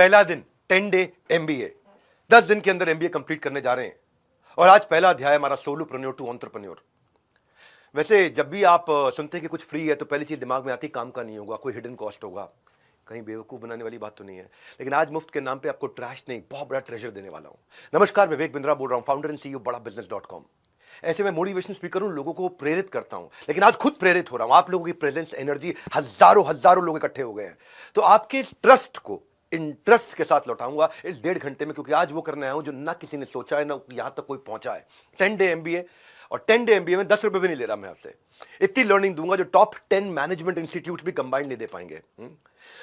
पहला दिन 10 day MBA, 10 दिन के अंदर एमबीए कंप्लीट करने जा रहे हैं। और आज पहला अध्याय हमारा सोलोप्रेन्योर टू एंटरप्रेन्योर। वैसे जब भी आप सुनते हैं कि कुछ फ्री है तो पहली चीज दिमाग में आती है काम का नहीं होगा, कोई हिडन कॉस्ट होगा, कहीं बेवकूफ बनाने वाली बात तो नहीं है। लेकिन आज मुफ्त के नाम पे आपको ट्रैश नहीं, बहुत बड़ा ट्रेजर देने वाला हूं। नमस्कार, विवेक बिंद्रा बोल रहा हूं, फाउंडर एंड सीईओ बड़ा बिजनेस.com। ऐसे में मोटिवेशन स्पीकर हूं, लोगों को प्रेरित करता हूं, लेकिन आज खुद प्रेरित हो रहा हूं। आप लोगों की प्रेजेंस, एनर्जी, हजारों हजारों लोग इकट्ठे हो गए हैं, तो आपके ट्रस्ट को इंटरेस्ट के साथ लौटाऊंगा इस 1.5 घंटे में, क्योंकि आज वो करने आया हूं जो ना किसी ने सोचा है, ना यहां तक कोई पहुंचा है। 10 डे एमबीए, और 10 डे एमबीए में 10 रुपए भी नहीं ले रहा मैं आपसे। इतनी लर्निंग दूंगा जो टॉप 10 मैनेजमेंट इंस्टीट्यूट भी कंबाइंड नहीं दे पाएंगे।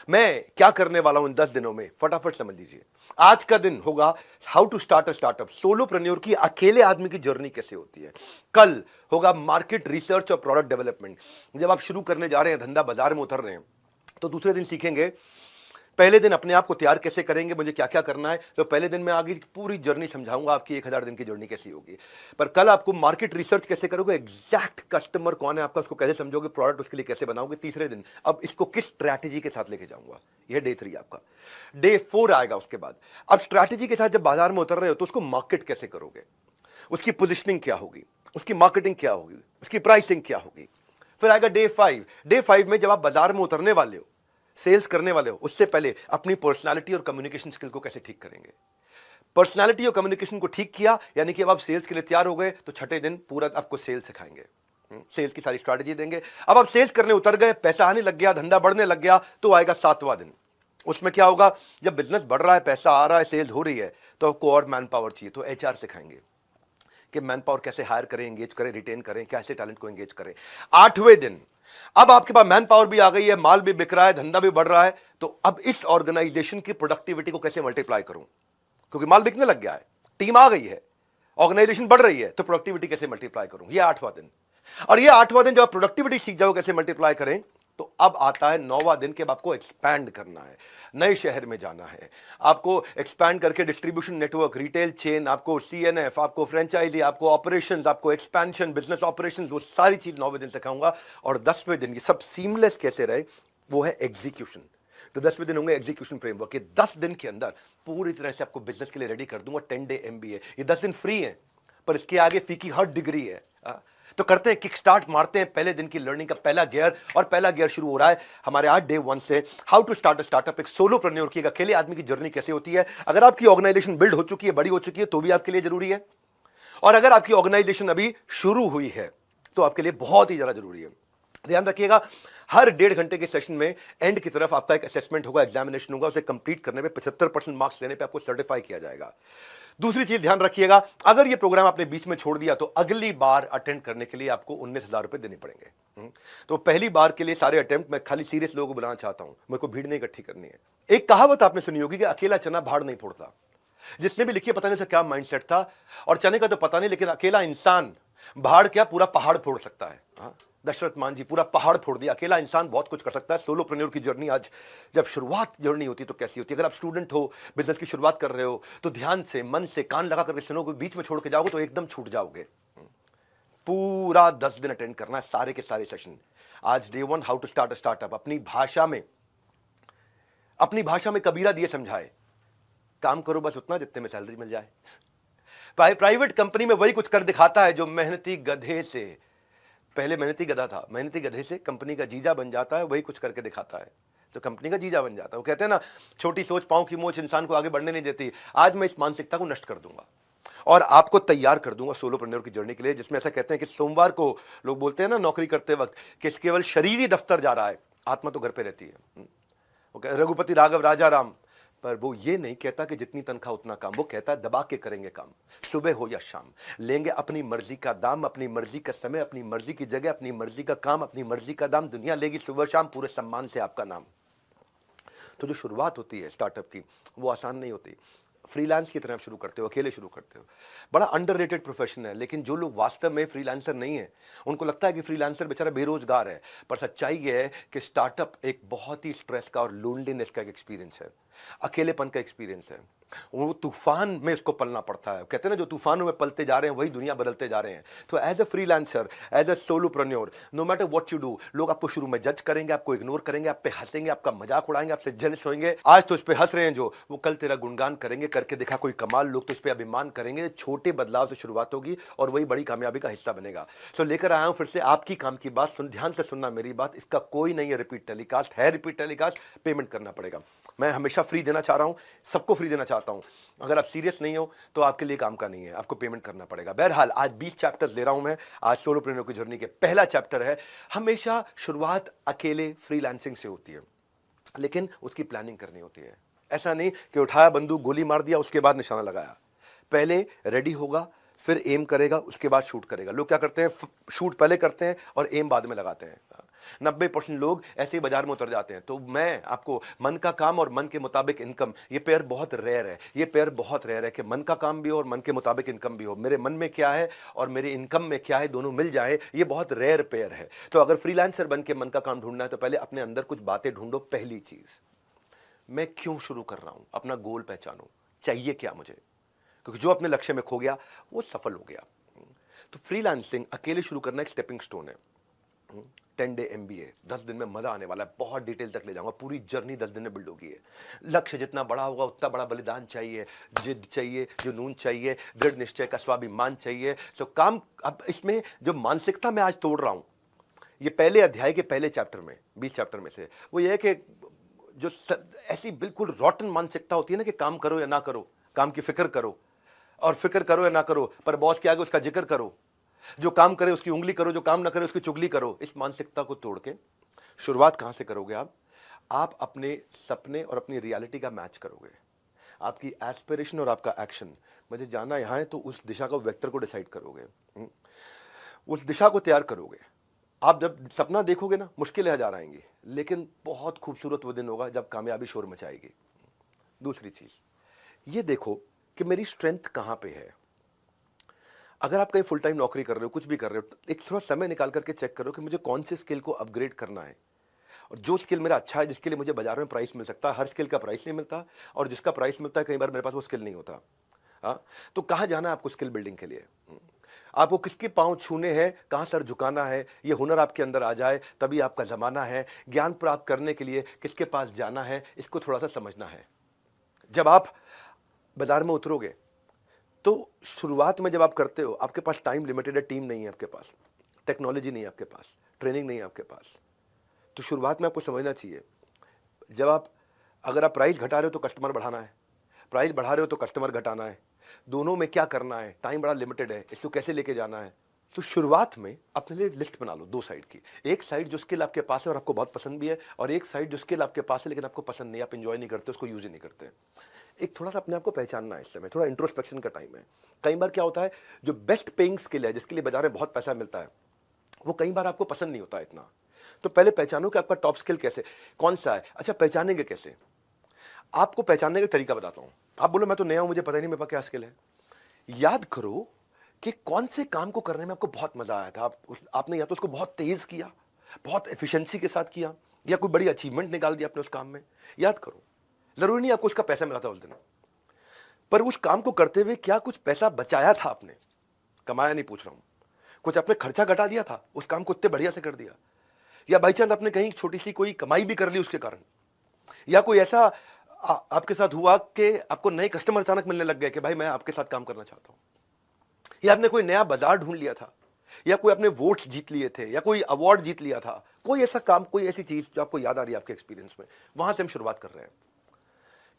मैं क्या करने वाला हूं इन 10 दिनों में, फटाफट समझ लीजिए। आज का दिन होगा how to start a startup, solopreneur की अकेले आदमी की जर्नी कैसे होती है। कल होगा मार्केट रिसर्च और प्रोडक्ट डेवलपमेंट। जब आप शुरू करने जा रहे हैं, धंधा बाजार में उतर रहे हैं, तो दूसरे दिन सीखेंगे पहले दिन अपने आप को तैयार कैसे करेंगे, मुझे क्या क्या करना है। तो पहले दिन मैं आगे पूरी जर्नी समझाऊंगा, आपकी 1000 दिन की जर्नी कैसी होगी। पर कल आपको मार्केट रिसर्च कैसे करोगे, एग्जैक्ट कस्टमर कौन है आपका, उसको कैसे समझोगे, प्रोडक्ट उसके लिए कैसे बनाओगे। तीसरे दिन अब इसको किस स्ट्रैटेजी के साथ लेके जाऊंगा, यह डे 3 आपका। डे 4 आएगा उसके बाद। अब स्ट्रैटेजी के साथ जब बाजार में उतर रहे हो तो उसको मार्केट कैसे करोगे, उसकी पोजिशनिंग क्या होगी, उसकी मार्केटिंग क्या होगी, उसकी प्राइसिंग क्या होगी। फिर आएगा डे 5। डे 5 में जब आप बाजार में उतरने वाले हो, सेल्स करने वाले हो, उससे पहले अपनी पर्सनालिटी और कम्युनिकेशन स्किल को कैसे ठीक करेंगे। पर्सनालिटी और कम्युनिकेशन को ठीक किया, यानी कि अब आप सेल्स के लिए तैयार हो गए, तो छठे दिन पूरा आपको सेल्स सिखाएंगे, सेल्स की सारी स्ट्रैटेजी देंगे। अब आप सेल्स करने उतर गए, पैसा आने लग गया, धंधा बढ़ने लग गया, तो आएगा 7वां दिन। उसमें क्या होगा, जब बिजनेस बढ़ रहा है, पैसा आ रहा है, सेल्स हो रही है, तो आपको और मैन पावर चाहिए, तो एचआर सिखाएंगे कि मैन पावर कैसे हायर करें, एंगेज करें, रिटेन करें, कैसे टैलेंट को एंगेज करें। 8वें दिन अब आपके पास मैन पावर भी आ गई है, माल भी बिक रहा है, धंधा भी बढ़ रहा है, तो अब इस ऑर्गेनाइजेशन की प्रोडक्टिविटी को कैसे मल्टीप्लाई करूं, क्योंकि माल बिकने लग गया है, टीम आ गई है, ऑर्गेनाइजेशन बढ़ रही है, तो प्रोडक्टिविटी कैसे मल्टीप्लाई करूं, यह 8वां दिन। और यह 8वां दिन जब आप प्रोडक्टिविटी सीख जाओ कैसे मल्टीप्लाई करें, तो अब आता है 9वां दिन के अब आपको एक्सपैंड करना है, नए शहर में जाना है, आपको एक्सपैंड करके डिस्ट्रीब्यूशन नेटवर्क, रिटेल चेन, आपको सीएनएफ, आपको फ्रेंचाइजी, आपको ऑपरेशंस, आपको एक्सपेंशन, बिजनेस ऑपरेशंस, वो सारी चीज 9वें दिन सिखाऊंगा। और 10वें दिन ये सब सीमलेस कैसे रहे, वो है एग्जीक्यूशन। तो 10वें दिन होंगे एग्जीक्यूशन फ्रेमवर्क। ये 10 दिन के अंदर पूरी तरह से आपको बिजनेस के लिए रेडी कर दूंगा। 10 डे एमबीए, ये 10 दिन फ्री है, पर इसके आगे फी की हर डिग्री है। तो करते हैं, किक स्टार्ट मारते हैं पहले दिन की लर्निंग का पहला गियर। और पहला गियर शुरू हो रहा है हमारे आज डे 1 से, how to start a startup, एक सोलोप्रेन्योर की, एक अकेले आदमी की जर्नी कैसे होती है। अगर आपकी ऑर्गेनाइजेशन बिल्ड हो चुकी है, बड़ी हो चुकी है, तो भी आपके लिए जरूरी है, और अगर आपकी ऑर्गेनाइजेशन अभी शुरू हुई है तो आपके लिए बहुत ही ज्यादा जरूरी है। ध्यान रखिएगा, हर 1.5 घंटे के सेशन में एंड की तरफ आपका एक असेसमेंट होगा, एग्जामिनेशन होगा, उसे कंप्लीट करने पे 75% मार्क्स लेने पे आपको सर्टिफाई किया जाएगा। दूसरी चीज ध्यान रखिएगा, अगर ये प्रोग्राम आपने बीच में छोड़ दिया तो अगली बार अटेंड करने के लिए आपको 19,000 रुपए देने पड़ेंगे। तो पहली बार के लिए सारे अटेम्प्ट मैं खाली सीरियस लोगों को बुलाना चाहता हूं, मेरे को भीड़ नहीं इकट्ठी करनी है। एक कहावत आपने सुनी होगी कि अकेला चना भाड़ नहीं फोड़ता। जिसने भी लिखी, पता नहीं था क्या माइंडसेट था, और चने का तो पता नहीं, लेकिन अकेला इंसान भाड़ क्या पूरा पहाड़ फोड़ सकता है। दशरथ मान जी पूरा पहाड़ फोड़ दिया, अकेला इंसान बहुत कुछ कर सकता है। सोलोप्रेन्योर की जर्नी आज जब शुरुआत जर्नी होती है तो कैसी होती है। अगर आप स्टूडेंट हो, बिजनेस की शुरुआत कर रहे हो, तो ध्यान से, मन से, कान लगा करके सुनोगे, बीच में छोड़ के जाओगे तो एकदम छूट जाओगे। पूरा 10 दिन अटेंड करना है, सारे के सारे सेशन। आज day 1, how to start a startup, अपनी भाषा में कबीरा दिए समझाए, काम करो बस उतना जितने में सैलरी मिल जाए। प्राइवेट कंपनी में वही कुछ कर दिखाता है जो मेहनती गधे से, पहले मेहनती गधा था, मेहनती गधे से कंपनी का जीजा बन जाता है, वही कुछ करके दिखाता है तो कंपनी का जीजा बन जाता है। वो कहते हैं ना, छोटी सोच पांव की मोच इंसान को आगे बढ़ने नहीं देती। आज मैं इस मानसिकता को नष्ट कर दूंगा और आपको तैयार कर दूंगा सोलोप्रेन्योर की जर्नी के लिए, जिसमें ऐसा कहते हैं कि सोमवार को लोग बोलते हैं ना नौकरी करते वक्त कि केवल शरीर ही दफ्तर जा रहा है, आत्मा तो घर पे रहती है। रघुपति राघव राजा राम, पर वो ये नहीं कहता कि जितनी तनख्वाह उतना काम, वो कहता है दबा के करेंगे काम, सुबह हो या शाम, लेंगे अपनी मर्जी का दाम, अपनी मर्जी का समय, अपनी मर्जी की जगह, अपनी मर्जी का काम, अपनी मर्जी का दाम, दुनिया लेगी सुबह शाम पूरे सम्मान से आपका नाम। तो जो शुरुआत होती है स्टार्टअप की, वो आसान नहीं होती। फ्रीलांस की तरह शुरू करते हो, अकेले शुरू करते हो, बड़ा अंडररेटेड प्रोफेशन है। लेकिन जो लोग वास्तव में फ्रीलांसर नहीं है, उनको लगता है कि फ्रीलांसर बेचारा बेरोजगार है, पर सच्चाई ये है कि स्टार्टअप एक बहुत ही स्ट्रेस का और लोनलीनेस का एक एक्सपीरियंस है, अकेलेपन का एक्सपीरियंस है। वो तूफान में इसको पलना पड़ता है। कहते हैं ना, जो तूफानों में पलते जा रहे हैं वही दुनिया बदलते जा रहे हैं। तो as a freelancer, as a solopreneur, no matter what you do, लोग आपको शुरू में जज करेंगे, आपको इग्नोर करेंगे, आप पे हंसेंगे, आपका मजाक उड़ाएंगे, आपसे जेलस होंगे। आज तो इस पे हंस रहे हैं जो, वो कल तेरा गुणगान करेंगे, करके देखा कोई कमाल, लोग तो इस पे अभिमान करेंगे। छोटे बदलाव से शुरुआत होगी और वही बड़ी कामयाबी का हिस्सा बनेगा। सो लेकर आया हूं फिर से आपकी काम की बात। सुन, ध्यान से सुनना मेरी बात, इसका कोई नहीं है रिपीट टेलीकास्ट, है रिपीट टेलीकास्ट, पेमेंट करना पड़ेगा। मैं हमेशा फ्री देना चाह रहा हूं, सबको फ्री देना चाहता हूं। अगर आप सीरियस नहीं हो तो आपके लिए काम का नहीं है, आपको पेमेंट करना पड़ेगा। बहरहाल आज 20 चैप्टर्स ले रहा हूं मैं। आज सोलोप्रेन्योर की जर्नी के पहला चैप्टर है, हमेशा शुरुआत अकेले फ्रीलांसिंग से होती है, लेकिन उसकी प्लानिंग करनी होती है। ऐसा नहीं कि उठाया बंदूक, गोली मार दिया, उसके बाद निशाना लगाया। पहले रेडी होगा, फिर एम करेगा, उसके बाद शूट करेगा। लोग क्या करते हैं, शूट पहले करते हैं और एम बाद में लगाते हैं। 90% लोग ऐसे ही बाजार में उतर जाते हैं। तो मैं आपको, मन का काम और मन के मुताबिक इनकम, ये पेयर बहुत रेयर है। ये पेयर बहुत रेयर है कि मन का काम भी हो और मन के मुताबिक इनकम भी हो। मेरे मन में क्या है और मेरी इनकम में क्या है, दोनों मिल जाए, ये बहुत रेयर पेयर है। तो अगर फ्रीलांसर बन के मन का काम ढूंढना है तो पहले अपने अंदर कुछ बातें ढूंढो। पहली चीज, मैं क्यों शुरू कर रहा हूं, अपना गोल पहचानो, चाहिए क्या मुझे, क्योंकि जो अपने लक्ष्य में खो गया वो सफल हो गया। तो फ्रीलांसिंग अकेले शुरू करना एक स्टेपिंग स्टोन है। 10 डे MBA, 10 दिन में मजा आने वाला है। बहुत डिटेल तक ले जाऊंगा, पूरी जर्नी 10 दिन में बिल्ड होगी। लक्ष्य जितना बड़ा होगा उतना बड़ा बलिदान चाहिए, जिद चाहिए, जुनून चाहिए, दृढ़ निश्चय का स्वाभिमान चाहिए। सो काम, अब इसमें जो मानसिकता मैं आज तोड़ रहा हूं, ये पहले अध्याय के पहले चैप्टर में, 20 चैप्टर में से, वो ये है कि जो ऐसी बिल्कुल रॉटन मानसिकता होती है ना कि काम करो या ना करो, काम की फिक्र करो, और फिक्र करो या ना करो पर बॉस के आगे उसका जिक्र करो, जो काम करे उसकी उंगली करो, जो काम ना करे उसकी चुगली करो। इस मानसिकता को तोड़ के शुरुआत कहां से करोगे आप अपने सपने और अपनी रियलिटी का मैच करोगे। आपकी एस्पिरेशन और आपका एक्शन, मुझे जाना यहां है, तो उस दिशा का वेक्टर को डिसाइड करोगे, उस दिशा को तैयार करोगे। आप जब सपना देखोगे ना, मुश्किलें हजार आएंगी, लेकिन बहुत खूबसूरत वो दिन होगा जब कामयाबी शोर मचाएगी। दूसरी चीज ये देखो कि मेरी स्ट्रेंथ कहां पे है। अगर आप कहीं फुल टाइम नौकरी कर रहे हो, कुछ भी कर रहे हो, एक थोड़ा समय निकाल करके चेक करो कि मुझे कौन से स्किल को अपग्रेड करना है, और जो स्किल मेरा अच्छा है, जिसके लिए मुझे बाजार में प्राइस मिल सकता है। हर स्किल का प्राइस नहीं मिलता, और जिसका प्राइस मिलता है कई बार मेरे पास वो स्किल नहीं होता। हाँ, तो कहाँ जाना है आपको स्किल बिल्डिंग के लिए, आपको किसके पांव छूने हैं, कहां सर झुकाना है, ये हुनर आपके अंदर आ जाए तभी आपका जमाना है। ज्ञान प्राप्त करने के लिए किसके पास जाना है, इसको थोड़ा सा समझना है। जब आप बाजार में उतरोगे तो शुरुआत में जब आप करते हो, आपके पास टाइम लिमिटेड है, टीम नहीं है आपके पास, टेक्नोलॉजी नहीं है आपके पास, ट्रेनिंग नहीं है आपके पास। तो शुरुआत में आपको समझना चाहिए, जब आप, अगर आप प्राइस घटा रहे हो तो कस्टमर बढ़ाना है, प्राइस बढ़ा रहे हो तो कस्टमर घटाना है, दोनों में क्या करना है, टाइम बड़ा लिमिटेड है, इसको कैसे लेके जाना है। तो शुरुआत में अपने लिए लिस्ट बना लो, दो साइड की। एक साइड जो स्किल आपके पास है और आपको बहुत पसंद भी है, और एक साइड जो स्किल आपके पास है लेकिन आपको पसंद नहीं, आप एंजॉय नहीं करते, उसको यूज ही नहीं करते। एक थोड़ा सा अपने आप को पहचानना है, इस समय थोड़ा इंट्रोस्पेक्शन का टाइम है। कई बार क्या होता है, जो बेस्ट पेइंग स्किल है, जिसके लिए बाजार में बहुत पैसा मिलता है, वो कई बार आपको पसंद नहीं होता इतना। तो पहले पहचानो कि आपका टॉप स्किल कैसे, कौन सा है। अच्छा, पहचानेंगे कैसे, आपको पहचानने का तरीका बताता हूं। आप बोलो मैं तो नया हूं, मुझे पता ही नहीं मेरे पास क्या स्किल है। याद करो कि कौन से काम को करने में आपको बहुत मजा आया था। आपने या तो उसको बहुत तेज किया, बहुत एफिशिएंसी के साथ किया, या कोई बड़ी अचीवमेंट निकाल दिया अपने उस काम में। याद करो, जरूरी नहीं आपको उसका पैसा मिला था उस दिन, पर उस काम को करते हुए क्या कुछ पैसा बचाया था आपने, कमाया नहीं पूछ रहा हूं, कुछ अपने खर्चा घटा दिया था, उस काम को इतने बढ़िया से कर दिया, या बाई चांस आपने कहीं छोटी सी कोई कमाई भी कर ली उसके कारण, या कोई ऐसा आपके साथ हुआ कि आपको नए कस्टमर अचानक मिलने लग गए कि भाई मैं आपके साथ काम करना चाहता हूं, या आपने कोई नया बाजार ढूंढ लिया था, या कोई आपने वोट्स जीत लिए थे, या कोई अवार्ड जीत लिया था। कोई ऐसा काम, कोई ऐसी चीज जो आपको याद आ रही है आपके एक्सपीरियंस में, वहां से हम शुरुआत कर रहे हैं।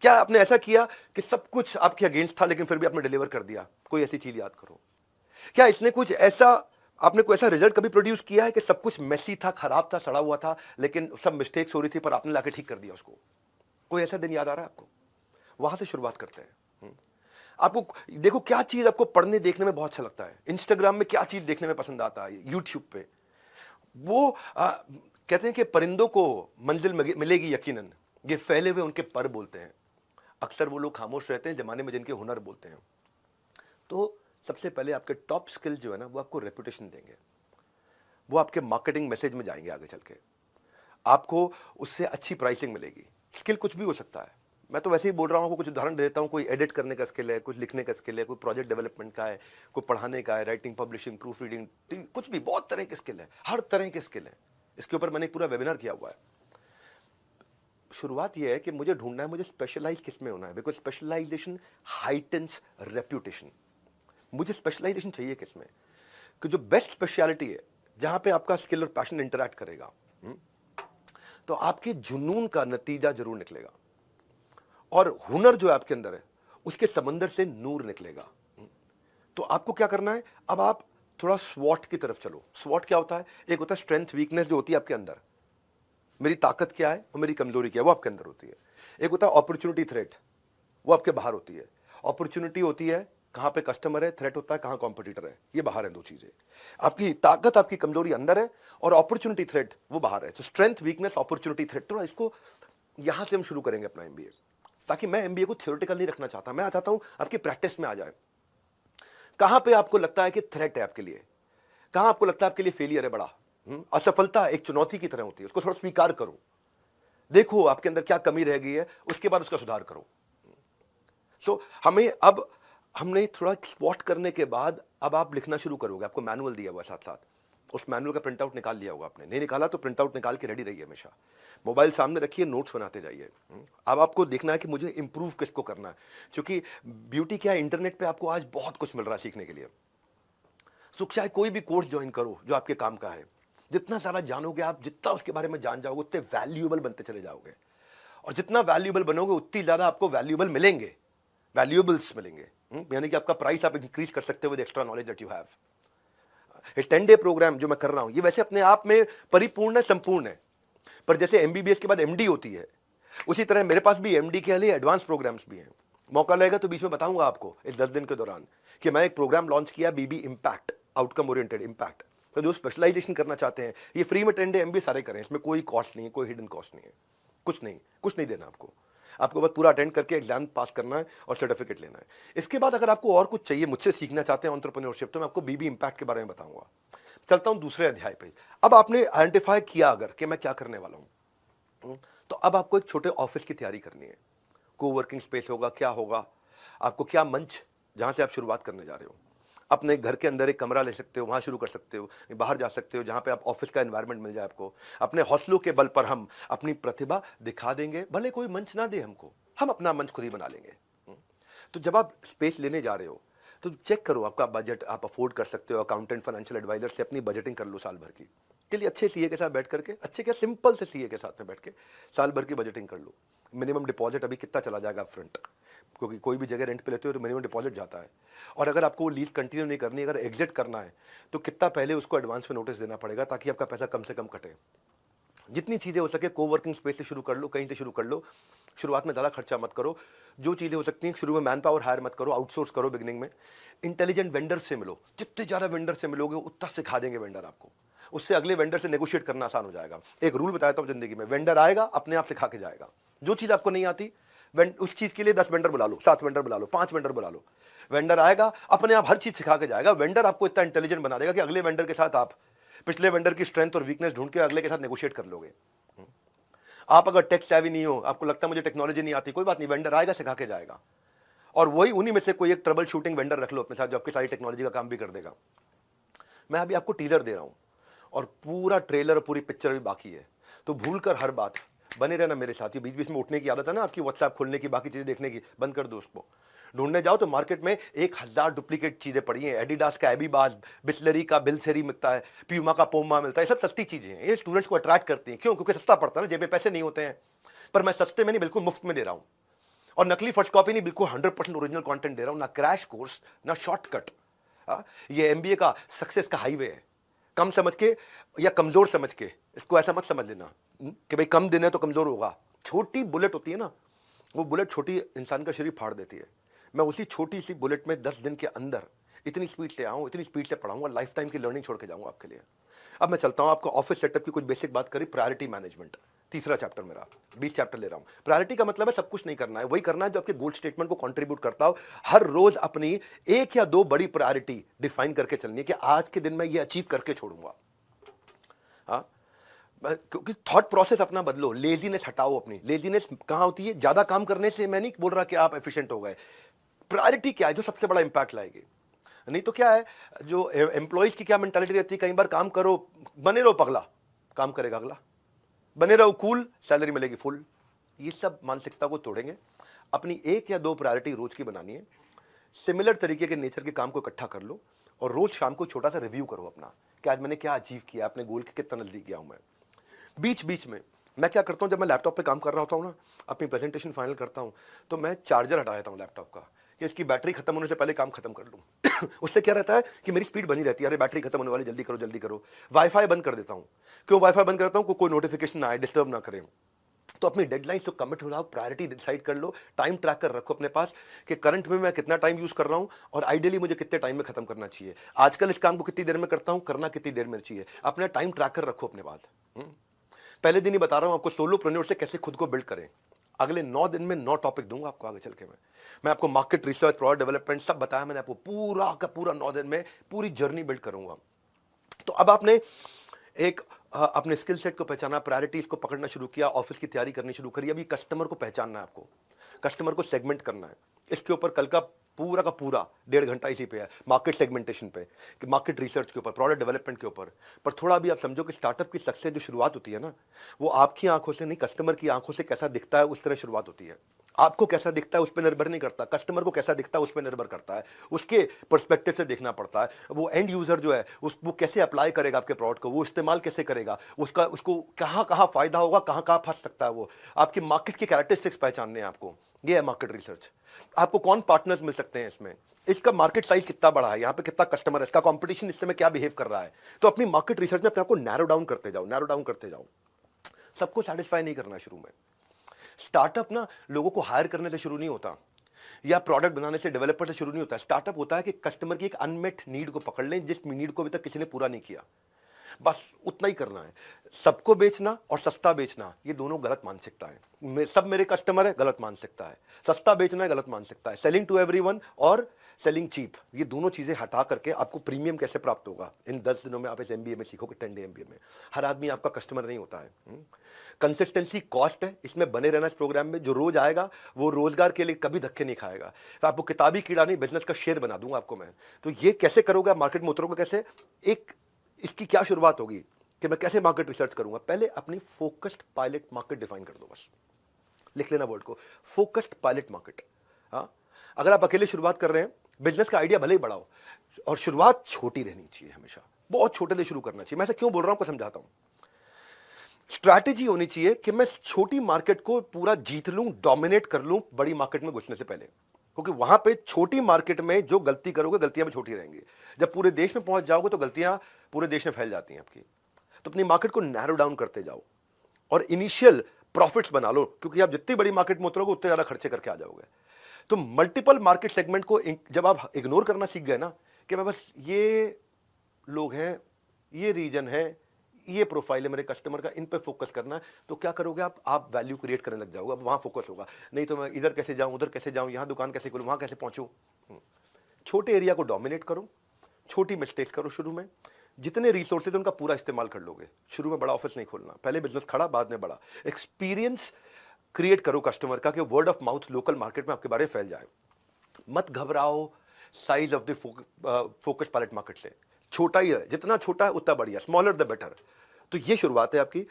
क्या आपने ऐसा किया कि सब कुछ आपके अगेंस्ट था लेकिन फिर भी आपने डिलीवर कर दिया, कोई ऐसी चीज याद करो। क्या इसने कुछ ऐसा, आपने कोई ऐसा रिजल्ट कभी प्रोड्यूस किया है कि सब कुछ मेसी था, खराब था, सड़ा हुआ था, लेकिन सब मिस्टेक्स हो रही थी पर आपने लाके ठीक कर दिया उसको। कोई ऐसा दिन याद आ रहा है आपको? वहां से शुरुआत करते हैं। आपको देखो क्या चीज आपको पढ़ने देखने में बहुत अच्छा लगता है, इंस्टाग्राम में क्या चीज देखने में पसंद आता है, यूट्यूब पे वो कहते हैं कि परिंदों को मंजिल मिलेगी यकीनन, ये फैले हुए उनके पर बोलते हैं। अक्सर वो लोग खामोश रहते हैं जमाने में जिनके हुनर बोलते हैं। तो सबसे पहले आपके टॉप स्किल जो है ना, वो आपको रेपुटेशन देंगे, वो आपके मार्केटिंग मैसेज में जाएंगे आगे चल के, आपको उससे अच्छी प्राइसिंग मिलेगी। स्किल कुछ भी हो सकता है, मैं तो वैसे ही बोल रहा हूँ, कुछ उदाहरण दे देता हूँ। कोई एडिट करने का स्किल है, कुछ लिखने का स्किल है, कोई प्रोजेक्ट डेवलपमेंट का है, कोई पढ़ाने का है, राइटिंग, पब्लिशिंग, प्रूफ रीडिंग, कुछ भी, बहुत तरह के स्किल है, हर तरह के स्किल है। इसके ऊपर मैंने पूरा वेबिनार किया हुआ है। शुरुआत यह है कि मुझे ढूंढना है मुझे स्पेशलाइज किस में होना है, बिकॉज स्पेशलाइजेशन हाइटन्स रेप्यूटेशन। मुझे स्पेशलाइजेशन चाहिए किस में, कि जो बेस्ट स्पेशलिटी है, जहां पे आपका स्किल और पैशन इंटरैक्ट करेगा, तो आपके जुनून का नतीजा जरूर निकलेगा, और हुनर जो आपके अंदर है उसके समंदर से नूर निकलेगा। तो आपको क्या करना है, अब आप थोड़ा स्वॉट की तरफ चलो। स्वॉट क्या होता है? एक होता है स्ट्रेंथ वीकनेस जो होती है आपके अंदर, मेरी ताकत क्या है और मेरी कमजोरी क्या है, वो आपके अंदर होती है। एक होता है अपॉर्चुनिटी थ्रेट, वो आपके बाहर होती है। अपॉर्चुनिटी होती है कहां पे कस्टमर है, थ्रेट होता है कहां कॉम्पिटिटर है, ये बाहर है। दो चीजें, आपकी ताकत आपकी कमजोरी अंदर है, और अपॉर्चुनिटी थ्रेट वो बाहर है। तो स्ट्रेंथ वीकनेस अपॉर्चुनिटी थ्रेट, थोड़ा इसको यहां से हम शुरू करेंगे अपना एमबीए। ताकि मैं एमबीए को थ्योरेटिकल नहीं रखना चाहता, मैं चाहता हूं आपकी प्रैक्टिस में आ जाए। कहां पे आपको लगता है कि थ्रेट है आपके लिए, कहां आपको लगता है आपके लिए फेलियर है बड़ा, असफलता एक चुनौती की तरह होती है, उसको थोड़ा स्वीकार करो, देखो आपके अंदर क्या कमी रह गई है, उसके बाद उसका सुधार करो। हमें अब हमने थोड़ा स्पॉट करने के बाद अब आप लिखना शुरू करोगे। आपको मैनुअल दिया हुआ साथ साथ, उस मैनुअल का प्रिंट आउट निकाल लिया होगा आपने, नहीं निकाला तो प्रिंट आउट निकाल के रेडी रहिए, हमेशा मोबाइल सामने रखिए, नोट्स बनाते जाइए। अब आपको देखना है कि मुझे इंप्रूव किसको करना है, क्योंकि ब्यूटी क्या है, इंटरनेट पे आपको आज बहुत कुछ मिल रहा है सीखने के लिए। चाहे कोई भी कोर्स ज्वाइन करो जो आपके काम का है, जितना सारा जानोगे आप, जितना उसके बारे में जान जाओगे, उतने वैल्यूएबल बनते चले जाओगे, और जितना वैल्यूएबल बनोगे उतनी ज्यादा आपको वैल्यूएबल मिलेंगे, वैल्यूएबल्स मिलेंगे। यानी कि आपका प्राइस आप इंक्रीज कर सकते हो with extra knowledge that you have. ये 10 डे प्रोग्राम जो मैं कर रहा हूं, ये वैसे अपने आप में परिपूर्ण है, संपूर्ण है, पर जैसे एमबीबीएस के बाद एमडी होती है, उसी तरह मेरे पास भी एमडी के लिए एडवांस प्रोग्राम्स भी हैं। मौका लगेगा तो बीच में बताऊंगा आपको इस 10 दिन के दौरान कि मैं एक प्रोग्राम लॉन्च किया, बीबी इंपैक्ट, आउटकम ओरिएंटेड इंपैक्ट। तो जो स्पेशलाइजेशन करना चाहते हैं, ये फ्री में 10 डे एमबी सारे करें, इसमें कोई कॉस्ट नहीं है, कोई हिडन कॉस्ट नहीं है, कुछ नहीं देना आपको। आपको बस पूरा अटेंड करके एग्जाम पास करना है और सर्टिफिकेट लेना है। इसके बाद अगर आपको और कुछ चाहिए, मुझसे सीखना चाहते हैं एंटरप्रेन्योरशिप, तो मैं आपको बीबी इंपैक्ट के बारे में बताऊंगा। चलता हूं दूसरे अध्याय पे। अब आपने आइडेंटिफाई किया अगर कि मैं क्या करने वाला हूं, तो अब आपको एक छोटे ऑफिस की तैयारी करनी है। कोवर्किंग स्पेस होगा, क्या होगा, आपको क्या मंच, जहां से आप शुरुआत करने जा रहे हो। अपने घर के अंदर एक कमरा ले सकते हो, वहां शुरू कर सकते हो, बाहर जा सकते हो जहां पे आप ऑफिस का एनवायरनमेंट मिल जाए आपको। अपने हौसलों के बल पर हम अपनी प्रतिभा दिखा देंगे, भले कोई मंच ना दे हमको, हम अपना मंच खुद ही बना लेंगे। तो जब आप स्पेस लेने जा रहे हो तो चेक करो आपका बजट आप अफोर्ड कर सकते हो। अकाउंटेंट, फाइनेंशियल एडवाइजर से अपनी बजटिंग कर लो साल भर की, के लिए अच्छे सीए के साथ बैठ करके, अच्छे क्या सिंपल से सीए के साथ में बैठ के साल भर की बजटिंग कर लो। मिनिमम डिपॉजिट अभी कितना चला जाएगा फ्रंट, क्योंकि कोई भी जगह रेंट पे लेते हो तो मिनिमम डिपॉजिट जाता है। और अगर आपको वो लीज कंटिन्यू नहीं करनी, अगर एग्जिट करना है, तो कितना पहले उसको एडवांस में नोटिस देना पड़ेगा, ताकि आपका पैसा कम से कम कटे। जितनी चीज़ें हो सके कोवर्किंग स्पेस से शुरू कर लो, कहीं से शुरू कर लो। शुरुआत में ज़्यादा खर्चा मत करो। जो चीज़ें हो सकती हैं शुरू में मैन पावर हायर मत करो, आउटसोर्स करो बिगिनिंग में। इंटेलिजेंट वेंडर से मिलो, जितने ज़्यादा वेंडर से मिलोगे उतना सिखा देंगे वेंडर आपको, उससे अगले वेंडर से नेगोशिएट करना आसान हो जाएगा। एक रूल बताता हूँ जिंदगी में, वेंडर आएगा अपने आप सिखा के जाएगा। जो चीज़ आपको नहीं आती, उस चीज़ के लिए 10 वेंडर बुला लो, 7 वेंडर बुला लो, 5 वेंडर बुला लो। वेंडर आएगा अपने आप हर चीज़ सिखा के जाएगा। वेंडर आपको इतना इंटेलिजेंट बना देगा कि अगले वेंडर के साथ आप पिछले वेंडर की स्ट्रेंथ और वीकनेस ढूंढ के अगले के साथ नेगोशिएट कर लोगे। आप अगर टेक सेवी नहीं हो, आपको लगता है मुझे टेक्नोलॉजी नहीं आती, कोई बात नहीं, वेंडर आएगा सिखा के जाएगा। और वही उन्हीं में से कोई एक ट्रबल शूटिंग वेंडर रख लो अपने साथ, जो आपकी सारी टेक्नोलॉजी का काम भी कर देगा। मैं अभी आपको टीजर दे रहा हूं और पूरा ट्रेलर और पूरी पिक्चर भी बाकी है, तो भूल कर हर बात बने रहना मेरे साथ। ही बीच बीच में उठने की आदत है ना आपकी, व्हाट्सएप खोलने की, बाकी चीजें देखने की, बंद कर दो उसको। ढूंढने जाओ तो मार्केट में 1000 डुप्लीकेट चीजें पड़ी हैं। एडिडास का एबीबाज, बिस्लरी का बिलसेरी मिलता है, प्यूमा का पोमा मिलता है, सब सस्ती चीजें हैं। ये स्टूडेंट्स को अट्रैक्ट करती हैं, क्यों? क्योंकि सस्ता पड़ता है ना, जेब में पैसे नहीं होते हैं। पर मैं सस्ते में नहीं, बिल्कुल मुफ्त में दे रहा हूं, और नकली फर्स्ट कॉपी नहीं, बिल्कुल 100% ओरिजिनल कंटेंट दे रहा हूं। ना क्रैश कोर्स, ना शॉर्टकट। ये एमबीए का सक्सेस का हाईवे है। कम समझ के या कमजोर समझ के, इसको ऐसा मत समझ लेना कि भाई कम दिन है तो कमजोर होगा। छोटी बुलेट होती है ना, वो बुलेट छोटी इंसान का शरीर फाड़ देती है। मैं उसी छोटी सी बुलेट में 10 दिन के अंदर इतनी स्पीड से आऊँ, इतनी स्पीड से पढ़ाऊंगा, लाइफ टाइम की लर्निंग छोड़ के जाऊंगा आपके लिए। अब मैं चलता हूं, आपको ऑफिस सेटअप की कुछ बेसिक बात करी। प्रायोरिटी मैनेजमेंट, तीसरा चैप्टर मेरा, 20 चैप्टर ले रहा हूं। प्रायोरिटी का मतलब है सब कुछ नहीं करना है, वही करना है जो आपके गोल स्टेटमेंट को कंट्रीब्यूट करता हो। हर रोज अपनी 1 या 2 बड़ी प्रायोरिटी डिफाइन करके चलनी है कि आज के दिन मैं ये अचीव करके छोड़ूंगा। हाँ, क्योंकि थॉट प्रोसेस अपना बदलो, लेजीनेस हटाओ अपनी। लेजीनेस कहाँ होती है? ज्यादा काम करने से मैं नहीं बोल रहा कि आप एफिशिएंट हो गए। प्रायोरिटी क्या है जो सबसे बड़ा इंपैक्ट लाएगी? नहीं तो क्या है, जो एम्प्लॉयज की क्या मेंटालिटी रहती है, कई बार काम करो, बने रहो पगला, काम करेगा अगला, बने रहो कूल, सैलरी मिलेगी फुल। ये सब मानसिकता को तोड़ेंगे। अपनी एक या दो प्रायोरिटी रोज की बनानी है, सिमिलर तरीके के नेचर के काम को इकट्ठा कर लो और रोज शाम को छोटा सा रिव्यू करो अपना कि आज मैंने क्या अचीव किया, अपने गोल के कितना नजदीक गया हूं मैं। बीच बीच में मैं क्या करता हूं, जब मैं लैपटॉप पे काम कर रहा होता हूं ना, अपनी प्रेजेंटेशन फाइनल करता हूं, तो मैं चार्जर हटा देता हूं लैपटॉप का कि इसकी बैटरी खत्म होने से पहले काम खत्म कर लूं। उससे क्या रहता है कि मेरी स्पीड बनी रहती है, अरे बैटरी खत्म होने वाली, जल्दी करो जल्दी करो। वाईफाई बंद कर देता हूं। क्यों वाईफाई बंद करता हूं? कोई नोटिफिकेशन ना आए, डिस्टर्ब ना करें। तो अपनी डेडलाइंस तो कमिट हो जाओ, प्रायोरिटी डिसाइड कर लो, टाइम ट्रैकर रखो अपने पास कि करंट में मैं कितना टाइम यूज कर रहा हूं और आइडियली मुझे कितने टाइम में खत्म करना चाहिए। आजकल इस काम को कितनी देर में करता हूं, करना कितनी देर में चाहिए, अपना टाइम ट्रैकर रखो अपने पास। पहले दिन ही बता रहा हूं आपको सोलोप्रेन्योर से कैसे खुद को बिल्ड करें। अगले 9 दिन में 9 टॉपिक दूंगा आपको आगे चल के। मैं आपको मार्केट रिसर्च, प्रोडक्ट डेवलपमेंट सब बताया मैंने आपको, पूरा का पूरा 9 दिन में पूरी जर्नी बिल्ड करूंगा। तो अब आपने एक अपने स्किल सेट को पहचाना, प्रायोरिटीज को पकड़ना शुरू किया, ऑफिस की तैयारी करनी शुरू करी। अभी कस्टमर को पहचानना है आपको, कस्टमर को सेगमेंट करना है। इसके ऊपर कल का पूरा 1.5 घंटा इसी पे है, मार्केट सेगमेंटेशन पे, कि मार्केट रिसर्च के ऊपर, प्रोडक्ट डेवलपमेंट के ऊपर। पर थोड़ा भी आप समझो कि स्टार्टअप की सक्सेस जो शुरुआत होती है ना, वो आपकी आंखों से नहीं, कस्टमर की आंखों से कैसा दिखता है उस तरह शुरुआत होती है। आपको कैसा दिखता है उस पर निर्भर नहीं करता, कस्टमर को कैसा दिखता है उस पर निर्भर करता है। उसके पर्सपेक्टिव से देखना पड़ता है। वो एंड यूजर जो है वो कैसे अप्लाई करेगा आपके प्रोडक्ट को, वो इस्तेमाल कैसे करेगा, उसको कहाँ कहाँ फायदा होगा, कहाँ कहाँ फंस सकता है। वो आपकी मार्केट की कैरेक्टरिस्टिक्स पहचानने हैं आपको, ये है मार्केट रिसर्च। आपको कौन पार्टनर्स मिल सकते हैं इसमें, इसका मार्केट साइज कितना बड़ा है, यहाँ पे कितना कस्टमर है, इसका कंपटीशन इस समय क्या बिहेव कर रहा है। तो अपनी मार्केट रिसर्च में अपने आपको नैरो डाउन करते जाओ, नैरो डाउन करते जाओ। सबको सेटिस्फाई नहीं करना शुरू में। स्टार्टअप ना लोगों को हायर करने से शुरू नहीं होता, या प्रोडक्ट बनाने से, डेवलपर से शुरू नहीं होता। स्टार्टअप होता है कि कस्टमर की एक अनमेट नीड को पकड़ लें, जिस नीड को अभी तक किसी ने पूरा नहीं किया, बस उतना ही करना है। सबको बेचना और सस्ता बेचना, ये दोनों गलत मानसिकता है। सब मेरे कस्टमर है, गलत मानसिकता है। सस्ता बेचना है, गलत मानसिकता है। सेलिंग टू एवरीवन और सेलिंग चीप, ये दोनों चीजें हटा करके आपको प्रीमियम कैसे प्राप्त होगा, इन 10 दिनों में आप इस एमबीए में सीखोगे, 10 डे एमबीए में। हर आदमी आपका कस्टमर नहीं होता है। कंसिस्टेंसी कॉस्ट है, इसमें बने रहना। इस प्रोग्राम में जो रोज आएगा वो रोजगार के लिए कभी धक्के नहीं खाएगा। तो आपको किताबी कीड़ा नहीं, बिजनेस का शेर बना दूंगा आपको मैं। तो ये कैसे करोगे, मार्केट में उतरोगे कैसे, एक इसकी क्या शुरुआत होगी कि मैं कैसे मार्केट रिसर्च करूंगा। पहले अपनी फोकस्ड पायलट मार्केट डिफाइन कर दो, बस लिख लेना वर्ड को, फोकस्ड पायलट मार्केट। हाँ, अगर आप अकेले शुरुआत कर रहे हैं, बिजनेस का आइडिया भले ही बढ़ाओ और शुरुआत छोटी रहनी चाहिए, हमेशा बहुत छोटे से शुरू करना चाहिए। मैं ऐसा क्यों बोल रहा हूं, आपको समझाता हूं। स्ट्रैटेजी होनी चाहिए कि मैं छोटी मार्केट को पूरा जीत लूं, डोमिनेट कर लूं बड़ी मार्केट में घुसने से पहले, क्योंकि वहां पे छोटी मार्केट में जो गलती करोगे, गलतियां भी छोटी रहेंगी। जब पूरे देश में पहुंच जाओगे तो गलतियां पूरे देश में फैल जाती हैं आपकी। तो अपनी मार्केट को नैरो डाउन करते जाओ और इनिशियल प्रॉफिट्स बना लो, क्योंकि आप जितनी बड़ी मार्केट में उतरोगे उतने ज्यादा खर्चे करके आ जाओगे। तो मल्टीपल मार्केट सेगमेंट को जब आप इग्नोर करना सीख गए ना, कि मैं बस ये लोग हैं, ये रीजन है, ये प्रोफाइल है मेरे कस्टमर का, इन पे फोकस करना है, तो क्या करोगे आप वैल्यू क्रिएट करने लग जाओगे। अब वहां फोकस होगा, नहीं तो मैं इधर कैसे जाऊं, उधर कैसे जाऊं, यहां दुकान कैसे खोलूं, वहां कैसे पहुंचूं। छोटे एरिया को डोमिनेट करो, छोटी मिस्टेक्स करो शुरू में। जितने रिसोर्सेज उनका पूरा इस्तेमाल कर लोगे। शुरू में बड़ा ऑफिस नहीं खोलना, पहले बिजनेस खड़ा बाद में बड़ा। एक्सपीरियंस क्रिएट करो कस्टमर का, कि word of mouth local market में आपके बारे में फैल जाए। मत घबराओ size of the focus pilot market से, छोटा ही है, जितना छोटा है उतना बढ़िया, स्मॉलर द बेटर। तो ये शुरुआत है आपकी।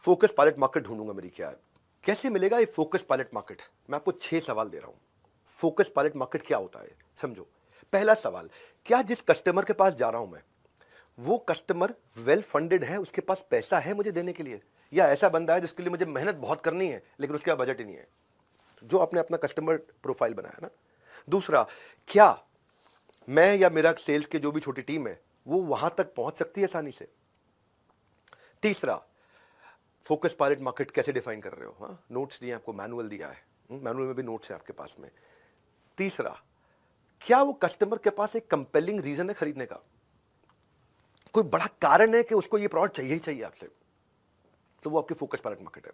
फोकस पायलट मार्केट ढूंढूंगा मेरी क्या है, कैसे मिलेगा ये फोकस पायलट मार्केट। मैं आपको 6 सवाल दे रहा हूं। फोकस पायलट मार्केट क्या होता है समझो। पहला सवाल, क्या जिस कस्टमर के पास जा रहा हूं मैं, वो कस्टमर वेल फंडेड है, उसके पास पैसा है मुझे देने के लिए, या ऐसा बंदा है जिसके लिए मुझे मेहनत बहुत करनी है लेकिन उसके पास बजट ही नहीं है। जो आपने अपना कस्टमर प्रोफाइल बनाया ना। दूसरा, क्या मैं या मेरा सेल्स के जो भी छोटी टीम है वो वहां तक पहुंच सकती है आसानी से। तीसरा, फोकस पायलट मार्केट कैसे डिफाइन कर रहे हो। हाँ, नोट्स दिए आपको, मैनुअल दिया है, मैनुअल में भी नोट्स है आपके पास में। तीसरा, क्या वो कस्टमर के पास एक कंपेलिंग रीजन है खरीदने का, कोई बड़ा कारण है कि उसको ये प्रोडक्ट चाहिए ही चाहिए आपसे, तो वो आपकी फोकस पायलट मार्केट है।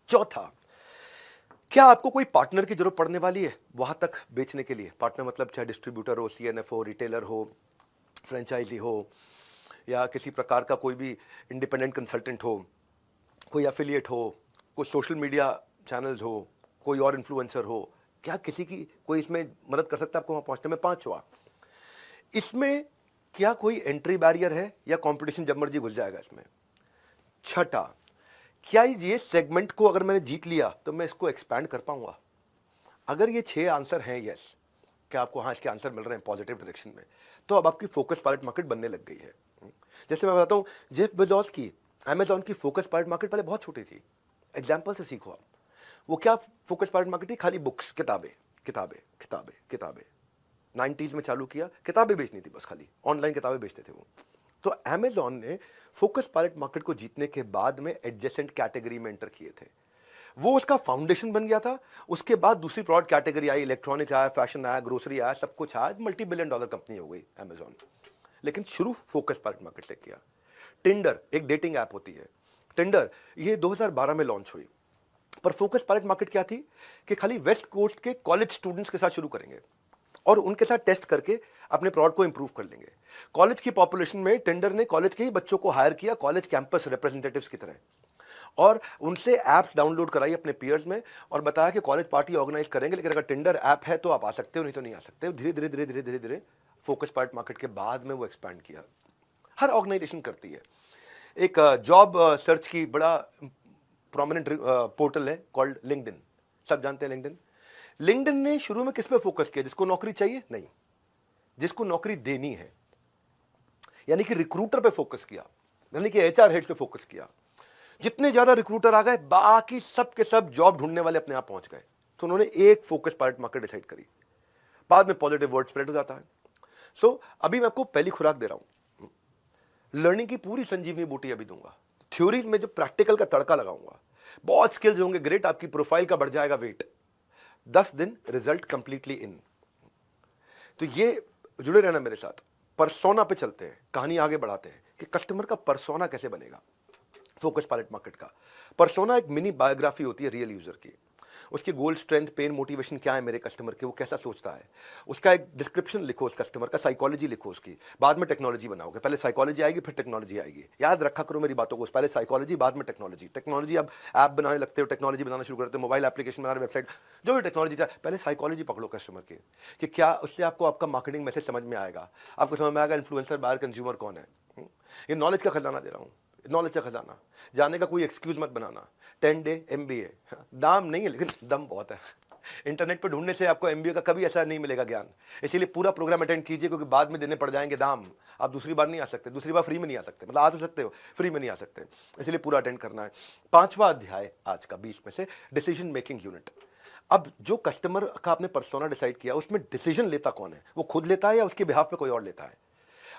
चौथा, क्या आपको कोई पार्टनर की जरूरत पड़ने वाली है वहां तक बेचने के लिए। पार्टनर मतलब चाहे डिस्ट्रीब्यूटर हो, सीएनएफ हो, रिटेलर हो, फ्रेंचाइजी हो, या किसी प्रकार का कोई भी इंडिपेंडेंट कंसल्टेंट हो, कोई एफिलिएट हो, कोई सोशल मीडिया चैनल्स हो, कोई और इन्फ्लुएंसर हो, क्या किसी की कोई इसमें मदद कर सकता है आपको वहाँ पहुँचने में? 5वां, इसमें क्या कोई एंट्री बैरियर है या कंपटीशन जब मर्जी घुस जाएगा इसमें? 6, क्या ये सेगमेंट को अगर मैंने जीत लिया तो मैं इसको एक्सपैंड कर पाऊंगा? अगर ये 6 आंसर हैं यस, क्या आपको हाँ इसके आंसर मिल रहे हैं पॉजिटिव डायरेक्शन में, तो अब आपकी फोकस पायलट मार्केट बनने लग गई है। जैसे मैं बताता हूँ, जेफ बेजोस की अमेजॉन की फोकस पायलट मार्केट पहले बहुत छोटी थी। एग्जाम्पल से सीखो आप, वो क्या फोकस पायलट मार्केट थी? खाली बुक्स, किताबें किताबें किताबें किताबें। 90s में चालू किया, किताबें बेचनी थी बस, खाली ऑनलाइन किताबें बेचते थे वो। तो अमेजॉन ने फोकस पायलट मार्केट को जीतने के बाद में एडजेसेंट कैटेगरी में एंटर किए थे, वो उसका फाउंडेशन बन गया था। उसके बाद दूसरी प्रोडक्ट कैटेगरी आई, इलेक्ट्रॉनिक आया, फैशन आया, ग्रोसरी आया, सब कुछ आया, मल्टी बिलियन डॉलर कंपनी हो गई अमेजॉन। लेकिन शुरू फोकस पायलट मार्केट से किया। टिंडर एक डेटिंग ऐप होती है, टिंडर ये 2012 में लॉन्च हुई, पर फोकस पायलट मार्केट क्या थी कि खाली वेस्ट कोस्ट के कॉलेज स्टूडेंट्स के साथ शुरू करेंगे और उनके साथ टेस्ट करके अपने प्रोडक्ट को इंप्रूव कर लेंगे। कॉलेज की पॉपुलेशन में टेंडर ने कॉलेज के ही बच्चों को हायर किया, कॉलेज कैंपस रिप्रेजेंटेटिव्स की तरह, और उनसे ऐप्स डाउनलोड कराई अपने पीयर्स में और बताया कि कॉलेज पार्टी ऑर्गेनाइज करेंगे, लेकिन अगर टिंडर ऐप है तो आप आ सकते हो, नहीं तो नहीं आ सकते। धीरे धीरे धीरे धीरे धीरे धीरे फोकस पायलट मार्केट के बाद में वो एक्सपैंड किया। हर ऑर्गेनाइजेशन करती है। एक जॉब सर्च की बड़ा प्रोमिनेंट पोर्टल है कॉल्ड लिंक्डइन, सब जानते हैं लिंक्डइन। लिंक्डइन ने शुरू में किस पे फोकस किया? जिसको नौकरी चाहिए? नहीं, जिसको नौकरी देनी है, यानी कि रिक्रूटर पे फोकस किया, यानी कि एचआर हेड पे फोकस किया। जितने ज्यादा रिक्रूटर आ गए, बाकी सब के सब जॉब ढूंढने वाले अपने आप पहुंच गए। तो उन्होंने एक फोकस पायलट मार्केट डिसाइड करी, बाद में पॉजिटिव वर्ड स्प्रेड हो जाता है। सो अभी मैं आपको पहली खुराक दे रहा हूं, लर्निंग की पूरी संजीवनी बूटी अभी दूंगा। थ्योरी में जो प्रैक्टिकल का तड़का लगाऊंगा, बहुत स्किल्स होंगे, ग्रेट, आपकी प्रोफाइल का बढ़ जाएगा वेट। 10 दिन रिजल्ट कंप्लीटली इन। तो ये जुड़े रहना मेरे साथ। परसोना पे चलते हैं, कहानी आगे बढ़ाते हैं कि कस्टमर का परसोना कैसे बनेगा। फोकस पायलट मार्केट का परसोना एक मिनी बायोग्राफी होती है रियल यूजर की। उसकी गोल, स्ट्रेंथ, पेन, मोटिवेशन क्या है मेरे कस्टमर के, वो कैसा सोचता है, उसका एक डिस्क्रिप्शन लिखो उस कस्टमर का, साइकोलॉजी लिखो उसकी, बाद में टेक्नोलॉजी बनाओगे। पहले साइकोलॉजी आएगी फिर टेक्नोलॉजी आएगी, याद रखा करो मेरी बातों को, पहले साइकोलॉजी बाद में टेक्नोलॉजी। टेक्नोलॉजी अब ऐप बनाने लगते हो, टेक्नोलॉजी बनाना शुरू करते हो, मोबाइल एप्लीकेशन बनाने, वेबसाइट, जो भी टेक्नोलॉजी था, पहले साइकोलॉजी पकड़ो कस्टमर की कि क्या उससे आपको आपका मार्केटिंग मैसेज समझ में आएगा, आपको समझ में आएगा इन्फ्लुएंसर बायर कंज्यूमर कौन है। ये नॉलेज का खजाना दे रहा हूँ, नॉलेज का खजाना, जानने का कोई एक्सक्यूज मत बनाना। 10 डे MBA, दाम नहीं है लेकिन दम बहुत है। इंटरनेट पर ढूंढने से आपको MBA का कभी ऐसा नहीं मिलेगा ज्ञान, इसीलिए पूरा प्रोग्राम अटेंड कीजिए, क्योंकि बाद में देने पड़ जाएंगे दाम। आप दूसरी बार नहीं आ सकते, दूसरी बार फ्री में नहीं आ सकते, मतलब आ तो सकते हो, फ्री में नहीं आ सकते, इसलिए पूरा अटेंड करना है। 5वां अध्याय आज का 20 में से, डिसीजन मेकिंग यूनिट। अब जो कस्टमर का आपने पर्सोना डिसाइड किया, उसमें डिसीजन लेता कौन है? वो खुद लेता है या उसके बिहाफ पे कोई और लेता है?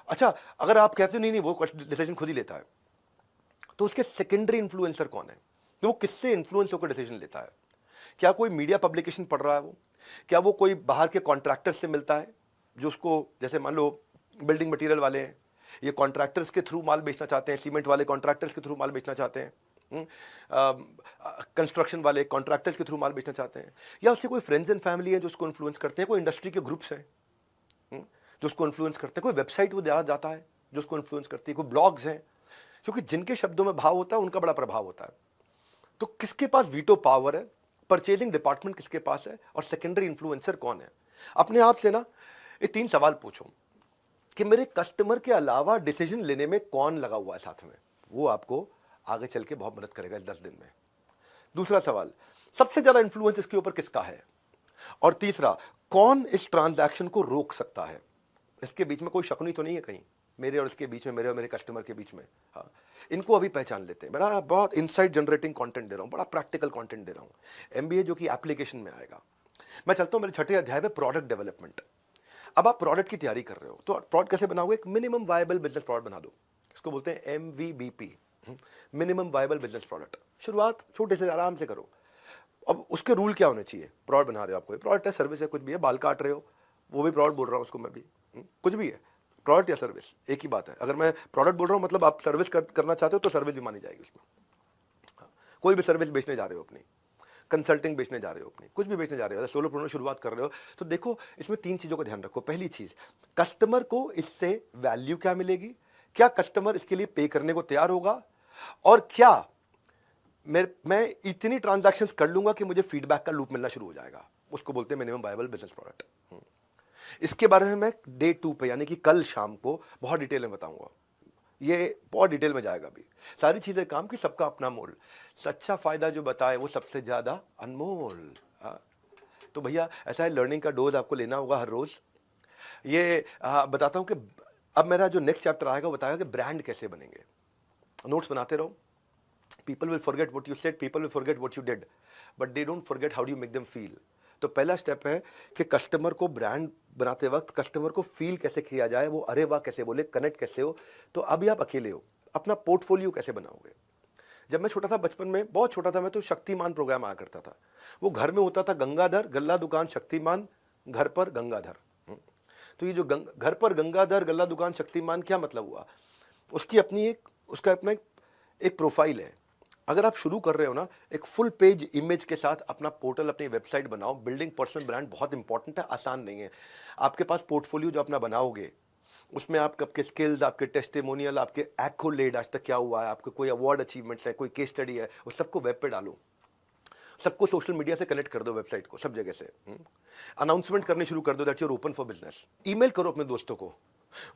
अच्छा, अगर आप कहते हो नहीं नहीं वो डिसीजन खुद ही लेता है, तो उसके सेकेंडरी इन्फ्लुएंसर कौन है? तो वो किससे इन्फ्लुएंस होकर डिसीजन लेता है? क्या कोई मीडिया पब्लिकेशन पढ़ रहा है वो? क्या वो कोई बाहर के कॉन्ट्रैक्टर से मिलता है जो उसको, जैसे मान लो बिल्डिंग मटेरियल वाले हैं, ये कॉन्ट्रैक्टर्स के थ्रू माल बेचना चाहते हैं, सीमेंट वाले कॉन्ट्रैक्टर्स के थ्रू माल बेचना चाहते हैं, कंस्ट्रक्शन वाले कॉन्ट्रैक्टर्स के थ्रू माल बेचना चाहते हैं, या उसके कोई फ्रेंड्स एंड फैमिली है जो उसको इन्फ्लुएंस करते हैं, कोई इंडस्ट्री के ग्रुप्स हैं जो उसको इन्फ्लुएंस करते हैं, कोई वेबसाइट वो जाता है जो उसको इन्फ्लुएंस करती है, कोई ब्लॉग्स हैं, क्योंकि जिनके शब्दों में भाव होता है उनका बड़ा प्रभाव होता है। तो किसके पास वीटो पावर है, परचेजिंग डिपार्टमेंट किसके पास है, और सेकेंडरी इन्फ्लुएंसर कौन है? अपने आप से ना ये 3 सवाल पूछो कि मेरे कस्टमर के अलावा डिसीजन लेने में कौन लगा हुआ है साथ में। वो आपको आगे चल के बहुत मदद करेगा इस 10 दिन में। दूसरा सवाल, सबसे ज्यादा इन्फ्लुएंस इसके ऊपर किसका है? और तीसरा, कौन इस ट्रांजैक्शन को रोक सकता है? इसके बीच में कोई शकुनी तो नहीं है कहीं, मेरे और इसके बीच में, मेरे और मेरे कस्टमर के बीच में? हाँ, इनको अभी पहचान लेते हैं। बड़ा बहुत इनसाइट जनरेटिंग कंटेंट दे रहा हूँ, बड़ा प्रैक्टिकल कंटेंट दे रहा हूँ। MBA जो कि एप्लीकेशन में आएगा। मैं चलता हूँ मेरे 6ठे अध्याय पे, प्रोडक्ट डेवलपमेंट। अब आप प्रोडक्ट की तैयारी कर रहे हो, तो प्रोडक्ट कैसे बनाओगे? एक मिनिमम वायबल बिजनेस प्रोडक्ट बना दो, इसको बोलते हैं MVBP, minimum viable business product. शुरुआत छोटे से आराम से करो। अब उसके रूल क्या होने चाहिए? प्रोडक्ट बना रहे हो, आप कोई प्रोडक्ट है, सर्विस है, कुछ भी है, बाल काट रहे हो, वो भी प्रोडक्ट बोल रहा हूँ उसको मैं भी, कुछ भी है, प्रोडक्ट या सर्विस एक ही बात है। अगर मैं प्रोडक्ट बोल रहा हूँ मतलब आप सर्विस करना चाहते हो तो सर्विस भी मानी जाएगी उसमें। हाँ, कोई भी सर्विस बेचने जा रहे हो अपनी, कंसल्टिंग बेचने जा रहे हो अपनी, कुछ भी बेचने जा रहे हो, सोलोप्रेन्योर शुरुआत कर रहे हो, तो देखो इसमें 3 चीज़ों का ध्यान रखो। पहली चीज़, कस्टमर को इससे वैल्यू क्या मिलेगी, क्या कस्टमर इसके लिए पे करने को तैयार होगा, और क्या मैं इतनी ट्रांजैक्शंस कर लूंगा कि मुझे फीडबैक का लूप मिलना शुरू हो जाएगा। उसको बोलते हैं मिनिमम वायबल बिजनेस प्रोडक्ट। इसके बारे में मैं डे 2 पे यानी कि कल शाम को बहुत डिटेल में बताऊंगा। ये बहुत डिटेल में जाएगा भी, सारी चीजें काम की, सबका अपना मोल, सच्चा फायदा जो बताए वो सबसे ज्यादा अनमोल। हाँ। तो भैया ऐसा है, लर्निंग का डोज आपको लेना होगा हर रोज। ये बताता हूं कि अब मेरा जो नेक्स्ट चैप्टर आएगा वो बताएगा कि ब्रांड कैसे बनेंगे। नोट्स बनाते रहो। People will forget what you said, people will forget what you did, but they don't forget how do you make them feel. तो पहला स्टेप है कि कस्टमर को ब्रांड बनाते वक्त कस्टमर को फील कैसे किया जाए, वो अरे वाह कैसे बोले, कनेक्ट कैसे हो। तो अभी आप अकेले हो, अपना पोर्टफोलियो कैसे बनाओगे। जब मैं छोटा था, बचपन में बहुत छोटा था मैं, तो शक्तिमान प्रोग्राम आया करता था। वो घर में होता था, गंगाधर गल्ला दुकान शक्तिमान, घर पर गंगाधर। तो ये जो घर पर गंगाधर गल्ला दुकान शक्तिमान, क्या मतलब हुआ, उसकी अपनी उसका अपना एक प्रोफाइल है। अगर आप शुरू कर रहे हो ना, एक फुल पेज इमेज के साथ अपना पोर्टल, अपनी वेबसाइट बनाओ। बिल्डिंग पर्सनल ब्रांड बहुत इंपॉर्टेंट है, आसान नहीं है। आपके पास पोर्टफोलियो जो अपना बनाओगे, उसमें आपके स्किल्स, आपके टेस्टिमोनियल, आपके एक्कोलेड, आज तक क्या हुआ है, आपके कोई अवार्ड अचीवमेंट है, कोई केस स्टडी है, उस सबको वेब पे डालो। सबको सोशल मीडिया से कनेक्ट कर दो, वेबसाइट को सब जगह से अनाउंसमेंट करने शुरू कर दो that you are open for business. Email करो अपने दोस्तों को,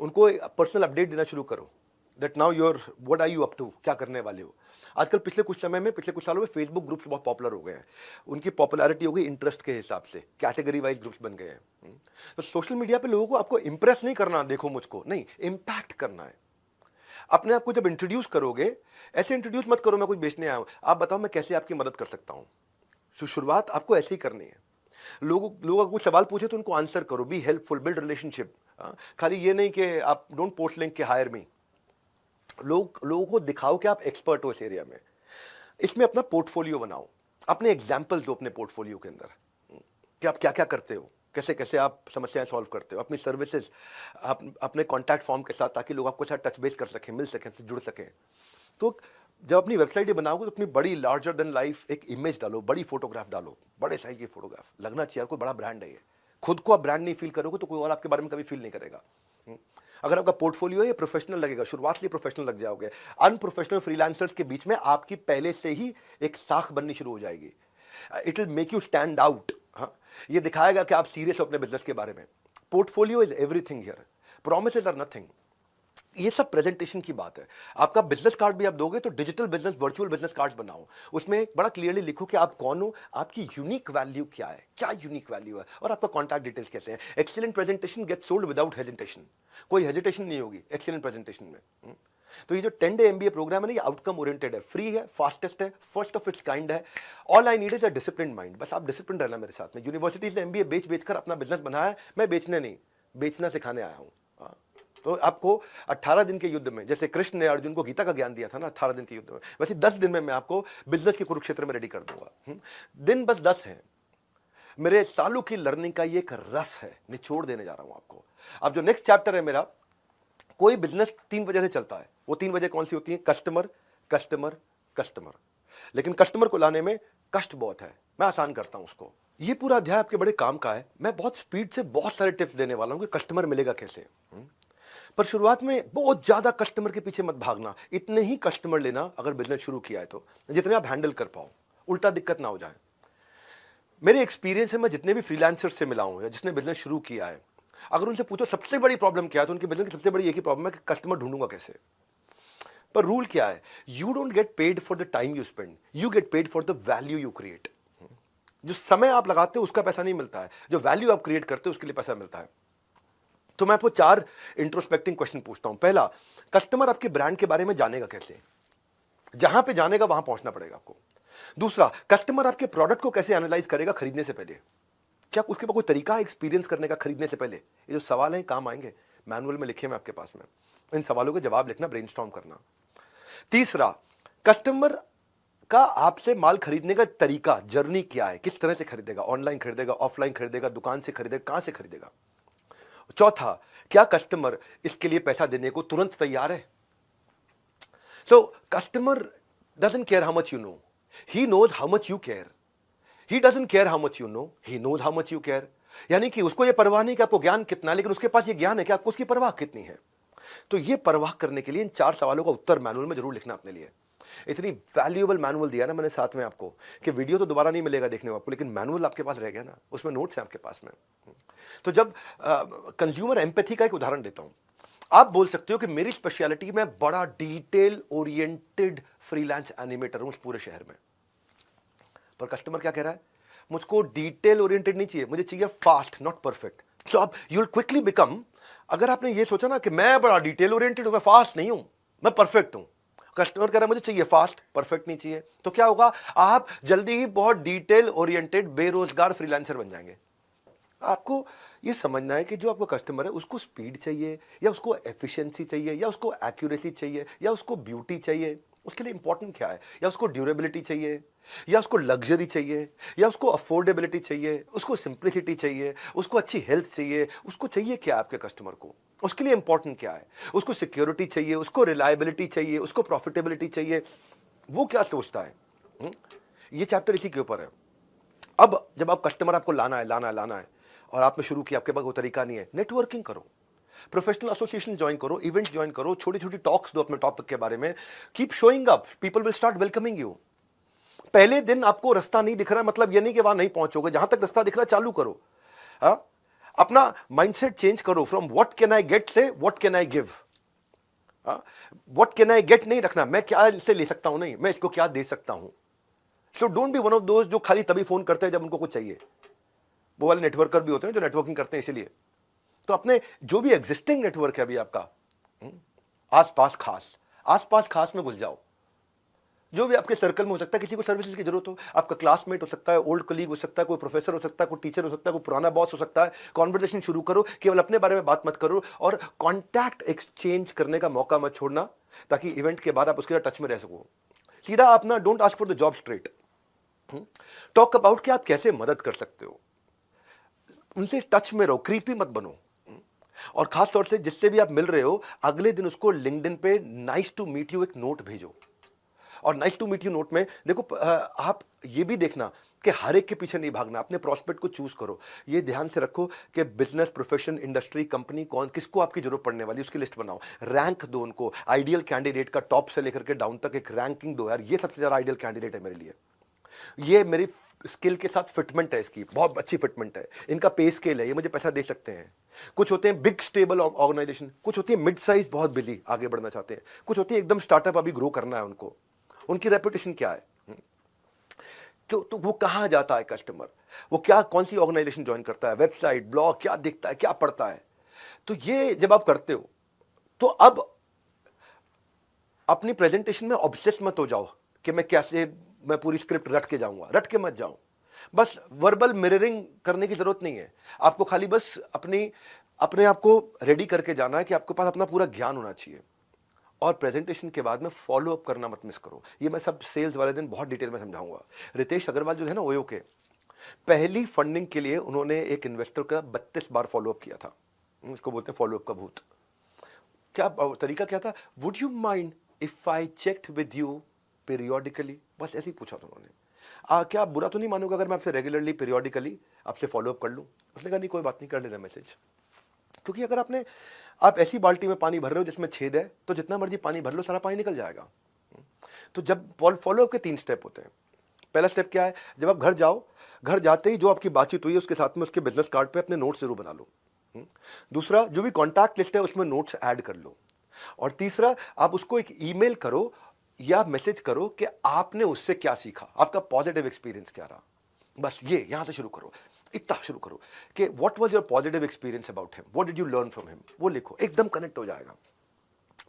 उनको पर्सनल अपडेट देना शुरू करो that now your what are you up to, क्या करने वाले हो। आजकल पिछले कुछ सालों में फेसबुक ग्रुप्स बहुत पॉपुलर हो गए हैं। उनकी पॉपुलैरिटी हो गई इंटरेस्ट के हिसाब से, कैटेगरी वाइज ग्रुप्स बन गए हैं। तो सोशल मीडिया पे लोगों को आपको इंप्रेस नहीं करना, देखो मुझको नहीं, इंपैक्ट करना है। अपने आप को जब इंट्रोड्यूस करोगे, ऐसे इंट्रोड्यूस मत करो मैं कुछ बेचने आया हूं, आप बताओ मैं कैसे आपकी मदद कर सकता हूं। शुरुआत आपको ऐसे ही करनी है। लोग अगर कुछ सवाल पूछे तो उनको आंसर करो, बी हेल्पफुल, बिल्ड रिलेशनशिप। खाली ये नहीं कि आप डोंट पोस्ट लिंक के हायर मी। लोगों को दिखाओ कि आप एक्सपर्ट हो इस एरिया में। इसमें अपना पोर्टफोलियो बनाओ, अपने एग्जाम्पल दो अपने पोर्टफोलियो के अंदर कि आप क्या क्या करते हो, कैसे कैसे आप समस्याएं सॉल्व करते हो, अपनी सर्विसेज अपने कॉन्टैक्ट फॉर्म के साथ, ताकि लोग आपको साथ टच बेस कर सकें, मिल सकें, जुड़ सकें। तो जब अपनी वेबसाइट बनाओगे तो अपनी बड़ी लार्जर देन लाइफ एक इमेज डालो, बड़ी फोटोग्राफ डालो, बड़े साइज की फोटोग्राफ, लगना चाहिए कोई बड़ा ब्रांड है ये। खुद को आप ब्रांड नहीं फील करोगे तो कोई और आपके बारे में कभी फील नहीं करेगा। अगर आपका पोर्टफोलियो है ये प्रोफेशनल लगेगा, शुरुआत से प्रोफेशनल लग जाओगे। अनप्रोफेशनल फ्रीलांसर्स के बीच में आपकी पहले से ही एक साख बननी शुरू हो जाएगी। It will make you stand out. हाँ, ये दिखाएगा कि आप सीरियस हो अपने बिजनेस के बारे में। Portfolio is everything here, promises are nothing. ये सब प्रेजेंटेशन की बात है। आपका बिजनेस कार्ड भी आप दोगे तो digital business, virtual business cards बनाओ, उसमें बड़ा क्लियरली लिखो कि आप कौन हो, आपकी यूनिक वैल्यू क्या है, क्या यूनिक वैल्यू है, और आपका कॉन्टैक्ट डिटेल्स कैसे हैं। Excellent presentation get sold without hesitation, कोई हेजिटेशन नहीं होगी एक्सीलेंट प्रेजेंटेशन में। तो ये जो 10 डे MBA प्रोग्राम है ना, ये आउटकम ओरिएंटेड है, फ्री है, फास्टेस्ट है, फर्स्ट ऑफ इट्स काइंड है। All I need is a discipline mind. बस आप डिसिप्लिन रहना मेरे साथ में। यूनिवर्सिटीज ने MBA बेच कर अपना बिजनेस बनाया है, मैं बेचने नहीं, बेचना सिखाने आया हूँ। तो आपको 18 दिन के युद्ध में, जैसे कृष्ण ने अर्जुन को गीता का ज्ञान दिया था ना 18 दिन के युद्ध में, वैसे 10 दिन में मैं आपको बिजनेस के कुरुक्षेत्र में रेडी कर दूंगा। दिन बस 10 है। मेरे सालों की लर्निंग का ये एक रस है, निचोड़ देने जा रहा हूं आपको। अब जो नेक्स्ट चैप्टर है मेरा, कोई बिजनेस 3 वजह से चलता है। वो 3 वजह कौन सी होती है? Customer, customer, customer. लेकिन कस्टमर को लाने में कष्ट बहुत है, मैं आसान करता हूं उसको। ये पूरा अध्याय आपके बड़े काम का है। मैं बहुत स्पीड से बहुत सारे टिप्स देने वाला हूं कि कस्टमर मिलेगा कैसे। पर शुरुआत में बहुत ज्यादा कस्टमर के पीछे मत भागना। इतने ही कस्टमर लेना अगर बिजनेस शुरू किया है तो, जितने आप हैंडल कर पाओ, उल्टा दिक्कत ना हो जाए। मेरे एक्सपीरियंस है, मैं जितने भी फ्रीलांसर से मिला हूं या जिसने बिजनेस शुरू किया है, अगर उनसे पूछो सबसे बड़ी प्रॉब्लम क्या है, तो उनके बिजनेस की सबसे बड़ी एक ही प्रॉब्लम है कि कस्टमर ढूंढूंगा कैसे। पर रूल क्या है? You don't get paid for the time you spend, you get paid for the value you create. जो समय आप लगाते हो उसका पैसा नहीं मिलता है, जो वैल्यू आप क्रिएट करते हो उसके लिए पैसा मिलता है। तो मैं आपको 4 इंट्रोस्पेक्टिंग क्वेश्चन पूछता हूं। पहला, कस्टमर आपके ब्रांड के बारे में जानेगा कैसे? जहां पे जानेगा वहां पहुंचना पड़ेगा आपको। दूसरा, कस्टमर आपके प्रोडक्ट को कैसे एनालाइज करेगा खरीदने से पहले? क्या उसके पास कोई तरीका है एक्सपीरियंस करने का खरीदने से पहले? ये जो सवाल है काम आएंगे, मैनुअल में लिखे मैं आपके पास में। इन सवालों के जवाब लिखना, ब्रेनस्टॉर्म करना। तीसरा, कस्टमर का आपसे माल खरीदने का तरीका, जर्नी क्या है, किस तरह से खरीदेगा, ऑनलाइन खरीदेगा, ऑफलाइन खरीदेगा, दुकान से खरीदेगा, कहां से खरीदेगा। चौथा, क्या कस्टमर इसके लिए पैसा देने को तुरंत तैयार है? So customer doesn't care how much you know, he knows how much you care. He doesn't care how much you know, he knows how much you care. यानी कि उसको ये परवाह नहीं कि आपको ज्ञान कितना, लेकिन उसके पास ये ज्ञान है कि आपको उसकी परवाह कितनी है। तो ये परवाह करने के लिए इन 4 सवालों का उत्तर मैनुअल में जरूर लिखना अपने लिए। इतनी वैल्यूएबल मैनुअल दिया ना मैंने साथ में आपको कि वीडियो तो दोबारा नहीं मिलेगा देखने को आपको, लेकिन मैनुअल आपके पास रह गया ना, उसमें नोट्स हैं आपके पास में। तो जब कंज्यूमर एम्पैथी का एक उदाहरण देता हूं, आप बोल सकते हो कि मेरी स्पेशलिटी में बड़ा डिटेल ओरिएंटेड फ्रीलांस एनिमेटर हूं इस पूरे शहर में, पर कस्टमर क्या कह रहा है, मुझको डिटेल ओरिएंटेड नहीं चाहिए, मुझे चाहिए फास्ट नॉट परफेक्ट। सो अब यू विल क्विकली बिकम, अगर आपने ये सोचा ना कि मैं बड़ा डिटेल ओरिएंटेड हूं, मैं फास्ट नहीं हूं, मैं परफेक्ट हूं, कस्टमर कह रहा है मुझे चाहिए फास्ट, परफेक्ट नहीं चाहिए, तो क्या होगा, आप जल्दी ही बहुत डिटेल ओरिएंटेड बेरोजगार फ्रीलांसर बन जाएंगे। आपको ये समझना है कि जो आपका कस्टमर है उसको स्पीड चाहिए या उसको एफिशिएंसी चाहिए या उसको एक्यूरेसी चाहिए या उसको ब्यूटी चाहिए, उसके लिए इंपॉर्टेंट क्या है, या उसको ड्यूरेबिलिटी चाहिए या उसको लग्जरी चाहिए या उसको अफोर्डेबिलिटी चाहिए, उसको सिंप्लिसिटी चाहिए, उसको अच्छी हेल्थ चाहिए, उसको चाहिए क्या आपके कस्टमर को, उसके लिए इंपॉर्टेंट क्या है, उसको सिक्योरिटी चाहिए, उसको रिलायबिलिटी चाहिए, उसको प्रॉफिटेबिलिटी चाहिए, वो क्या सोचता है। ये चैप्टर इसी के ऊपर है। अब जब आप कस्टमर आपको लाना है और आपने शुरू किया, आपके पास वो तरीका नहीं है, नेटवर्किंग करो, प्रोफेशनल एसोसिएशन ज्वाइन करो, इवेंट ज्वाइन करो, छोटी छोटी टॉक्स दो अपने टॉपिक के बारे में, keep showing up, people will start welcoming you. पहले दिन आपको रास्ता नहीं दिख रहा है मतलब ये नहीं कि वहां नहीं पहुंचोगे, जहां तक रास्ता दिख रहा है चालू करो। अपना माइंडसेट चेंज करो, from what can I get से what can I give. What can I get नहीं रखना, मैं क्या इससे ले सकता हूं, नहीं मैं इसको क्या दे सकता हूं। So don't be one of दोस्त जो खाली तभी फोन करते हैं जब उनको कुछ चाहिए, वो वाले नेटवर्कर भी होते हैं जो नेटवर्किंग करते हैं इसीलिए। तो अपने जो भी एग्जिस्टिंग नेटवर्क है अभी आपका, आसपास खास में घुस जाओ, जो भी आपके सर्कल में हो सकता है, किसी को सर्विसेज की जरूरत हो, आपका क्लासमेट हो सकता है, ओल्ड कलीग हो सकता है, कोई प्रोफेसर हो सकता है, कोई टीचर हो सकता है, कोई पुराना बॉस हो सकता है, कॉन्वर्सेशन शुरू करो, केवल अपने बारे में बात मत करो और कॉन्टैक्ट एक्सचेंज करने का मौका मत छोड़ना, ताकि इवेंट के बाद आप उसके साथ टच में रह सको। सीधा अपना don't ask for the job straight, talk about कि आप कैसे मदद कर सकते हो, उनसे टच में रहो, क्रीपी मत बनो। और खास तौर से जिससे भी आप मिल रहे हो, अगले दिन उसको लिंक्डइन पे नाइस टू मीट यू एक नोट भेजो। और nice to meet you note में देखो, आप ये भी देखना कि हर एक के पीछे नहीं भागना, अपने प्रोस्पेक्ट को चूज करो। ये ध्यान से रखो कि बिजनेस, प्रोफेशन, इंडस्ट्री, कंपनी, कौन किसको आपकी जरूरत पड़ने वाली, उसकी लिस्ट बनाओ, रैंक दो उनको, आइडियल कैंडिडेट का टॉप से लेकर के डाउन तक एक रैंकिंग दो, यार ये सबसे ज्यादा आइडियल कैंडिडेट है मेरे लिए, ये मेरी स्किल के साथ फिटमेंट है, इसकी बहुत अच्छी फिटमेंट है, इनका पे स्केल है, ये मुझे पैसा दे सकते हैं। कुछ होते हैं बिग स्टेबल ऑर्गेनाइजेशन, कुछ होती है मिड साइज बहुत बिजी आगे बढ़ना चाहते हैं, कुछ होती है एकदम स्टार्टअप अभी ग्रो करना है उनको, उनकी रेपुटेशन क्या है, तो वो कहां जाता है कस्टमर, वो क्या कौन सी ऑर्गेनाइजेशन ज्वाइन करता है, वेबसाइट, ब्लॉग क्या देखता है, क्या पढ़ता है। तो ये जब आप करते हो तो अब अपनी प्रेजेंटेशन में ऑब्सेस मत हो जाओ कि मैं पूरी स्क्रिप्ट रट के जाऊंगा, रट के मत जाओ। बस वर्बल मिररिंग करने की जरूरत नहीं है, आपको खाली बस अपने आप को रेडी करके जाना है कि आपके पास अपना पूरा ज्ञान होना चाहिए। और प्रेजेंटेशन के बाद में फॉलो अप करना मत मिस करो, ये मैं सब सेल्स वाले दिन बहुत डिटेल में समझाऊंगा। रितेश अग्रवाल जो है ना ओयो के, पहली फंडिंग के लिए उन्होंने एक इन्वेस्टर का 32 बार फॉलो अप किया था, इसको बोलते हैं फॉलो अप का भूत। क्या तरीका क्या था, would you mind if I checked with you periodically, बस ऐसे ही पूछा था उन्होंने। क्या आप बुरा तो नहीं मानोगे अगर मैं आपसे रेगुलरली पीरियोडिकली आपसे फॉलो अप कर लूं। उसने कहा नहीं कोई बात नहीं, कर लेना मैसेज। क्योंकि अगर आप ऐसी बाल्टी में पानी भर रहे हो जिसमें छेद है, तो जितना मर्जी पानी भर लो सारा पानी निकल जाएगा। तो जब फॉलो अप के 3 स्टेप होते हैं। पहला स्टेप क्या है, जब आप घर जाओ, घर जाते ही जो आपकी बातचीत हुई है उसके साथ में उसके बिजनेस कार्ड पे अपने नोट्स जरूर बना लो। दूसरा, जो भी कॉन्टैक्ट लिस्ट है उसमें नोट्स ऐड कर लो। और तीसरा, आप उसको एक ईमेल करो या मैसेज करो कि आपने उससे क्या सीखा, आपका पॉजिटिव एक्सपीरियंस क्या रहा। बस ये यहां से शुरू करो, इतना शुरू करो कि what was your positive experience about him, what did you learn from him, वो लिखो, एकदम कनेक्ट हो जाएगा।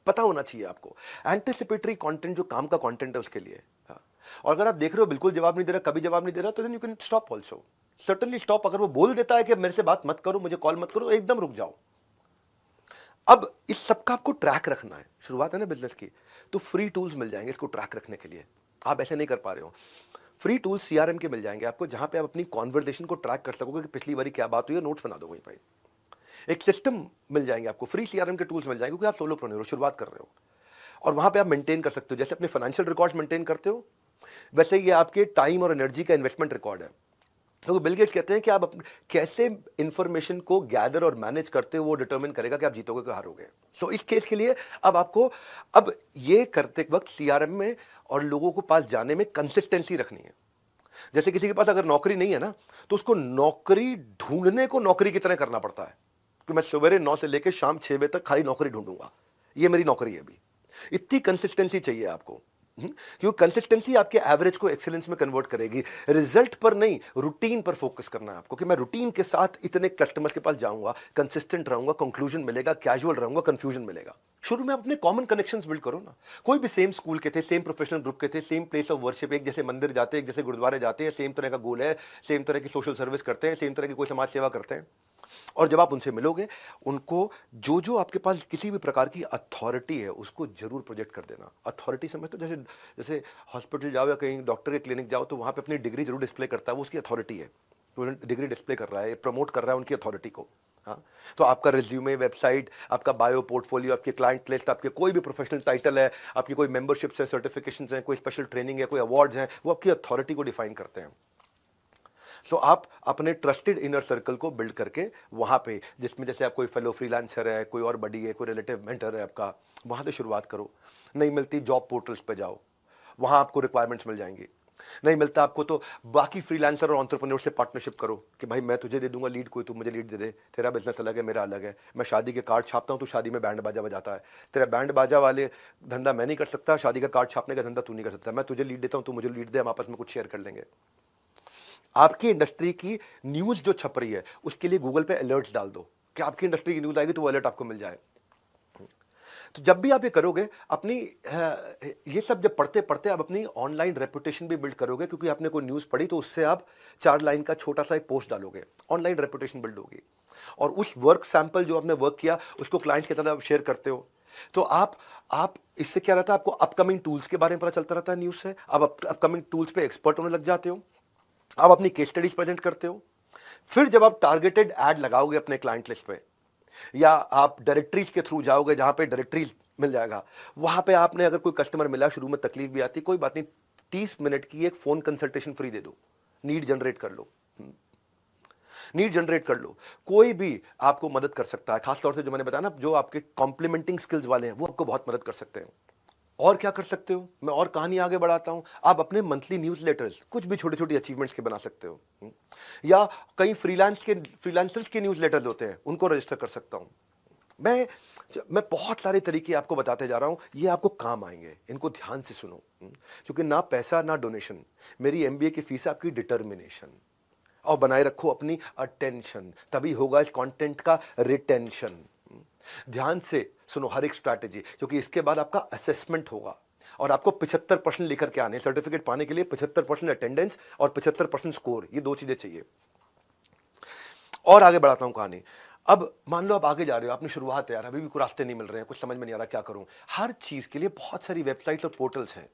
पता होना चाहिए आपको एंटिसिपेटरी कंटेंट, जो काम का कंटेंट है उसके लिए। हाँ। और अगर आप देख रहे हो बिल्कुल जवाब नहीं दे रहा, कभी जवाब नहीं दे रहा, तो then you can stop also, certainly stop. अगर वो बोल देता है कि मेरे से बात मत करो, मुझे कॉल मत करो, तो एकदम रुक जाओ। अब इस सबका आपको ट्रैक रखना है, शुरुआत है ना बिजनेस की, तो फ्री टूल्स मिल जाएंगे इसको ट्रैक रखने के लिए। आप ऐसे नहीं कर पा रहे हो, फ्री टूल्स सीआरएम के मिल जाएंगे आपको, जहां पे आप अपनी कॉन्वर्सेशन को ट्रैक कर सकोगे कि पिछली बारी क्या बात हुई है, नोट्स बना दो वहीं पर। एक सिस्टम मिल जाएंगे आपको, फ्री सीआरएम के टूल्स मिल जाएंगे, क्योंकि आप सोलोप्रेन्योर हो, शुरुआत कर रहे हो, और वहां पे आप मेंटेन कर सकते हो। जैसे अपने फाइनेंशियल रिकॉर्ड मेंटेन करते हो, वैसे ये आपके टाइम और एनर्जी का इन्वेस्टमेंट रिकॉर्ड है। तो बिल गेट्स कहते हैं कि आप कैसे इंफॉर्मेशन को गैदर और मैनेज करते हो वो डिटरमिन करेगा कि आप जीतोगे कि हारोगे। सो इस केस के लिए अब आपको अब ये करते वक्त सीआरएम में और लोगों को पास जाने में कंसिस्टेंसी रखनी है। जैसे किसी के पास अगर नौकरी नहीं है ना, तो उसको नौकरी ढूंढने को नौकरी की तरह करना पड़ता है कि मैं सवेरे 9 से लेकर शाम 6 बजे तक खाली नौकरी ढूंढूंगा, ये मेरी नौकरी है। अभी इतनी कंसिस्टेंसी चाहिए आपको, क्योंकि कंसिस्टेंसी आपके एवरेज को एक्सीलेंस में कन्वर्ट करेगी। रिजल्ट पर नहीं, रूटीन पर फोकस करना है आपको कि मैं रूटीन के साथ इतने कस्टमर के पास जाऊंगा, कंसिस्टेंट रहूंगा, कंक्लूजन मिलेगा, कैजुअल रहूंगा, कंफ्यूजन मिलेगा। शुरू में अपने कॉमन कनेक्शंस बिल्ड करो ना। कोई भी सेम स्कूल के थे, सेम प्रोफेशनल ग्रुप के थे, सेम प्लेस ऑफ वर्शिप, एक जैसे मंदिर जाते हैं, एक जैसे गुरुद्वारे जाते हैं, सेम तरह का गोल है, सेम तरह की सोशल सर्विस करते हैं, सेम तरह की कोई समाज सेवा करते हैं। और जब आप उनसे मिलोगे, उनको जो जो आपके पास किसी भी प्रकार की अथॉरिटी है उसको जरूर प्रोजेक्ट कर देना। अथॉरिटी समझ तो जैसे जैसे हॉस्पिटल जाओ या कहीं डॉक्टर के क्लिनिक जाओ तो वहां पे अपनी डिग्री जरूर डिस्प्ले करता है, वो उसकी अथॉरिटी है, तो डिग्री डिस्प्ले कर रहा है, प्रमोट कर रहा है उनकी अथॉरिटी को। हाँ, तो आपका रिज्यूमे, वेबसाइट, आपका बायो, पोर्टफोलियो, आपके क्लाइंट लिस्ट, आपके कोई भी प्रोफेशनल टाइटल है, आपकी कोई मेंबरशिप्स है, सर्टिफिकेशंस हैं, कोई स्पेशल ट्रेनिंग है, कोई अवार्ड्स हैं, वो आपकी अथॉरिटी को डिफाइन करते हैं। सो आप अपने ट्रस्टेड इनर सर्कल को बिल्ड करके वहां पे, जिसमें जैसे आप कोई फेलो फ्रीलांसर है, कोई और बडी है, कोई रिलेटिव मेंटर है आपका, वहां से शुरुआत करो। नहीं मिलती जॉब पोर्टल्स पे जाओ, वहां आपको रिक्वायरमेंट्स मिल जाएंगी। नहीं मिलता आपको तो बाकी फ्रीलांसर और एंटरप्रेन्योर से पार्टनरशिप करो कि भाई मैं तुझे दे दूंगा लीड, कोई तू मुझे लीड दे दे, तेरा बिजनेस अलग है, मेरा अलग है। मैं शादी के कार्ड छापता हूं, तू शादी में बैंड बाजा बजाता है, तेरा बैंड बाजा वाले धंधा मैं नहीं कर सकता, शादी का कार्ड छापने का धंधा तू नहीं कर सकता। मैं तुझे लीड देता हूं, तू मुझे लीड दे, हम आपस में कुछ शेयर कर लेंगे। आपकी इंडस्ट्री की न्यूज जो छप रही है उसके लिए गूगल पे अलर्ट डाल दो कि आपकी इंडस्ट्री की न्यूज आएगी तो वो अलर्ट आपको मिल जाए। तो जब भी आप ये करोगे, अपनी ये सब जब पढ़ते पढ़ते आप अपनी ऑनलाइन रेपुटेशन भी बिल्ड करोगे, क्योंकि आपने कोई न्यूज पढ़ी तो उससे आप 4 लाइन का छोटा सा एक पोस्ट डालोगे, ऑनलाइन रेपुटेशन बिल्ड होगी। और उस वर्क सैंपल जो आपने वर्क किया उसको क्लाइंट के तरह शेयर करते हो, तो आप इससे क्या रहता है, आपको अपकमिंग टूल्स के बारे में पता चलता रहता है न्यूज से, आप अपकमिंग टूल्स पे एक्सपर्ट होने लग जाते हो, आप अपनी केस स्टडीज प्रेजेंट करते हो। फिर जब आप टारगेटेड ऐड लगाओगे अपने क्लाइंट लिस्ट पे, या आप डायरेक्टरीज के थ्रू जाओगे जहां पे डायरेक्टरीज मिल जाएगा, वहां पे आपने अगर कोई कस्टमर मिला, शुरू में तकलीफ भी आती, कोई बात नहीं, 30 मिनट की एक फोन कंसल्टेशन फ्री दे दो, नीड जनरेट कर लो। नीड जनरेट कर लो, कोई भी आपको मदद कर सकता है। खासतौर से जो मैंने बताया ना, जो आपके कॉम्प्लीमेंटिंग स्किल्स वाले हैं वो आपको बहुत मदद कर सकते हैं। और क्या कर सकते हो, मैं और कहानी आगे बढ़ाता हूं, आप अपने मंथली न्यूज़लेटर्स कुछ भी छोटी छोटी अचीवमेंट्स के बना सकते हो, या कई फ्रीलांसर्स के न्यूज़लेटर्स होते हैं, उनको रजिस्टर कर सकता हूं मैं। मैं बहुत सारे तरीके आपको बताते जा रहा हूं, ये आपको काम आएंगे, इनको ध्यान से सुनो। क्योंकि ना पैसा ना डोनेशन, मेरी एमबीए की फीस आपकी डिटर्मिनेशन। और बनाए रखो अपनी अटेंशन, तभी होगा इस कंटेंट का रिटेंशन। ध्यान से सुनो हर एक स्ट्रैटेजी, क्योंकि इसके बाद आपका असेसमेंट होगा और आपको 75% लेकर के आने। सर्टिफिकेट पाने के लिए 75% अटेंडेंस और 75% स्कोर, ये 2 चीजें चाहिए। और आगे बढ़ाता हूं कहानी। अब मान लो आप आगे जा रहे हो, आपने शुरुआत है यार, अभी भी कोई रास्ते नहीं मिल रहे हैं, कुछ समझ में नहीं आ रहा क्या करूं। हर चीज के लिए बहुत सारी वेबसाइट और पोर्टल्स हैं।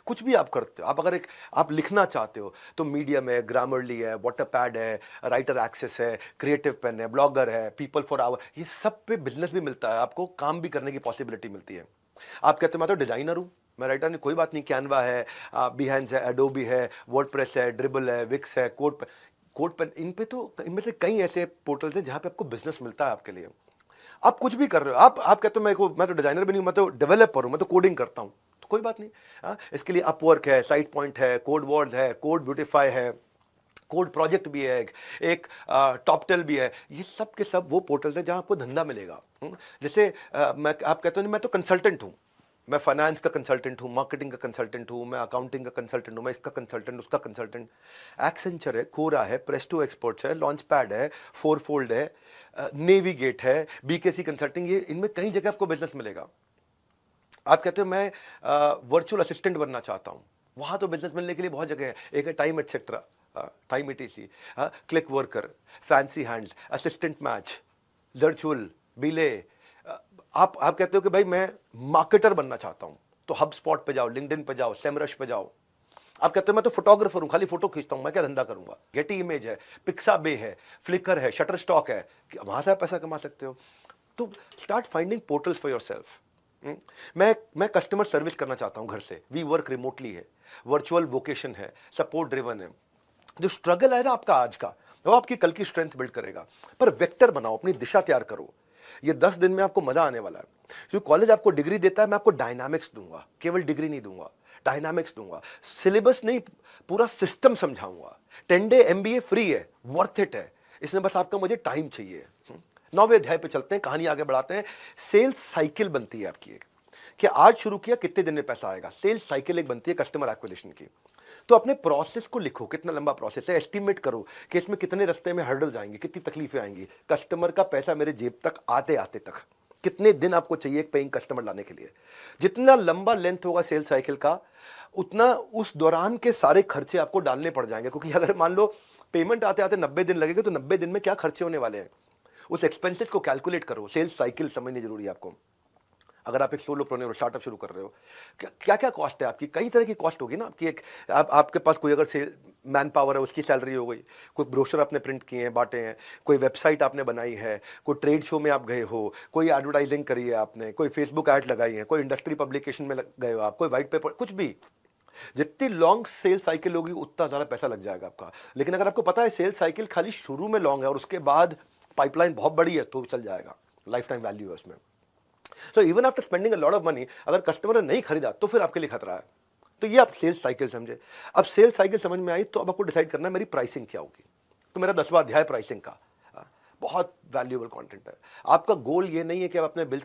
कुछ भी आप करते हो, आप अगर आप लिखना चाहते हो तो मीडियम है, ग्रामरली है, वाटरपैड है, राइटर एक्सेस है, क्रिएटिव पेन है, ब्लॉगर है, पीपल फॉर आवर, ये सब पे बिजनेस भी मिलता है, आपको काम भी करने की पॉसिबिलिटी मिलती है। आप कहते हो मैं तो डिजाइनर हूं, मैं राइटर नहीं, कोई बात नहीं, कैनवा है, बिहेंस है, एडोबी है, वर्डप्रेस है, ड्रिबल है, विक्स है, कोड पेन, इन पे तो इनमें से कई ऐसे पोर्टल्स हैं जहां पे आपको बिजनेस मिलता है आपके लिए। आप कुछ भी कर रहे हो, आप कहते हो मैं तो डिजाइनर भी नहीं हूं, मैं तो डेवलपर हूं, मैं तो कोडिंग करता हूं, तो कोई बात नहीं। इसके लिए अपवर्क है, साइट पॉइंट है, कोड वर्ड है, कोड ब्यूटीफाई है, कोड प्रोजेक्ट भी है, एक टॉपटेल भी है। ये सब के सब वो पोर्टल्स हैं जहां आपको धंधा मिलेगा। जैसे आप कहते हो नहीं मैं तो कंसल्टेंट हूं, मैं फाइनेंस का कंसल्टेंट हूं, मार्केटिंग का कंसल्टेंट हूं, मैं अकाउंटिंग का कंसल्टेंट हूं, मैं इसका कंसल्टेंट, उसका कंसल्टेंट। एक्सेंचर है, कोरा है, प्रेस्टो एक्सपर्ट्स है, लॉन्च पैड है, फोरफोल्ड है, नेविगेट है, बीकेसी कंसल्टिंग, ये इनमें कई जगह आपको बिजनेस मिलेगा। आप कहते हो मैं वर्चुअल असिस्टेंट बनना चाहता हूं, वहां तो बिजनेस मिलने के लिए बहुत जगह है। एक है time etcetera, time ETC, click worker, fancy hands, assistant match, virtual belay. आप कहते हो कि भाई मैं मार्केटर बनना चाहता हूं, तो हब स्पॉट पे जाओ, लिंक्डइन पे जाओ, सेमरश पे जाओ। आप कहते हो मैं तो फोटोग्राफर हूं, खाली फोटो खींचता हूं, मैं क्या धंधा करूंगा, गेटी इमेज है, पिक्साबे है, फ्लिकर है, शटर स्टॉक है, वहां से आप पैसा कमा सकते हो। तो start finding portals for yourself. मैं कस्टमर सर्विस करना चाहता हूं घर से, वी वर्क रिमोटली है, वर्चुअल वोकेशन है, सपोर्ट ड्रिवन है, जो स्ट्रगल है ना आपका आज का, वो आपकी कल की स्ट्रेंथ बिल्ड करेगा। पर वेक्टर बनाओ, अपनी दिशा तैयार करो। ये 10 दिन में आपको मजा आने वाला है। जो कॉलेज आपको डिग्री देता है, मैं आपको डायनामिक्स दूंगा, केवल डिग्री नहीं दूंगा, डायनामिक्स दूंगा। सिलेबस नहीं, पूरा सिस्टम समझाऊंगा। 10 डे एमबीए फ्री है, वर्थ इट है। इसमें बस आपका मुझे टाइम चाहिए। 9वें अध्याय पे चलते हैं, कहानी आगे बढ़ाते हैं। सेल्स साइकिल बनती है आपकी एक, कि आज शुरू किया कितने दिन में पैसा आएगा। सेल्स साइकिल एक बनती है कस्टमर एक्विजिशन की। तो अपने प्रोसेस को लिखो, कितना लंबा प्रोसेस है, एस्टिमेट करो कि इसमें कितने रास्ते में हर्डल्स आएंगे, कितनी तकलीफें आएंगी, कस्टमर का पैसा मेरे जेब तक आते आते तक कितने दिन आपको चाहिए एक पेइंग कस्टमर लाने के लिए। जितना लंबा लेंथ होगा सेल्स साइकिल का, उतना उस दौरान के सारे खर्चे आपको डालने पड़ जाएंगे। क्योंकि अगर मान लो पेमेंट आते आते 90 दिन लगेंगे, तो 90 दिन में क्या खर्चे होने वाले हैं, उस एक्सपेंसेस को कैलकुलेट करो। सेल्स साइकिल समझनी जरूरी है आपको। अगर आप एक सोलोप्रेन्योर स्टार्टअप शुरू कर रहे हो, क्या क्या कॉस्ट है आपकी, कई तरह की कॉस्ट होगी ना आपकी। एक आपके पास कोई अगर सेल मैन पावर है, उसकी सैलरी हो गई, कोई ब्रोशर आपने प्रिंट किए हैं, बांटे हैं, कोई वेबसाइट आपने बनाई है, कोई ट्रेड शो में आप गए हो, कोई एडवर्टाइजिंग करी है आपने, कोई फेसबुक ऐड लगाई है, कोई इंडस्ट्री पब्लिकेशन में गए हो आप, कोई व्हाइट पेपर, कुछ भी। जितनी लॉन्ग सेल साइकिल होगी उतना ज़्यादा पैसा लग जाएगा आपका। लेकिन अगर आपको पता है सेल साइकिल खाली शुरू में लॉन्ग है और उसके बाद पाइपलाइन बहुत बड़ी है, तो चल जाएगा, लाइफ टाइम वैल्यू है उसमें। So even after spending a lot of money, अगर कस्टमर ने नहीं खरीदा तो फिर आपके लिए खतरा है। तो ये आप सेल्स साइकिल समझे। अब सेल्स साइकिल समझ में आई, तो अब आपको डिसाइड करना है मेरी प्राइसिंग क्या होगी। तो मेरा 10वां अध्याय प्राइसिंग का, बहुत वैल्यूएबल कंटेंट है। आपका गोल ये नहीं है कि आप अपने बिल,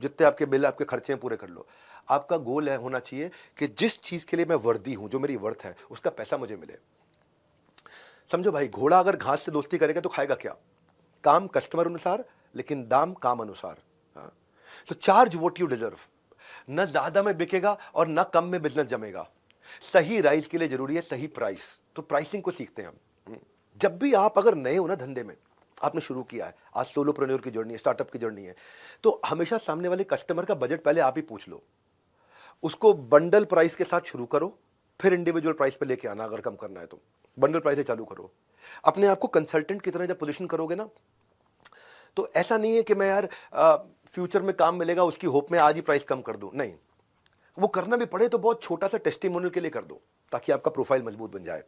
जितने आपके बिल आपके खर्चे हैं पूरे कर लो। आपका गोल है होना चाहिए कि जिस चीज के लिए मैं वर्दी हूं, जो मेरी वर्थ है, उसका पैसा मुझे मिले। समझो भाई, घोड़ा अगर घास से दोस्ती करेगा तो खाएगा क्या? काम कस्टमर अनुसार, लेकिन दाम काम अनुसार। तो चार्ज वॉट यू डिजर्व। न ज्यादा में बिकेगा और न कम में बिजनेस जमेगा। सही राइस के लिए जरूरी है सही प्राइस। तो प्राइसिंग को सीखते हैं हम। जब भी आप अगर नए हो ना धंधे में, आपने शुरू किया है, आज सोलोप्रेन्योर की जर्नी है, स्टार्टअप की जर्नी है, तो हमेशा सामने वाले कस्टमर का बजट पहले आप ही पूछ लो। उसको बंडल प्राइस के साथ शुरू करो, फिर इंडिविजुअल प्राइस पे लेके आना। अगर कम करना है तो बंडल प्राइस से चालू करो। अपने आप को कंसल्टेंट की तरह जब पोजीशन करोगे ना, तो ऐसा नहीं है कि मैं यार फ्यूचर में काम मिलेगा उसकी होप में आज ही प्राइस कम कर दूं। नहीं, वो करना भी पड़े तो बहुत छोटा सा टेस्टिमोनियल के लिए कर दो, ताकि आपका प्रोफाइल मजबूत बन जाए।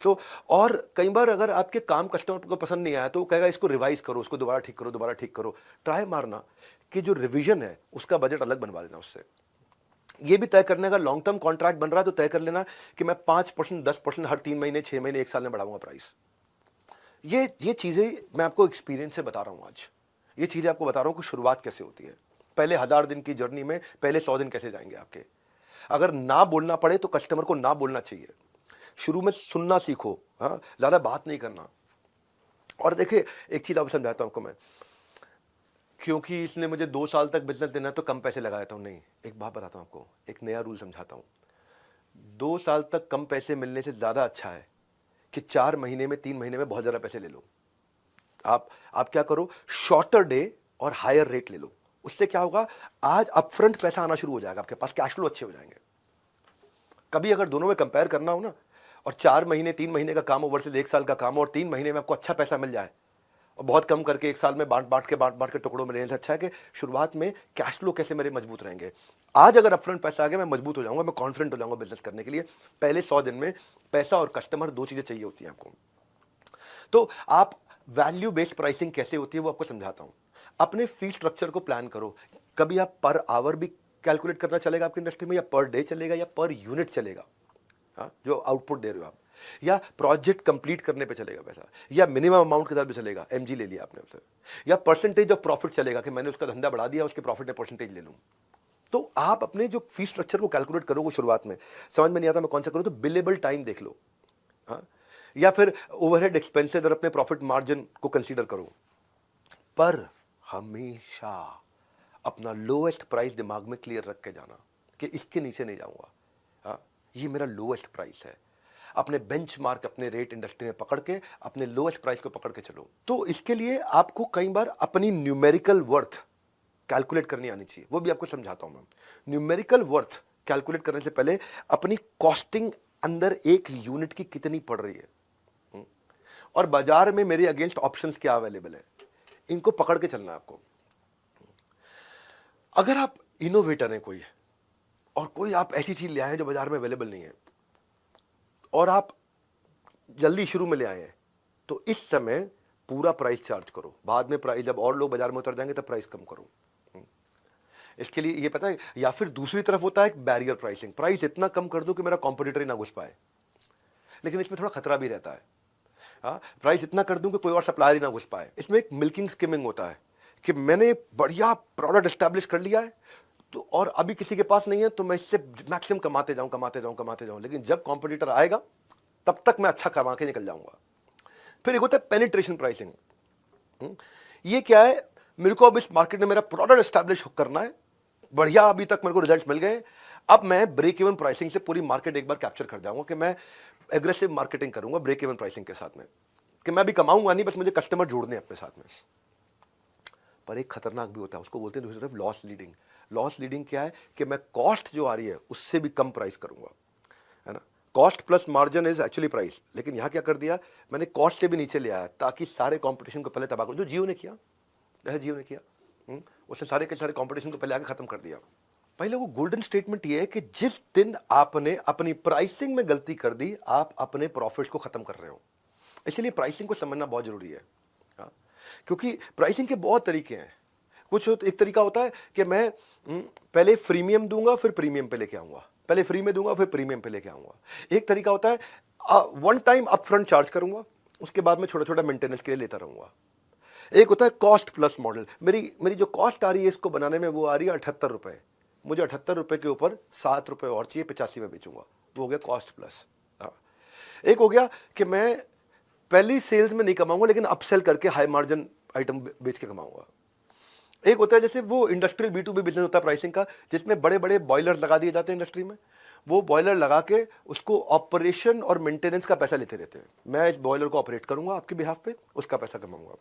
तो और कई बार अगर आपके काम कस्टमर को पसंद नहीं आया, तो वो कहेगा इसको रिवाइज करो, उसको दोबारा ठीक करो, दोबारा ठीक करो। ट्राई मारना कि जो रिवीजन है उसका बजट अलग बनवा देना उससे। ये भी तय करने का, लॉन्ग टर्म कॉन्ट्रैक्ट बन रहा है तो तय कर लेना कि मैं 5%, 10% हर 3 महीने, 6 महीने, 1 साल में बढ़ाऊंगा प्राइस। ये चीजें मैं आपको एक्सपीरियंस से बता रहा हूं आज। ये चीजें आपको बता रहा हूं कि शुरुआत कैसे होती है। पहले 1000 दिन की जर्नी में पहले 100 दिन कैसे जाएंगे आपके। अगर ना बोलना पड़े तो कस्टमर को ना बोलना चाहिए। शुरू में सुनना सीखो, हाँ, ज्यादा बात नहीं करना। और देखिए, एक चीज आपको समझाता हूं आपको मैं, क्योंकि इसने मुझे 2 साल तक बिजनेस देना है तो कम पैसे लगा देता हूं। नहीं, एक बात बताता हूं आपको, एक नया रूल समझाता हूं। 2 साल तक कम पैसे मिलने से ज्यादा अच्छा है कि 4 महीने में, 3 महीने में बहुत ज्यादा पैसे ले लो। आप क्या करो, शॉर्टर डे और हायर रेट ले लो। उससे क्या होगा, आज अपफ्रंट पैसा आना शुरू हो जाएगा, आपके पास कैश फ्लो अच्छे हो जाएंगे। कभी अगर दोनों में कंपेयर करना हो ना, और 4 महीने, 3 महीने का काम हो वर्सेस 1 साल का काम हो, और 3 महीने में आपको अच्छा पैसा मिल जाए, और बहुत कम करके 1 साल में बांट के टुकड़ों में लेने से अच्छा है कि शुरुआत में कैश फ्लो कैसे मेरे मजबूत रहेंगे। आज अगर अपफ्रंट पैसा आ गया, मैं मजबूत हो जाऊंगा, मैं कॉन्फिडेंट हो जाऊंगा बिजनेस करने के लिए। पहले 100 दिन में पैसा और कस्टमर, 2 चीजें चाहिए होती हैं आपको। तो आप वैल्यू बेस्ड प्राइसिंग कैसे होती है वो आपको समझाता हूं। अपने फी स्ट्रक्चर को प्लान करो। कभी आप पर आवर भी कैलकुलेट करना चलेगा आपकी इंडस्ट्री में, या पर डे चलेगा, या पर यूनिट चलेगा, हाँ, जो आउटपुट दे रहे हो आप, या प्रोजेक्ट कंप्लीट करने पे चलेगा पैसा, या मिनिमम अमाउंट के साथ भी चलेगा, एमजी ले लिया आपने उससे, या परसेंटेज ऑफ प्रॉफिट चलेगा कि मैंने उसका धंधा बढ़ा दिया, उसके प्रॉफिट में परसेंटेज ले लूं। तो आप अपने जो फी स्ट्रक्चर को कैलकुलेट करोगे, शुरुआत में समझ में नहीं आता मैं कौन सा करूं, तो बिलेबल टाइम देख लो, हाँ, या फिर ओवरहेड एक्सपेंसेस और अपने प्रॉफिट मार्जिन को कंसीडर करो। पर हमेशा अपना लोएस्ट प्राइस दिमाग में क्लियर रख के जाना कि इसके नीचे नहीं जाऊंगा, हाँ, ये मेरा लोएस्ट प्राइस है। अपने बेंचमार्क, अपने रेट इंडस्ट्री में पकड़ के अपने लोएस्ट प्राइस को पकड़ के चलो। तो इसके लिए आपको कई बार अपनी न्यूमेरिकल वर्थ कैलकुलेट करनी आनी चाहिए, वो भी आपको समझाता हूं मैं। न्यूमेरिकल वर्थ कैलकुलेट करने से पहले अपनी कॉस्टिंग अंदर एक यूनिट की कितनी पड़ रही है, और बाजार में मेरे अगेंस्ट ऑप्शंस क्या अवेलेबल है, इनको पकड़ के चलना है आपको। अगर आप इनोवेटर हैं कोई, और कोई आप ऐसी चीज ले आए हैं जो बाजार में अवेलेबल नहीं है, और आप जल्दी शुरू में ले आए हैं, तो इस समय पूरा प्राइस चार्ज करो, बाद में प्राइस जब और लोग बाजार में उतर जाएंगे तब प्राइस कम करो। इसके लिए ये पता है, या फिर दूसरी तरफ होता है बैरियर प्राइसिंग, प्राइस इतना कम कर दूं कि मेरा कॉम्पिटिटर ही ना घुस पाए, लेकिन इसमें थोड़ा खतरा भी रहता है। हाँ, प्राइस इतना कर दूं कि कोई और सप्लायर ही ना घुस पाए। इसमें एक मिल्किंग स्किमिंग होता है कि मैंने बढ़िया प्रोडक्ट एस्टैब्लिश कर लिया है, तो और अभी किसी के पास नहीं है, तो मैं इससे मैक्सिमम कमाते जाऊं, लेकिन जब कॉम्पिटिटर आएगा तब तक मैं अच्छा कमा के निकल जाऊंगा। फिर एक होता है पेनिट्रेशन प्राइसिंग। ये क्या है, मेरे को अब इस मार्केट में मेरा प्रोडक्ट एस्टैब्लिश करना है, बढ़िया अभी तक मेरे को रिजल्ट मिल गए, अब मैं ब्रेक इवन प्राइसिंग से पूरी मार्केट एक बार कैप्चर कर जाऊंगा कि मैं एग्रेसिव मार्केटिंग करूंगा ब्रेक इवन प्राइसिंग के साथ में, कि मैं भी कमाऊंगा नहीं, बस मुझे कस्टमर जोड़ने अपने साथ में। पर एक खतरनाक भी होता है, उसको बोलते हैं दूसरी तरफ लॉस लीडिंग। लॉस लीडिंग क्या है कि मैं कॉस्ट जो आ रही है उससे भी कम प्राइस करूंगा, है ना। Cost plus margin is actually price, लेकिन यहां क्या कर दिया, मैंने कॉस्ट से भी नीचे ले आया ताकि सारे कंपटीशन को पहले तबाह करूं, जो जियो ने किया, जियो ने किया, उसने सारे के सारे कंपटीशन को पहले आगे खत्म कर दिया। पहले वो गोल्डन स्टेटमेंट ये है कि जिस दिन आपने अपनी प्राइसिंग में गलती कर दी, आप अपने प्रॉफिट को खत्म कर रहे हो। इसलिए प्राइसिंग को समझना बहुत जरूरी है, क्योंकि प्राइसिंग के बहुत तरीके हैं। कुछ एक तरीका होता है कि मैं पहले फ्रीमियम दूंगा फिर प्रीमियम पे लेके आऊंगा, पहले फ्री में दूंगा फिर प्रीमियम पे लेके आऊंगा। एक तरीका होता है वन टाइम अपफ्रंट चार्ज करूंगा, उसके बाद में छोटा छोटा मेंटेनेंस के लिए लेता रहूंगा। एक होता है कॉस्ट प्लस मॉडल, मेरी जो कॉस्ट आ रही है इसको बनाने में वो आ रही है 78 रुपए, मुझे 78 रुपए के ऊपर 7 रुपए और चाहिए, 85 में बेचूंगा, वो हो गया कॉस्ट प्लस। एक हो गया कि मैं पहली सेल्स में नहीं कमाऊंगा लेकिन अपसेल करके हाई मार्जिन आइटम बेच के कमाऊंगा। एक होता है जैसे वो इंडस्ट्रियल B2B बिजनेस होता है प्राइसिंग का, जिसमें बड़े बड़े बॉयलर लगा दिए जाते हैं इंडस्ट्री में, वो बॉयलर लगा के उसको ऑपरेशन और मेंटेनेंस का पैसा लेते रहते हैं। मैं इस बॉयलर को ऑपरेट करूंगा आपके बिहाफ पे, उसका पैसा कमाऊंगा।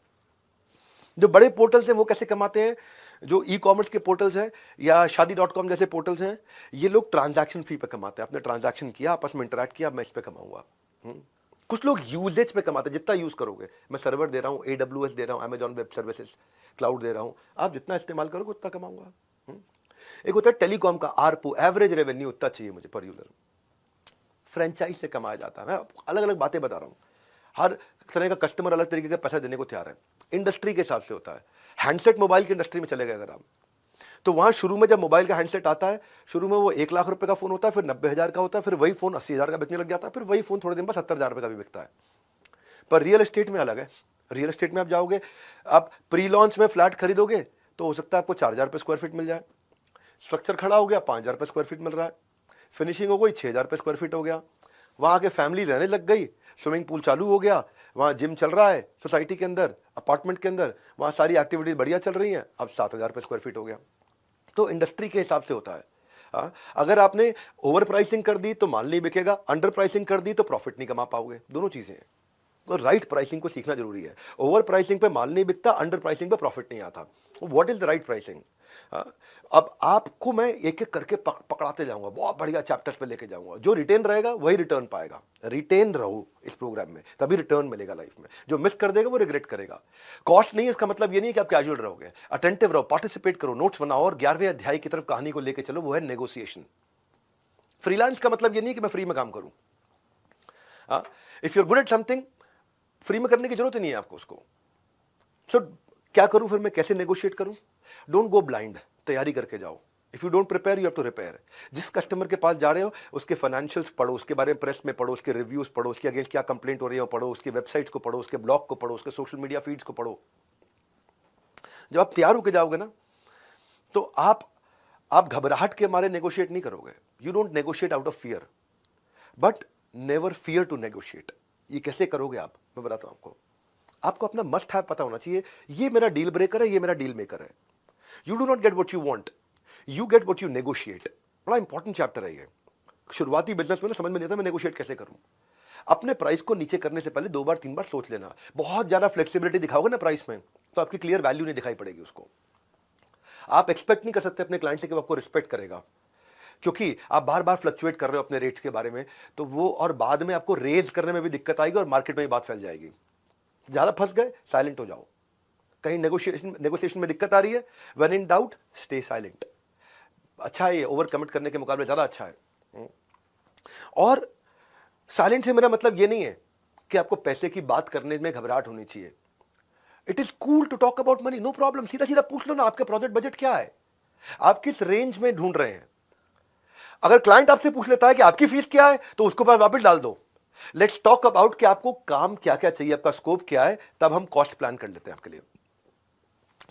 जो बड़े पोर्टल्स हैं वो कैसे कमाते हैं, जो ई कॉमर्स के पोर्टल्स हैं या शादी.com जैसे पोर्टल्स हैं, ये लोग ट्रांजैक्शन फी पे कमाते हैं। आपने ट्रांजैक्शन किया, आपस में इंटरैक्ट किया, मैं इस पे कमाऊंगा। कुछ लोग यूजेज पे कमाते हैं, जितना यूज करोगे, मैं सर्वर दे रहा हूं, AWS दे रहा हूं, अमेजॉन वेब सर्विसेज क्लाउड दे रहा हूं, आप जितना इस्तेमाल करोगे उतना कमाऊंगा। एक होता है टेलीकॉम का ARPU, एवरेज रेवेन्यू उतना चाहिए मुझे पर यूजर। फ्रेंचाइज से कमाया जाता है, मैं अलग अलग बातें बता रहा हूं, हर तरह का कस्टमर अलग तरीके का पैसा देने को तैयार है, इंडस्ट्री के हिसाब से होता है। हैंडसेट मोबाइल की इंडस्ट्री में चले गए अगर आप, तो वहां शुरू में जब मोबाइल का हैंडसेट आता है, शुरू में वो 1 लाख रुपए का फोन होता है, फिर 90,000 का होता है, फिर वही फोन 80,000 का बिकने लग जाता है, फिर वही फोन थोड़े दिन बाद 70,000 रुपए का भी बिकता है। पर रियल एस्टेट में अलग है। रियल एस्टेट में आप जाओगे, आप प्री लॉन्च में फ्लैट खरीदोगे तो हो सकता है आपको 4,000 रुपए स्क्वायर फीट मिल जाए, स्ट्रक्चर खड़ा हो गया 5,000 रुपए स्क्वायर फीट मिल रहा है, फिनिशिंग हो गई 6,000 रुपए स्क्वायर फीट हो गया, वहां के फैमिली रहने लग गई, स्विमिंग पूल चालू हो गया, वहां जिम चल रहा है सोसाइटी के अंदर, अपार्टमेंट के अंदर, वहां सारी एक्टिविटीज बढ़िया चल रही हैं, अब 7,000 रुपए स्क्वायर फीट हो गया। तो इंडस्ट्री के हिसाब से होता है। अगर आपने ओवर प्राइसिंग कर दी तो माल नहीं बिकेगा, अंडर प्राइसिंग कर दी तो प्रॉफिट नहीं कमा पाओगे, दोनों चीजें हैं। तो राइट प्राइसिंग को सीखना जरूरी है। ओवर प्राइसिंग पे माल नहीं बिकता, अंडर प्राइसिंग पे प्रॉफिट नहीं आता। What is the right pricing? अब आपको मैं एक एक करके पकड़ाते जाऊंगा, बहुत बढ़िया चैप्टर्स पे लेके जाऊंगा। जो रिटेन रहेगा वही रिटर्न पाएगा। रिटेन रहो इस प्रोग्राम में, तभी रिटर्न मिलेगा लाइफ में। जो मिस कर देगा वो रिग्रेट करेगा। कॉस्ट नहीं है इसका मतलब ये नहीं है कि आप कैजुअल रहोगे, अटेंटिव रहो, पार्टिसिपेट करो, नोट्स बनाओ और 11वें अध्याय की तरफ कहानी को लेकर चलो, वो है नेगोशिएशन। फ्रीलांस का मतलब ये नहीं कि मैं फ्री में काम करूं। If you are good at something, free में करने की जरूरत नहीं है आपको उसको। सो क्या करूं फिर मैं, कैसे नेगोशिएट करूं? डोंट गो ब्लाइंड, तैयारी करके जाओ। If you don't prepare you have to repair. जिस कस्टमर के पास जा रहे हो उसके फाइनेंशियल्स पढ़ो, उसके बारे में प्रेस में पढ़ो, उसके रिव्यूज पढ़ो, उसके अगेंस्ट क्या कंप्लेंट हो रही है पढ़ो, उसकी वेबसाइट्स को पढ़ो, उसके ब्लॉग को पढ़ो, उसके सोशल मीडिया फीड्स को पढ़ो। जब आप तैयार होकर जाओगे ना, तो आप घबराहट के मारे नेगोशिएट नहीं करोगे। You don't negotiate out of fear, but never fear to negotiate. ये कैसे करोगे आप, मैं बताता हूं आपको अपना मस्ट हैव पता होना चाहिए। ये मेरा डील ब्रेकर है, ये मेरा डील मेकर है। You do not get what you want, you get what you negotiate. बड़ा इंपॉर्टेंट चैप्टर है ये। शुरुआती बिजनेस में ना समझ में नहीं आता मैं नेगोशिएट कैसे करूं। अपने प्राइस को नीचे करने से पहले 2 बार 3 बार सोच लेना। बहुत ज्यादा फ्लेक्सिबिलिटी दिखाओगे ना प्राइस में, तो आपकी क्लियर वैल्यू नहीं दिखाई पड़ेगी उसको। आप एक्सपेक्ट नहीं कर सकते अपने क्लाइंट से कि वो आपको रिस्पेक्ट करेगा, क्योंकि आप बार बार फ्लक्चुएट कर रहे हो अपने रेट्स के बारे में, तो वो और बाद में आपको रेज करने में भी दिक्कत आएगी और मार्केट में भी बात फैल जाएगी। ज्यादा फंस गए, साइलेंट हो जाओ। कहीं नेगोशिएशन में दिक्कत आ रही है, when in doubt stay silent. अच्छा है ये, ओवर कमिट करने के मुकाबले ज्यादा अच्छा है। और साइलेंट से मेरा मतलब ये नहीं है कि आपको पैसे की बात करने में घबराहट होनी चाहिए। It is cool to talk about money, no problem. सीधा सीधा पूछ लो ना, आपका प्रोजेक्ट बजट क्या है, आप किस रेंज में ढूंढ रहे हैं। अगर क्लाइंट आपसे पूछ लेता है कि आपकी फीस क्या है, तो उसको वापस डाल दो। लेट्स टॉक अबाउट कि आपको काम क्या क्या चाहिए, आपका स्कोप क्या है, तब हम कॉस्ट प्लान कर लेते हैं आपके लिए।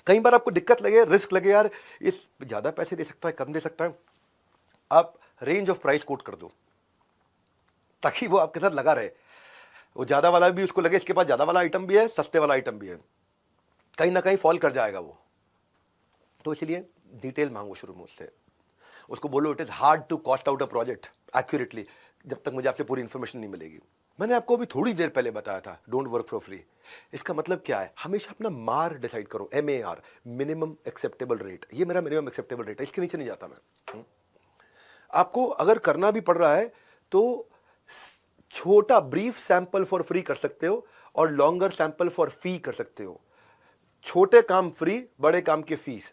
कई बार आपको दिक्कत लगे, रिस्क लगे, यार इस ज्यादा पैसे दे सकता है, कम दे सकता है, आप रेंज ऑफ प्राइस कोट कर दो ताकि वो आपके साथ लगा रहे। वो ज्यादा वाला भी उसको लगे इसके पास ज्यादा वाला आइटम भी है, सस्ते वाला आइटम भी है, कहीं ना कहीं फॉल कर जाएगा वो। तो इसलिए डिटेल मांगो शुरू में उससे, उसको बोलो it is hard to cost out a project accurately जब तक मुझे आपसे पूरी इंफॉर्मेशन नहीं मिलेगी। मैंने आपको अभी थोड़ी देर पहले बताया था डोंट वर्क फॉर फ्री। इसका मतलब क्या है, हमेशा अपना मार डिसाइड करो, MAR, मिनिमम एक्सेप्टेबल रेट। ये मेरा मिनिमम एक्सेप्टेबल रेट है, इसके नीचे नहीं जाता मैं। आपको अगर करना भी पड़ रहा है तो छोटा ब्रीफ सैंपल फॉर फ्री कर सकते हो और लॉन्गर सैंपल फॉर फी कर सकते हो। छोटे काम फ्री, बड़े काम के फीस।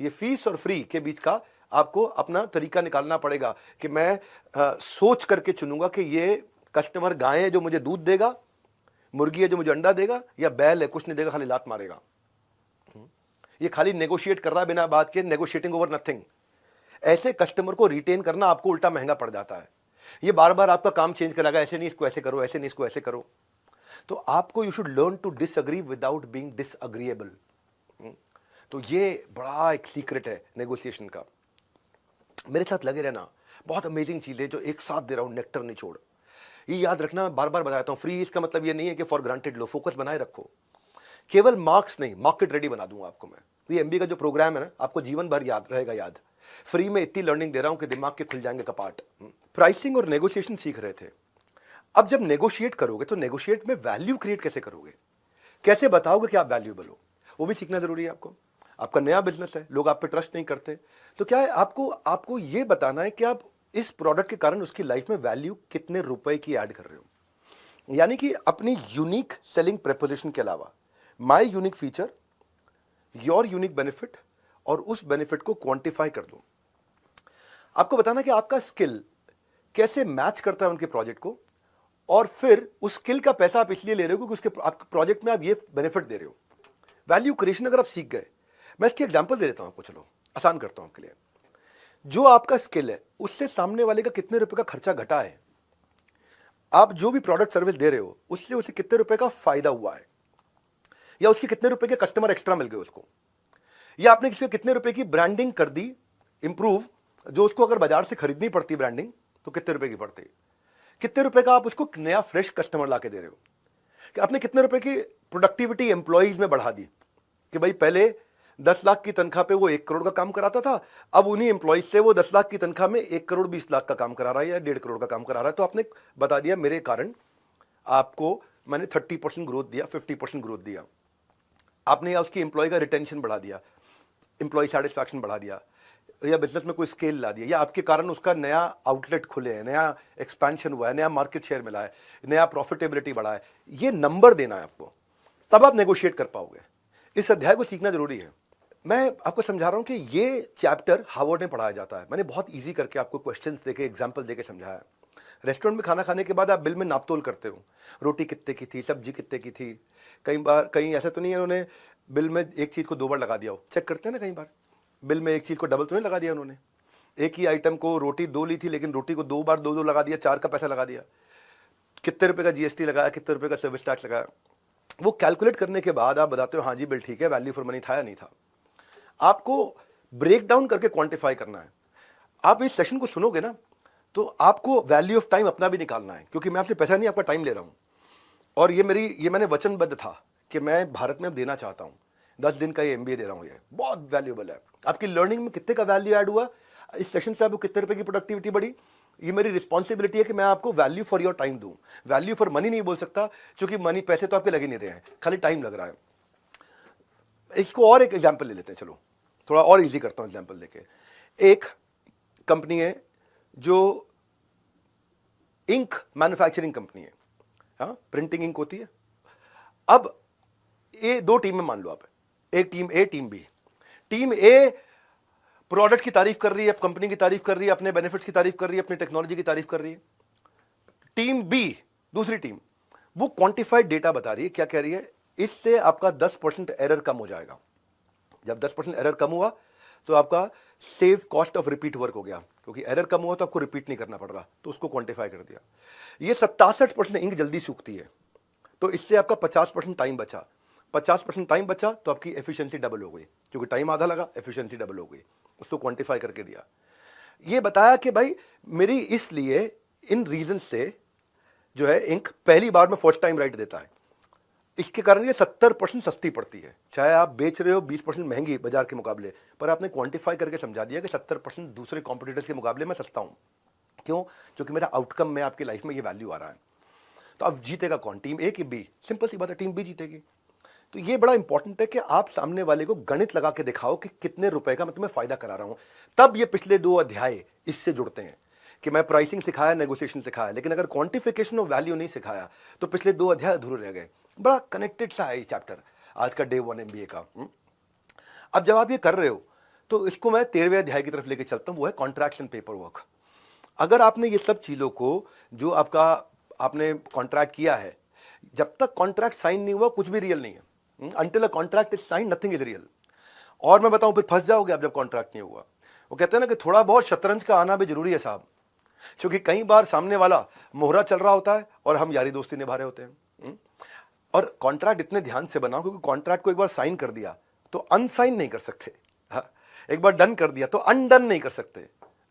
ये फीस और फ्री के बीच का आपको अपना तरीका निकालना पड़ेगा कि मैं सोच करके चुनूंगा कि ये कस्टमर गाय है जो मुझे दूध देगा, मुर्गी है जो मुझे अंडा देगा, या बैल है कुछ नहीं देगा खाली लात मारेगा। ये खाली नेगोशिएट कर रहा है बिना बात के, नेगोशिएटिंग ओवर नथिंग। ऐसे कस्टमर को रिटेन करना आपको उल्टा महंगा पड़ जाता है। ये बार बार आपका काम चेंज कराएगा, ऐसे नहीं इसको ऐसे करो, ऐसे नहीं इसको ऐसे करो। तो आपको you should learn to disagree without being disagreeable. तो ये बड़ा एक सीक्रेट है नेगोशिएशन का। मेरे साथ लगे रहना, बहुत अमेजिंग चीज है जो एक साथ दे रहा हूं, नेक्टर निचोड़। ये याद रखना, बार बार बताता हूं, फ्री इसका मतलब ये नहीं है कि फॉर ग्रांटेड लो, फोकस बनाए रखो। केवल मार्क्स नहीं, मार्केट रेडी बना दूंगा आपको मैं। ये MBA का जो प्रोग्राम है ना, आपको जीवन भर याद रहेगा। याद, फ्री में इतनी लर्निंग दे रहा हूं कि दिमाग के खुल जाएंगे कपाट। प्राइसिंग और नेगोशिएशन सीख रहे थे। अब जब नेगोशिएट करोगे तो नेगोशिएट में वैल्यू क्रिएट कैसे करोगे, कैसे बताओगे कि आप वैल्यूएबल हो, वो भी सीखना जरूरी है आपको। आपका नया बिजनेस है, लोग आप पे ट्रस्ट नहीं करते, तो क्या है, आपको ये बताना है कि आप इस प्रोडक्ट के कारण उसकी लाइफ में वैल्यू कितने रुपए की ऐड कर रहे हो। यानी कि अपनी यूनिक सेलिंग प्रेपोजिशन के अलावा my unique feature, your unique benefit, और उस बेनिफिट को क्वांटिफाई कर दो। आपको बताना कि आपका स्किल कैसे मैच करता है उनके प्रोजेक्ट को, और फिर उस स्किल का पैसा आप इसलिए ले रहे हो क्योंकि उसके आपके प्रोजेक्ट में आप ये बेनिफिट दे रहे हो। वैल्यू क्रिएशन अगर आप सीख गए, मैं इसकी एग्जांपल दे देता हूं आपको, चलो आसान करता हूं आपके लिए। जो आपका स्किल है उससे सामने वाले का कितने रुपए का खर्चा घटा है, आप जो भी प्रोडक्ट सर्विस दे रहे हो उससे उसे कितने रुपए का फायदा हुआ है, या उसके कितने रुपए के कस्टमर एक्स्ट्रा मिल गए उसको, या आपने किसी को कितने रुपए की ब्रांडिंग कर दी इंप्रूव, जो उसको अगर बाजार से खरीदनी पड़ती ब्रांडिंग तो कितने रुपए की पड़ती, कितने रुपए का आप उसको नया फ्रेश कस्टमर ला के दे रहे हो, कि आपने कितने रुपए की प्रोडक्टिविटी एम्प्लॉइज में बढ़ा दी, कि भाई पहले 10 लाख की तनख्वाह पे वो 1 करोड़ का काम कराता था, अब उन्हीं एम्प्लॉइज से वो 10 लाख की तनख्वाह में 1 करोड़ 20 लाख का काम करा रहा है या 1.5 करोड़ का काम करा रहा है। तो आपने बता दिया मेरे कारण आपको मैंने 30% ग्रोथ दिया, 50% ग्रोथ दिया, आपने या उसकी एम्प्लॉय का रिटेंशन बढ़ा दिया, एम्प्लॉय सेटिस्फैक्शन बढ़ा दिया, या बिजनेस में कोई स्केल ला दिया, या आपके कारण उसका नया आउटलेट खुले हैं, नया एक्सपेंशन हुआ है, नया मार्केट शेयर मिला है, नया प्रॉफिटेबिलिटी बढ़ा है। ये नंबर देना है आपको, तब आप नेगोशिएट कर पाओगे। इस अध्याय को सीखना जरूरी है। मैं आपको समझा रहा हूं कि ये चैप्टर हार्वर्ड में पढ़ाया जाता है। मैंने बहुत इजी करके आपको क्वेश्चंस देके, एग्जांपल देके समझाया। रेस्टोरेंट में खाना खाने के बाद आप बिल में नापतोल करते हो, रोटी कितने की थी, सब्जी कितने की थी। कहीं ऐसा तो नहीं है उन्होंने बिल में एक चीज को 2 बार लगा दिया हो, चेक करते हैं ना, कई बार बिल में एक चीज को डबल तो नहीं लगा दिया उन्होंने। एक ही आइटम को रोटी 2 ली थी लेकिन रोटी को 2 बार 2 लगा दिया, 4 का पैसा लगा दिया, कितने रुपए का GST लगाया, कितने रुपए का सर्विस टैक्स लगाया। वो कैलकुलेट करने के बाद आप बताते हो हाँ जी बिल ठीक है, वैल्यू फॉर मनी था या नहीं था। आपको ब्रेक डाउन करके क्वांटिफाई करना है। आप इस सेशन को सुनोगे ना तो आपको वैल्यू ऑफ टाइम अपना भी निकालना है, क्योंकि मैं आपसे पैसा नहीं, आपका टाइम ले रहा हूं। और ये मैंने वचनबद्ध था कि मैं भारत में अब देना चाहता हूं। 10 दिन का ये MBA दे रहा हूं, ये बहुत वैल्यूएबल है। आपकी लर्निंग में कितने का वैल्यू ऐड हुआ, इस सेशन से आपको कितने रुपए की प्रोडक्टिविटी बढ़ी, ये मेरी रिस्पॉन्सिबिलिटी है कि मैं आपको वैल्यू फॉर योर टाइम दूं। वैल्यू फॉर मनी नहीं बोल सकता, क्योंकि मनी, पैसे तो आपके लगे नहीं रहे हैं, खाली टाइम लग रहा है। इसको और एक एग्जाम्पल ले लेते हैं, चलो थोड़ा और इजी करता हूं एग्जाम्पल लेके। एक कंपनी है जो इंक मैन्युफैक्चरिंग कंपनी है, हाँ, प्रिंटिंग इंक होती है। अब ये 2 टीम में मान लो आप, एक टीम ए, टीम बी। टीम ए प्रोडक्ट की तारीफ कर रही है, कंपनी की तारीफ कर रही है, अपने बेनिफिट्स की तारीफ कर रही है, अपनी टेक्नोलॉजी की तारीफ कर रही है। टीम बी, दूसरी टीम, वो क्वांटिफाइड डेटा बता रही है, क्या कह रही है, इससे आपका 10% एरर कम हो जाएगा। जब 10% एरर कम हुआ तो आपका save cost of repeat work हो गया, क्योंकि एरर कम हुआ तो आपको रिपीट नहीं करना पड़ रहा, तो उसको क्वांटिफाई कर दिया। ये 67% इंक जल्दी सूखती है, तो इससे आपका 50% टाइम बचा। 50% टाइम बचा तो आपकी एफिशिएंसी डबल हो गई, क्योंकि टाइम आधा लगा, एफिशिएंसी डबल हो गई, उसको क्वांटिफाई करके दिया। ये बताया कि भाई मेरी इसलिए इन रीजन से जो है इंक पहली बार में फर्स्ट टाइम राइट देता है, इसके कारण ये 70% सस्ती पड़ती है। चाहे आप बेच रहे हो 20% महंगी बाजार के मुकाबले, पर आपने क्वांटिफाई करके समझा दिया कि 70% दूसरे कॉम्पिटिटर्स के मुकाबले में सस्ता हूँ। क्यों? क्योंकि मेरा आउटकम में आपकी लाइफ में ये वैल्यू आ रहा है। तो अब जीतेगा कौन, टीम ए कि बी? सिंपल सी बात है, टीम बी जीतेगी। तो ये बड़ा इंपॉर्टेंट है कि आप सामने वाले को गणित लगा के दिखाओ कि कितने रुपए का मैं तुम्हें फायदा करा रहा हूं। तब ये पिछले 2 अध्याय इससे जुड़ते हैं कि मैं प्राइसिंग सिखाया, नेगोशिएशन सिखाया, लेकिन अगर क्वांटिफिकेशन ऑफ वैल्यू नहीं सिखाया तो पिछले 2 अध्याय अधूरे रह गए। बड़ा कनेक्टेड सा है ये चैप्टर आज का डे 1 MBA का। अब जब आप ये कर रहे हो तो इसको मैं 13वें अध्याय की तरफ लेके चलता हूं, वो है कॉन्ट्रैक्ट्स एंड पेपर वर्क। अगर आपने ये सब चीजों को जो आपने कॉन्ट्रैक्ट किया है, जब तक कॉन्ट्रैक्ट साइन नहीं हुआ कुछ भी रियल नहीं है। Until a contract is signed, nothing is real। और मैं बताऊं, फिर फंस जाओगे आप जब कॉन्ट्रैक्ट नहीं हुआ। वो कहते हैं ना कि थोड़ा बहुत शतरंज का आना भी जरूरी है साहब, क्योंकि कई बार सामने वाला मोहरा चल रहा होता है और हम यारी दोस्ती निभा रहे होते हैं। और कॉन्ट्रैक्ट इतने ध्यान से बनाओ, क्योंकि कॉन्ट्रैक्ट को एक बार साइन कर दिया तो अनसाइन नहीं कर सकते। हाँ, एक बार डन कर दिया तो अनडन नहीं कर सकते।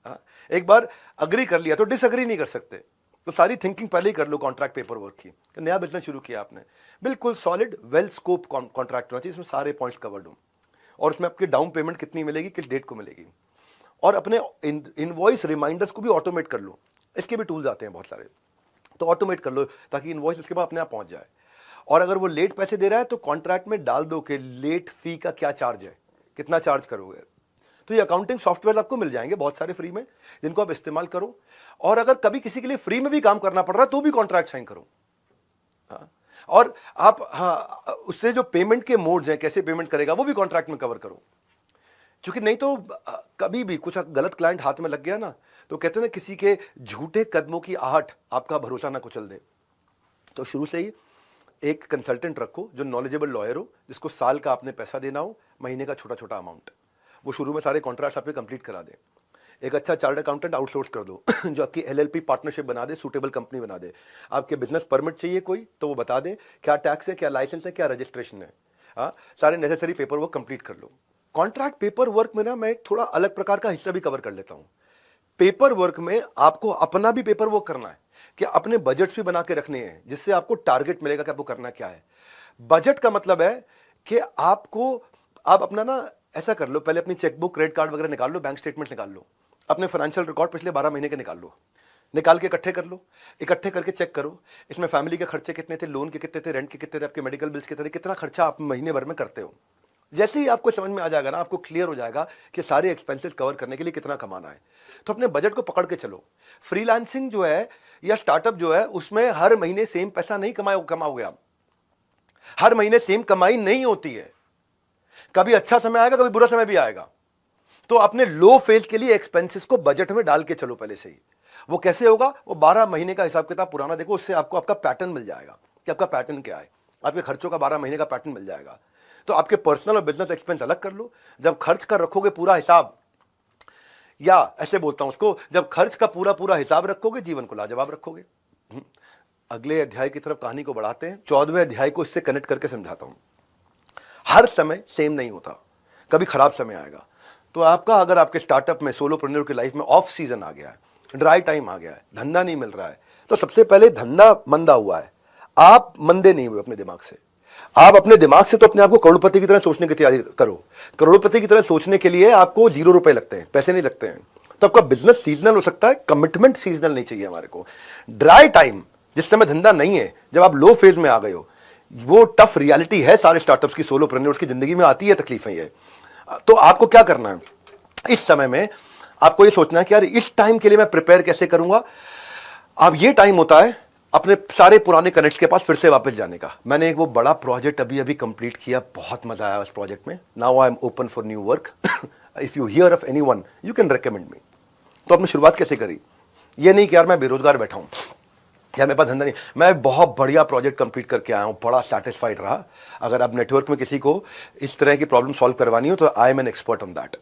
हाँ, एक बार अग्री कर लिया तो डिसअग्री नहीं कर सकते। तो सारी थिंकिंग पहले ही कर लो कॉन्ट्रैक्ट पेपर वर्क की। तो नया बिजनेस शुरू किया आपने, बिल्कुल सॉलिड वेल स्कोप कॉन्ट्रैक्ट होना चाहिए, इसमें सारे पॉइंट्स कवर्ड हो, और उसमें आपकी डाउन पेमेंट कितनी मिलेगी, किस डेट को मिलेगी, और अपने इनवॉइस रिमाइंडर्स को भी ऑटोमेट कर लो। इसके भी टूल्स आते हैं बहुत सारे, तो ऑटोमेट कर लो ताकि इनवॉइस उसके बाद अपने आप पहुंच जाए। और अगर वो लेट पैसे दे रहा है तो कॉन्ट्रैक्ट में डाल दो कि लेट फी का क्या चार्ज है, कितना चार्ज करोगे। तो ये अकाउंटिंग सॉफ्टवेयर आपको मिल जाएंगे बहुत सारे फ्री में, जिनको आप इस्तेमाल करो। और अगर कभी किसी के लिए फ्री में भी काम करना पड़ रहा है तो भी कॉन्ट्रैक्ट साइन करो। हाँ, और आप उससे जो पेमेंट के मोड्स हैं, कैसे पेमेंट करेगा, वो भी कॉन्ट्रैक्ट में कवर करो। क्योंकि नहीं तो कभी भी कुछ गलत क्लाइंट हाथ में लग गया ना, तो कहते हैं ना किसी के झूठे कदमों की आहट आपका भरोसा ना कुचल दे। तो शुरू से ही एक कंसल्टेंट रखो जो नॉलेजेबल लॉयर हो, जिसको साल का आपने पैसा देना हो, महीने का छोटा छोटा अमाउंट, वो शुरू में सारे कॉन्ट्रैक्ट आपके कंप्लीट करा दे। एक अच्छा चार्टर्ड अकाउंटेंट आउटसोर्स कर दो जो आपकी LLP पार्टनरशिप बना दे, सूटेबल कंपनी बना दे। आपके बिजनेस परमिट चाहिए कोई तो वो बता दे क्या टैक्स है, क्या लाइसेंस है, क्या रजिस्ट्रेशन है। हाँ, सारे नेसेसरी पेपर वर्क कंप्लीट कर लो। कॉन्ट्रैक्ट पेपर वर्क में ना मैं एक थोड़ा अलग प्रकार का हिस्सा भी कवर कर लेता हूँ। पेपर वर्क में आपको अपना भी पेपर वर्क करना है, कि अपने बजट्स भी बना के रखने हैं, जिससे आपको टारगेट मिलेगा कि आपको करना क्या है। बजट का मतलब है कि आप अपना ना ऐसा कर लो, पहले अपनी चेकबुक, क्रेडिट कार्ड वगैरह निकाल लो, बैंक स्टेटमेंट निकाल लो, अपने फाइनेंशियल रिकॉर्ड पिछले 12 महीने के निकाल लो, निकाल के इकट्ठे कर लो। इकट्ठे करके चेक करो इसमें फैमिली के खर्चे कितने थे, लोन के कितने थे, रेंट के कितने थे, आपके मेडिकल बिल्स कितने थे, कितना खर्चा आप महीने भर में करते हो। जैसे ही आपको समझ में आ जाएगा ना, आपको क्लियर हो जाएगा कि सारे एक्सपेंसेस कवर करने के लिए कितना कमाना है, तो अपने बजट को पकड़ के चलो। फ्रीलांसिंग जो है या स्टार्टअप जो है, उसमें हर महीने सेम पैसा नहीं कमाओगे आप। हर महीने सेम कमाई नहीं होती है, कभी अच्छा समय आएगा, कभी बुरा समय भी आएगा। तो अपने लो फेज के लिए एक्सपेंसेस को बजट में डाल के चलो पहले से ही। वो कैसे होगा, वो 12 महीने का हिसाब किताब पुराना देखो, उससे आपको आपका पैटर्न मिल जाएगा कि आपका पैटर्न क्या है। आपके खर्चों का 12 महीने का पैटर्न मिल जाएगा। तो आपके पर्सनल और बिजनेस एक्सपेंस अलग कर लो। जब खर्च कर रखोगे पूरा हिसाब, या ऐसे बोलता हूं उसको, जब खर्च का पूरा पूरा हिसाब रखोगे, जीवन को लाजवाब रखोगे। अगले अध्याय की तरफ कहानी को बढ़ाते हैं। 14वें अध्याय को इससे कनेक्ट करके समझाता हूं। हर समय सेम नहीं होता, कभी खराब समय आएगा। तो आपका अगर आपके स्टार्टअप में, सोलोप्रेन्योर की लाइफ में ऑफ सीजन आ गया है, ड्राई टाइम आ गया है, धंधा नहीं मिल रहा है, तो सबसे पहले धंधा मंदा हुआ है, आप मंदे नहीं हुए अपने दिमाग से। आप अपने दिमाग से तो अपने आप को करोड़पति की तरह सोचने की तैयारी करो। करोड़पति की तरह सोचने के लिए आपको 0 रुपए लगते हैं, पैसे नहीं लगते हैं। तो आपका बिजनेस सीजनल हो सकता है, कमिटमेंट सीजनल नहीं चाहिए हमारे को। ड्राई टाइम, जिस समय धंधा नहीं है, जब आप लो फेज में आ गए हो, वो टफ रियलिटी है सारे स्टार्टअप्स की, सोलोप्रेन्योर्स की जिंदगी में आती है तकलीफें ये। तो आपको क्या करना है इस समय में, आपको ये सोचना है कि यार इस टाइम के लिए मैं प्रिपेयर कैसे करूंगा। अब ये टाइम होता है अपने सारे पुराने कनेक्ट के पास फिर से वापस जाने का। मैंने एक वो बड़ा प्रोजेक्ट अभी कंप्लीट किया, बहुत मजा आया उस प्रोजेक्ट में। Now I am open for new work. If you hear of anyone you can recommend me. तो आपने शुरुआत कैसे करी, ये नहीं कि यार मैं बेरोजगार बैठा हूं, या मेरे पास धंधा नहीं, मैं बहुत बढ़िया प्रोजेक्ट कंप्लीट करके आया हूँ, बड़ा सेटिस्फाइड रहा। अगर आप नेटवर्क में किसी को इस तरह की प्रॉब्लम सॉल्व करवानी हो तो I am an expert on that.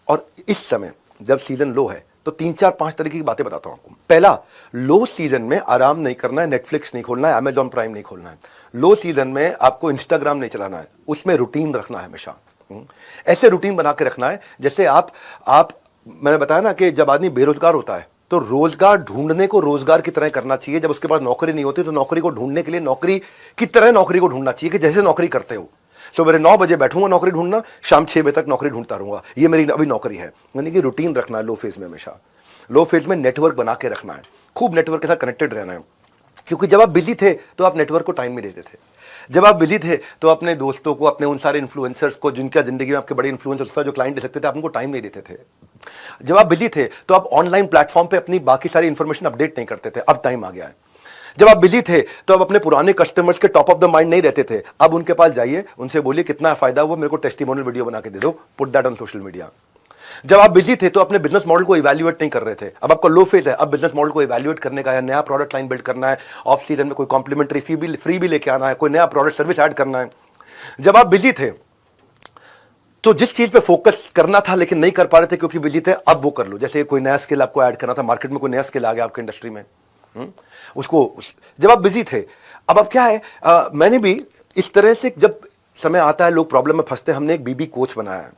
और इस समय जब सीजन लो है तो 3-4-5 तरीके की बातें बताता हूं आपको। पहला, लो सीजन में आराम नहीं करना है, नेटफ्लिक्स नहीं खोलना है, अमेजॉन प्राइम नहीं खोलना है। लो सीजन में आपको इंस्टाग्राम नहीं चलाना है, उसमें रूटीन रखना है हमेशा। ऐसे रूटीन बना के रखना है जैसे आप मैंने बताया ना कि जब आदमी बेरोजगार होता है तो रोजगार ढूंढने को रोजगार की तरह करना चाहिए। जब उसके पास नौकरी नहीं होती तो नौकरी को ढूंढने के लिए नौकरी की तरह नौकरी को ढूंढना चाहिए कि जैसे नौकरी करते हो। सुबह 9 बजे बैठूंगा नौकरी ढूंढना, शाम 6 बजे तक नौकरी ढूंढता रहूंगा, ये मेरी अभी नौकरी है। यानी कि रूटीन रखना है लो फेज में हमेशा। लो फेज में नेटवर्क बना के रखना है, खूब नेटवर्क के साथ कनेक्टेड रहना है। क्योंकि जब आप बिजी थे तो आप नेटवर्क को टाइम नहीं देते थे। जब आप बिजी थे तो अपने दोस्तों को, अपने उन सारे इन्फ्लुएंसर्स को जिनका जिंदगी में आपके बड़े इन्फ्लुएंसर्स जो क्लाइंट दे सकते थे, आप उनको टाइम नहीं देते थे। जब आप बिजी थे तो आप ऑनलाइन प्लेटफॉर्म पे अपनी बाकी सारी इंफॉर्मेशन अपडेट नहीं करते थे। अब टाइम आ गया है। जब आप बिजी थे तो आप अपने पुराने कस्टमर्स के टॉप ऑफ द माइंड नहीं रहते थे। अब उनके पास जाइए, उनसे बोलिए कितना फायदा हुआ, मेरे को टेस्टिमोनियल वीडियो बना के दे दो, put that on social media. जब आप बिजी थे तो अपने बिजनेस मॉडल को इवैल्यूएट नहीं कर रहे थे। अब आपका लो फेज है, अब बिजनेस मॉडल को इवैल्यूएट करने का है, नया प्रोडक्ट लाइन बिल्ड करना है, ऑफ सीजन में कोई कॉम्प्लीमेंट्री फ्री भी लेके आना है, कोई नया प्रोडक्ट सर्विस ऐड करना है। जब आप बिजी थे तो जिस चीज पे फोकस करना था लेकिन नहीं कर पा रहे थे क्योंकि बिजी थे, अब वो कर लो। जैसे कोई नया स्किल आपको ऐड करना था, मार्केट में कोई नया स्किल आ गया आपके इंडस्ट्री में, जब आप बिजी थे। अब क्या है, मैंने भी इस तरह से, जब समय आता है लोग प्रॉब्लम में फंसते हैं, हमने एक बीबी कोच बनाया है।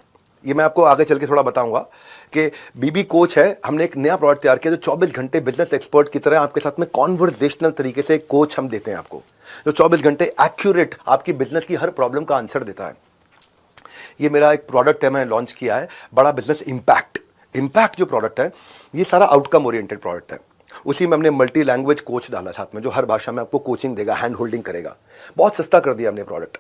ये मैं आपको आगे चल के थोड़ा बताऊंगा कि बीबी कोच है। हमने एक नया प्रोडक्ट तैयार किया जो 24 घंटे बिजनेस एक्सपर्ट की तरह आपके साथ में कॉन्वर्सेशनल तरीके से कोच हम देते हैं आपको, जो 24 घंटे एक्यूरेट आपकी बिजनेस की हर प्रॉब्लम का आंसर देता है। ये मेरा एक प्रोडक्ट है, मैंने लॉन्च किया है, बड़ा बिजनेस इंपैक्ट जो प्रोडक्ट है, ये सारा आउटकम ओरिएंटेड प्रोडक्ट है। उसी में हमने मल्टी लैंग्वेज कोच डाला साथ में, जो हर भाषा में आपको कोचिंग देगा, हैंड होल्डिंग करेगा। बहुत सस्ता कर दिया हमने प्रोडक्ट।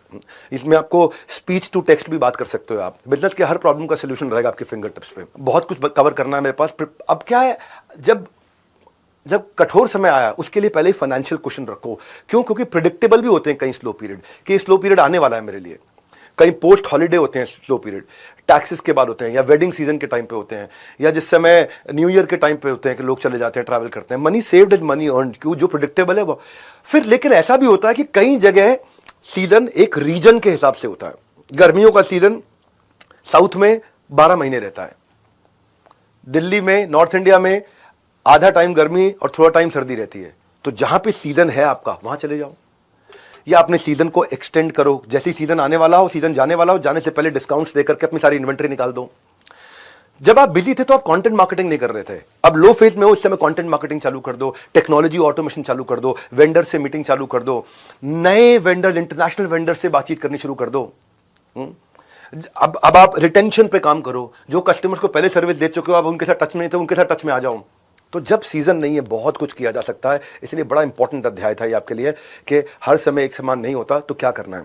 इसमें आपको स्पीच टू टेक्स्ट भी बात कर सकते हो आप। बिजनेस के हर प्रॉब्लम का सोल्यूशन रहेगा आपके फिंगर टिप्स पे। बहुत कुछ कवर करना है मेरे पास। अब क्या है, जब कठोर समय आया उसके लिए पहले ही फाइनेंशियल क्वेश्चन रखो। क्योंकि प्रिडिक्टेबल भी होते हैं कई स्लो पीरियड, कि स्लो पीरियड आने वाला है मेरे लिए। कई पोस्ट हॉलीडे होते हैं स्लो पीरियड, टैक्सेस के बाद होते हैं, या वेडिंग सीजन के टाइम पे होते हैं, या जिस समय न्यू ईयर के टाइम पे होते हैं कि लोग चले जाते हैं, ट्रैवल करते हैं। Money saved is money earned, क्यों, जो प्रिडिक्टेबल है वो। फिर लेकिन ऐसा भी होता है कि कई जगह सीजन एक रीजन के हिसाब से होता है। गर्मियों का सीजन साउथ में 12 महीने रहता है, दिल्ली में, नॉर्थ इंडिया में आधा टाइम गर्मी और थोड़ा टाइम सर्दी रहती है। तो जहां पे सीजन है आपका, वहां चले जाओ, या अपने सीजन को एक्सटेंड करो। जैसे सीजन आने वाला हो, सीजन जाने वाला हो, जाने से पहले डिस्काउंट्स देकर के अपनी सारी इन्वेंट्री निकाल दो। जब आप बिजी थे तो आप कंटेंट मार्केटिंग नहीं कर रहे थे। अब लो फेज में हो, इस समय कंटेंट मार्केटिंग चालू कर दो, टेक्नोलॉजी ऑटोमेशन चालू कर दो, वेंडर से मीटिंग चालू कर दो, नए वेंडर, इंटरनेशनल वेंडर से बातचीत करनी शुरू कर दो। अब आप रिटेंशन पे काम करो। जो कस्टमर्स को पहले सर्विस दे चुके हो, आप उनके साथ टच में नहीं थे, उनके साथ टच में आ जाओ। तो जब सीजन नहीं है, बहुत कुछ किया जा सकता है। इसलिए बड़ा इंपॉर्टेंट अध्याय था ये आपके लिए कि हर समय एक समान नहीं होता, तो क्या करना है।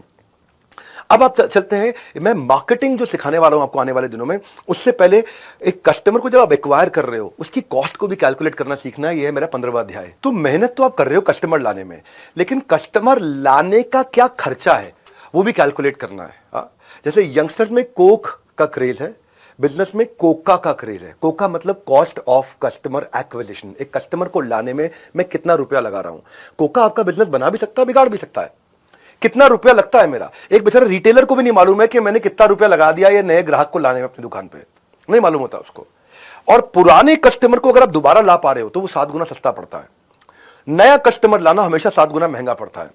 अब आप चलते हैं, मैं मार्केटिंग जो सिखाने वाला हूं आपको आने वाले दिनों में, उससे पहले एक कस्टमर को जब आप एक्वायर कर रहे हो, उसकी कॉस्ट को भी कैलकुलेट करना सीखना है। ये है मेरा 15वां अध्याय। तो मेहनत तो आप कर रहे हो कस्टमर लाने में, लेकिन कस्टमर लाने का क्या खर्चा है वो भी कैलकुलेट करना है। जैसे यंगस्टर्स में कोक का क्रेज है, बिजनेस में कोका का क्रेज है। कोका मतलब कॉस्ट ऑफ कस्टमर एक्विजिशन। एक कस्टमर को लाने में मैं कितना रुपया लगा रहा हूं। कोका आपका बिजनेस बना भी सकता है, बिगाड़ भी सकता है। कितना रुपया लगता है मेरा, एक बेचारा रिटेलर को भी नहीं मालूम है कि मैंने कितना रुपया लगा दिया ये नए ग्राहक को लाने में अपनी दुकान पे, नहीं मालूम होता उसको। और पुराने कस्टमर को अगर आप दोबारा ला पा रहे हो तो वो 7 गुना सस्ता पड़ता है। नया कस्टमर लाना हमेशा 7 गुना महंगा पड़ता है।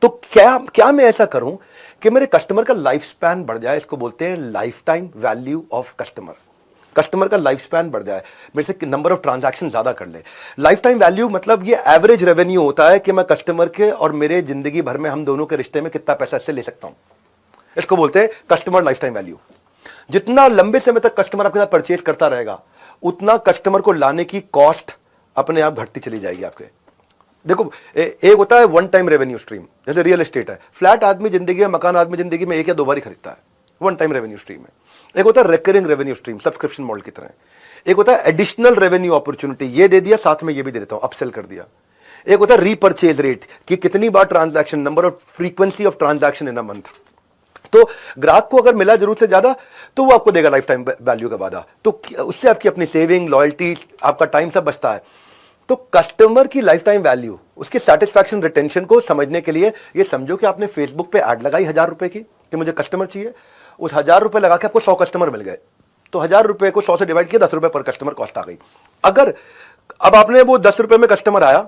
तो क्या मैं ऐसा करूं कि मेरे कस्टमर का लाइफ स्पैन बढ़ जाए। इसको बोलते हैं life time value of customer. Customer का लाइफ स्पैन बढ़ जाए, मेरे से नंबर ऑफ ट्रांजैक्शन ज्यादा कर ले। लाइफ टाइम वैल्यू मतलब ये एवरेज रेवेन्यू होता है कि मैं कस्टमर के और मेरे जिंदगी भर में हम दोनों के रिश्ते में कितना पैसा इससे ले सकता हूं। इसको बोलते हैं कस्टमर लाइफ टाइम वैल्यू। जितना लंबे समय तक कस्टमर आपके साथ परचेज करता रहेगा, उतना कस्टमर को लाने की कॉस्ट अपने आप घटती चली जाएगी आपके। देखो, एक होता है वन टाइम रेवेन्यू स्ट्रीम, जैसे रियल एस्टेट है। फ्लैट आदमी जिंदगी में, मकान आदमी जिंदगी में 1 या 2 बार ही खरीदता है, वन टाइम रेवेन्यू स्ट्रीम है। एक होता है recurring revenue stream, subscription model की तरह। एक होता है एडिशनल रेवेन्यू अपॉर्चुनिटी, ये दे दिया साथ में ये भी दे देता हूं, अपसेल कर दिया। एक होता है रीपर्चेज रेट, कि कितनी बार transaction, number of frequency of transaction in a month. तो ग्राहक को अगर मिला जरूरत से ज्यादा तो वो आपको देगा लाइफ टाइम वैल्यू का वादा। तो उससे आपकी अपनी सेविंग, लॉयल्टी, आपका टाइम सब बचता है। तो कस्टमर की लाइफ टाइम वैल्यू, उसकी सेटिस्फैक्शन, रिटेंशन को समझने के लिए ये समझो कि आपने फेसबुक पे ऐड लगाई 1000 रुपए की कि मुझे कस्टमर चाहिए, उस 1000 रुपए लगा के आपको 100 कस्टमर मिल गए, तो 1000 रुपए को 100 से डिवाइड किया, 10 रुपए पर कस्टमर कॉस्ट आ गई। अगर अब आपने वो 10 रुपए में कस्टमर आया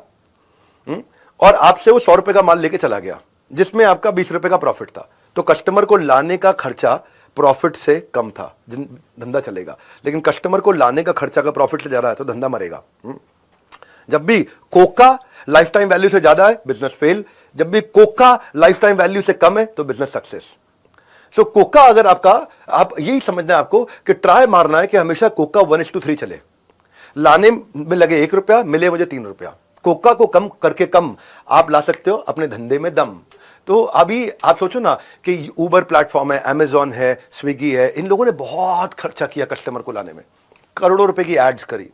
और आपसे वो 100 रुपए का माल लेके चला गया जिसमें आपका 20 रुपए का प्रॉफिट था, तो कस्टमर को लाने का खर्चा प्रॉफिट से कम था, धंधा चलेगा। लेकिन कस्टमर को लाने का खर्चा का प्रॉफिट से ज्यादा है तो धंधा मरेगा। जब भी कोका लाइफ टाइम वैल्यू से ज्यादा है बिजनेस फेल, जब भी कोका लाइफ टाइम वैल्यू से कम है तो बिजनेस सक्सेस। सो कोका अगर आपका, आप यही समझना है आपको कि ट्राई मारना है कि हमेशा कोका 1:3 चले, लाने में लगे 1 रुपया, मिले मुझे 3 रुपया। कोका को कम करके कम आप ला सकते हो अपने धंधे में दम। तो अभी आप सोचो ना कि उबर प्लेटफॉर्म है, अमेजॉन है, स्विगी है, इन लोगों ने बहुत खर्चा किया कस्टमर को लाने में, करोड़ों रुपए की एड्स करी,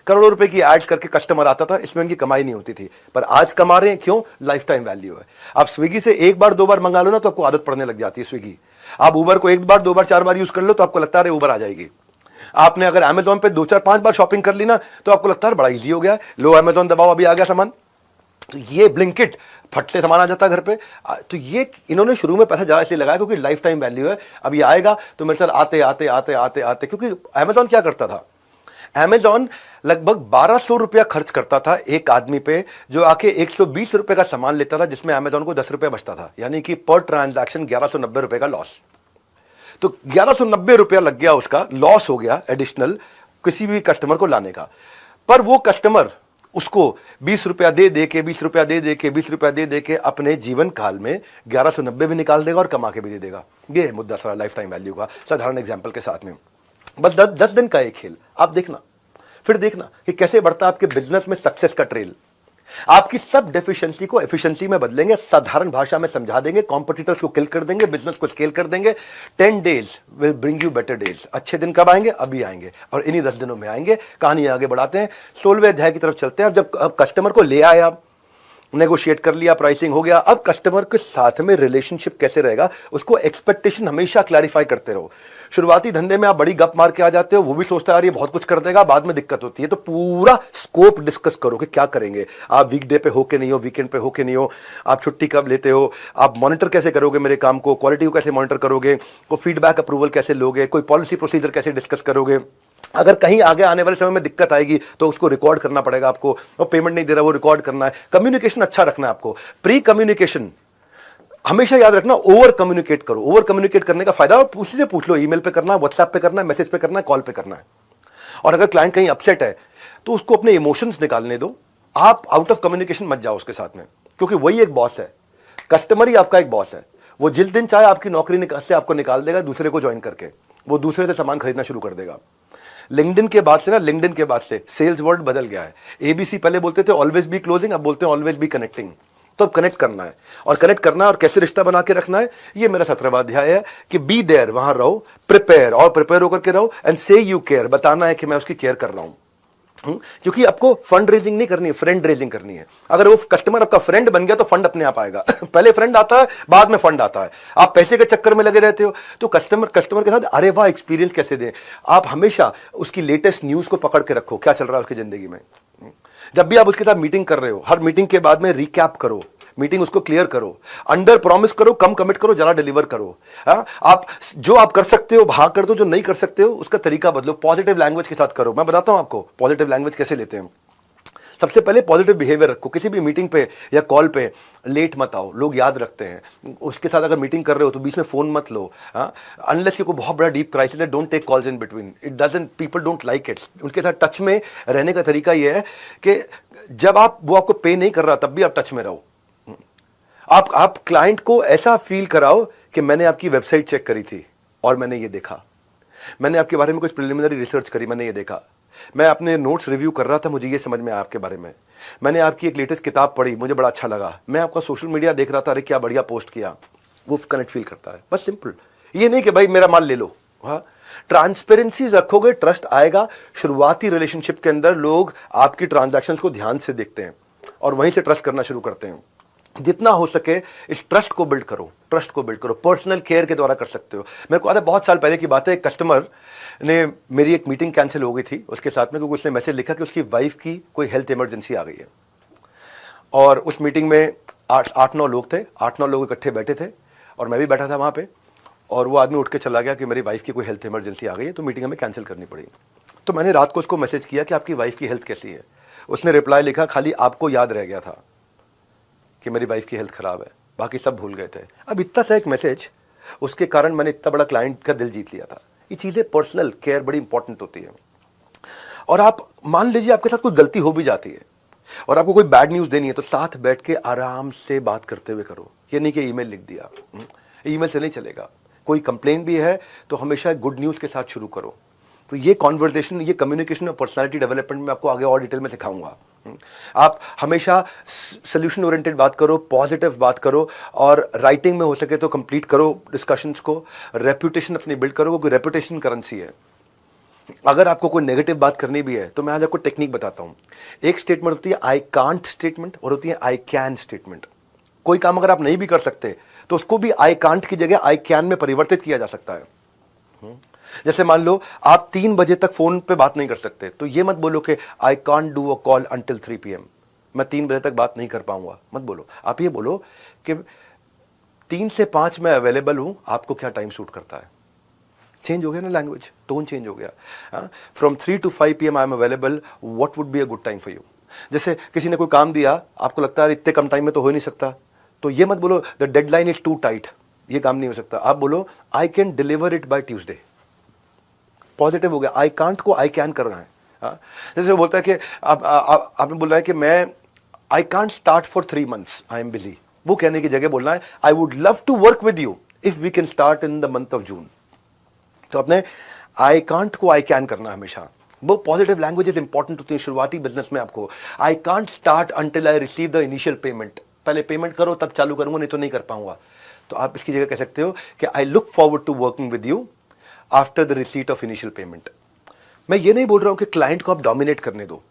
करोड़ों रुपए की एड्स करके कस्टमर आता था, इसमें उनकी कमाई नहीं होती थी, पर आज कमा रहे हैं। क्यों? लाइफ टाइम वैल्यू है। आप स्विगी से एक बार दो बार मंगा लो ना तो आपको आदत पड़ने लग जाती है स्विगी। आप उबर को एक बार दो बार चार बार यूज कर लो तो आपको लगता है उबर आ जाएगी। आपने अगर अमेजॉन पे 2 4 5 बार शॉपिंग कर ली ना तो आपको लगता है बड़ा इजी हो गया, लो अमेजॉन दबाओ अभी आ गया सामान। तो ये ब्लिंकिट, फट से सामान आ जाता है घर पे। तो ये इन्होंने शुरू में पैसा ज्यादा इसलिए लगाया क्योंकि लाइफ टाइम वैल्यू है। अब ये आएगा तो मेरे साथ आते आते आते आते आते, क्योंकि अमेजॉन क्या करता था, अमेजॉन लगभग 1200 रुपया खर्च करता था एक आदमी पे, जो आके 120 रुपए का सामान लेता था जिसमें अमेजॉन को 10 रुपए बचता था, यानी कि पर ट्रांजैक्शन 1190 रुपए का लॉस। तो 1190 रुपया लग गया, उसका लॉस हो गया एडिशनल किसी भी कस्टमर को लाने का। पर वो कस्टमर उसको 20 रुपया दे दे के 20 रुपया दे दे के 20 रुपया दे दे के अपने जीवन काल में 1190 भी निकाल देगा और कमा के भी दे देगा। ये है मुद्दा सारा लाइफ टाइम वैल्यू का, साधारण एग्जाम्पल के साथ में। बस 10 दिन का एक खेल, आप देखना, फिर देखना कि कैसे बढ़ता है आपके बिजनेस में सक्सेस का ट्रेल। आपकी सब डेफिशिएंसी को एफिशिएंसी में बदलेंगे, साधारण भाषा में समझा देंगे, कॉम्पिटिटर्स को किल कर देंगे, बिजनेस को स्केल कर देंगे। 10 days will bring you better days. अच्छे दिन कब आएंगे? अभी आएंगे, और इन्हीं 10 दिनों में आएंगे। कहानी आगे बढ़ाते हैं, 16वें अध्याय की तरफ चलते हैं। अब जब कस्टमर को ले आए, आप नेगोशिएट कर लिया, प्राइसिंग हो गया, अब कस्टमर के साथ में रिलेशनशिप कैसे रहेगा, उसको एक्सपेक्टेशन हमेशा क्लैरिफाई करते रहो। शुरुआती धंधे में आप बड़ी गप मार के आ जाते हो, वो भी सोचता है यार ये बहुत कुछ कर देगा, बाद में दिक्कत होती है। तो पूरा स्कोप डिस्कस करो कि क्या करेंगे आप, वीकडे पे हो के नहीं हो, वीकेंड पे हो के नहीं हो, आप छुट्टी कब लेते हो, आप मॉनिटर कैसे करोगे मेरे काम को, क्वालिटी को कैसे मॉनिटर करोगे, कोई फीडबैक अप्रूवल कैसे लोगे, कोई पॉलिसी प्रोसीजर कैसे डिस्कस करोगे। अगर कहीं आगे आने वाले समय में दिक्कत आएगी तो उसको रिकॉर्ड करना पड़ेगा आपको, और पेमेंट नहीं दे रहा वो रिकॉर्ड करना है। कम्युनिकेशन अच्छा रखना है आपको, प्री कम्युनिकेशन हमेशा याद रखना, ओवर कम्युनिकेट करो। ओवर कम्युनिकेट करने का फायदा और उसी से पूछ लो, ईमेल पे करना है, व्हाट्सएप पे करना है, मैसेज पे करना है, कॉल पे करना है। और अगर क्लाइंट कहीं अपसेट है तो उसको अपने इमोशंस निकालने दो, आप आउट ऑफ कम्युनिकेशन मत जाओ उसके साथ में, क्योंकि वही एक बॉस है, कस्टमर ही आपका एक बॉस है। वो जिस दिन चाहे आपकी नौकरी से आपको निकाल देगा, दूसरे को ज्वाइन करके वो दूसरे से सामान खरीदना शुरू कर देगा। लिंक्डइन के बाद से सेल्स वर्ड बदल गया है। एबीसी पहले बोलते थे ऑलवेज बी क्लोजिंग, अब बोलते हैं ऑलवेज बी कनेक्टिंग। तो अब कनेक्ट करना है, और कनेक्ट करना है और कैसे रिश्ता बना के रखना है, ये मेरा 17वां अध्याय है कि बी देयर, वहां रहो, प्रिपेयर, और प्रिपेयर होकर के रहो, एंड से यू केयर, बताना है कि मैं उसकी केयर कर रहा हूं। क्योंकि आपको फंड रेजिंग नहीं करनी है, फ्रेंड रेजिंग करनी है। अगर वो कस्टमर आपका फ्रेंड बन गया तो फंड अपने आप आएगा। पहले फ्रेंड आता है, बाद में फंड आता है। आप पैसे के चक्कर में लगे रहते हो तो कस्टमर के साथ अरे वाह एक्सपीरियंस कैसे दें, आप हमेशा उसकी लेटेस्ट न्यूज को पकड़ के रखो, क्या चल रहा है उसकी जिंदगी में। जब भी आप उसके साथ मीटिंग कर रहे हो, हर मीटिंग के बाद में रिकैप करो, मीटिंग उसको क्लियर करो, अंडर प्रॉमिस करो, कम कमिट करो, जरा डिलीवर करो। आप जो आप कर सकते हो भाग कर दो, जो नहीं कर सकते हो उसका तरीका बदलो, पॉजिटिव लैंग्वेज के साथ करो। मैं बताता हूं आपको पॉजिटिव लैंग्वेज कैसे लेते हैं। सबसे पहले पॉजिटिव बिहेवियर रखो, किसी भी मीटिंग पे या कॉल पे लेट मत आओ, लोग याद रखते हैं। उसके साथ अगर मीटिंग कर रहे हो तो बीच में फोन मत लो, अनलेस कोई बहुत बड़ा डीप क्राइसिस है, don't take calls in between, it doesn't, people don't like it. उनके साथ टच में रहने का तरीका यह है कि जब वो आपको पे नहीं कर रहा तब भी आप टच में रहो। आप क्लाइंट को ऐसा फील कराओ कि मैंने आपकी वेबसाइट चेक करी थी और मैंने ये देखा, मैंने आपके बारे में कुछ प्रिलिमिनरी रिसर्च करी, मैंने ये देखा, मैं अपने नोट्स रिव्यू कर रहा था, मुझे ये समझ में आया आपके बारे में, मैंने आपकी एक लेटेस्ट किताब पढ़ी, मुझे बड़ा अच्छा लगा, मैं आपका सोशल मीडिया देख रहा था, अरे क्या बढ़िया पोस्ट किया। वो कनेक्ट फील करता है, बस सिंपल। ये नहीं कि भाई मेरा माल ले लो। हाँ, ट्रांसपेरेंसी रखोगे, ट्रस्ट आएगा। शुरुआती रिलेशनशिप के अंदर लोग आपकी ट्रांजैक्शंस को ध्यान से देखते हैं और वहीं से ट्रस्ट करना शुरू करते हैं। जितना हो सके इस ट्रस्ट को बिल्ड करो, ट्रस्ट को बिल्ड करो, पर्सनल केयर के द्वारा कर सकते हो। मेरे को याद है बहुत साल पहले की बात है, एक कस्टमर ने, मेरी एक मीटिंग कैंसिल हो गई थी उसके साथ में, क्योंकि उसने मैसेज लिखा कि उसकी वाइफ की कोई हेल्थ इमरजेंसी आ गई है। और उस मीटिंग में 8-9 लोग थे, 8-9 लोग इकट्ठे बैठे थे और मैं भी बैठा था वहाँ पे। और वो आदमी उठ के चला गया कि मेरी वाइफ की कोई हेल्थ इमरजेंसी आ गई है, तो मीटिंग हमें कैंसिल करनी पड़ी। तो मैंने रात को उसको मैसेज किया कि आपकी वाइफ की हेल्थ कैसी है। उसने रिप्लाई लिखा, खाली आपको याद रह गया था कि मेरी वाइफ की हेल्थ खराब है, बाकी सब भूल गए थे। अब इतना सा एक मैसेज, उसके कारण मैंने इतना बड़ा क्लाइंट का दिल जीत लिया था। ये चीज़ें, पर्सनल केयर बड़ी इंपॉर्टेंट होती है। और आप मान लीजिए आपके साथ कोई गलती हो भी जाती है और आपको कोई बैड न्यूज़ देनी है, तो साथ बैठ के आराम से बात करते हुए करो। ये नहीं कि ईमेल लिख दिया, ईमेल से नहीं चलेगा। कोई कंप्लेंट भी है तो हमेशा गुड न्यूज़ के साथ शुरू करो। तो ये कॉन्वर्सेशन, ये कम्युनिकेशन और पर्सनालिटी डेवलपमेंट में आपको आगे और डिटेल में सिखाऊंगा। आप हमेशा सोल्यूशन ओरिएंटेड बात करो, पॉजिटिव बात करो, और राइटिंग में हो सके तो कंप्लीट करो डिस्कशंस को। रेपुटेशन अपनी बिल्ड करो, क्योंकि रेपुटेशन करेंसी है। अगर आपको कोई नेगेटिव बात करनी भी है तो मैं आज आपको टेक्निक बताता हूं। एक स्टेटमेंट होती है आई कांट स्टेटमेंट और होती है आई कैन स्टेटमेंट। कोई काम अगर आप नहीं भी कर सकते तो उसको भी आई कांट की जगह आई कैन में परिवर्तित किया जा सकता है। जैसे मान लो आप 3 बजे तक फोन पे बात नहीं कर सकते, तो ये मत बोलो कि I can't do a call until 3 PM, मैं 3 बजे तक बात नहीं कर पाऊंगा, मत बोलो। आप ये बोलो कि 3 से 5 मैं अवेलेबल हूं, आपको क्या टाइम सूट करता है। चेंज हो गया ना लैंग्वेज, टोन चेंज हो गया। From 3 to 5 PM I am available, what would be a good time for you. जैसे किसी ने कोई काम दिया, आपको लगता है इतने कम टाइम में तो हो ही नहीं सकता, तो ये मत बोलो the deadline is too tight, ये काम नहीं हो सकता। आप बोलो I can deliver it by Tuesday. Positive हो गया। आई कांट को आई कैन करना है। जैसे वो बोलता है कि आपने बोला है कि मैं I can't start for 3 months, I am busy. वो कहने की जगह बोलना है I would love to work with you if we can start in the month of June. तो अपने आई कांट को आई कैन करना हमेशा। वो पॉजिटिव लैंग्वेजेस इंपॉर्टेंट होती है शुरुआती बिजनेस में। आपको आई can't start until I receive the initial payment, पहले पेमेंट करो तब चालू करूंगा, नहीं तो नहीं कर पाऊंगा। तो आप इसकी जगह कह सकते हो कि I look forward to working with you after the receipt of initial payment. मैं ये नहीं बोल रहा हूं कि क्लाइंट को आप डोमिनेट करने दो,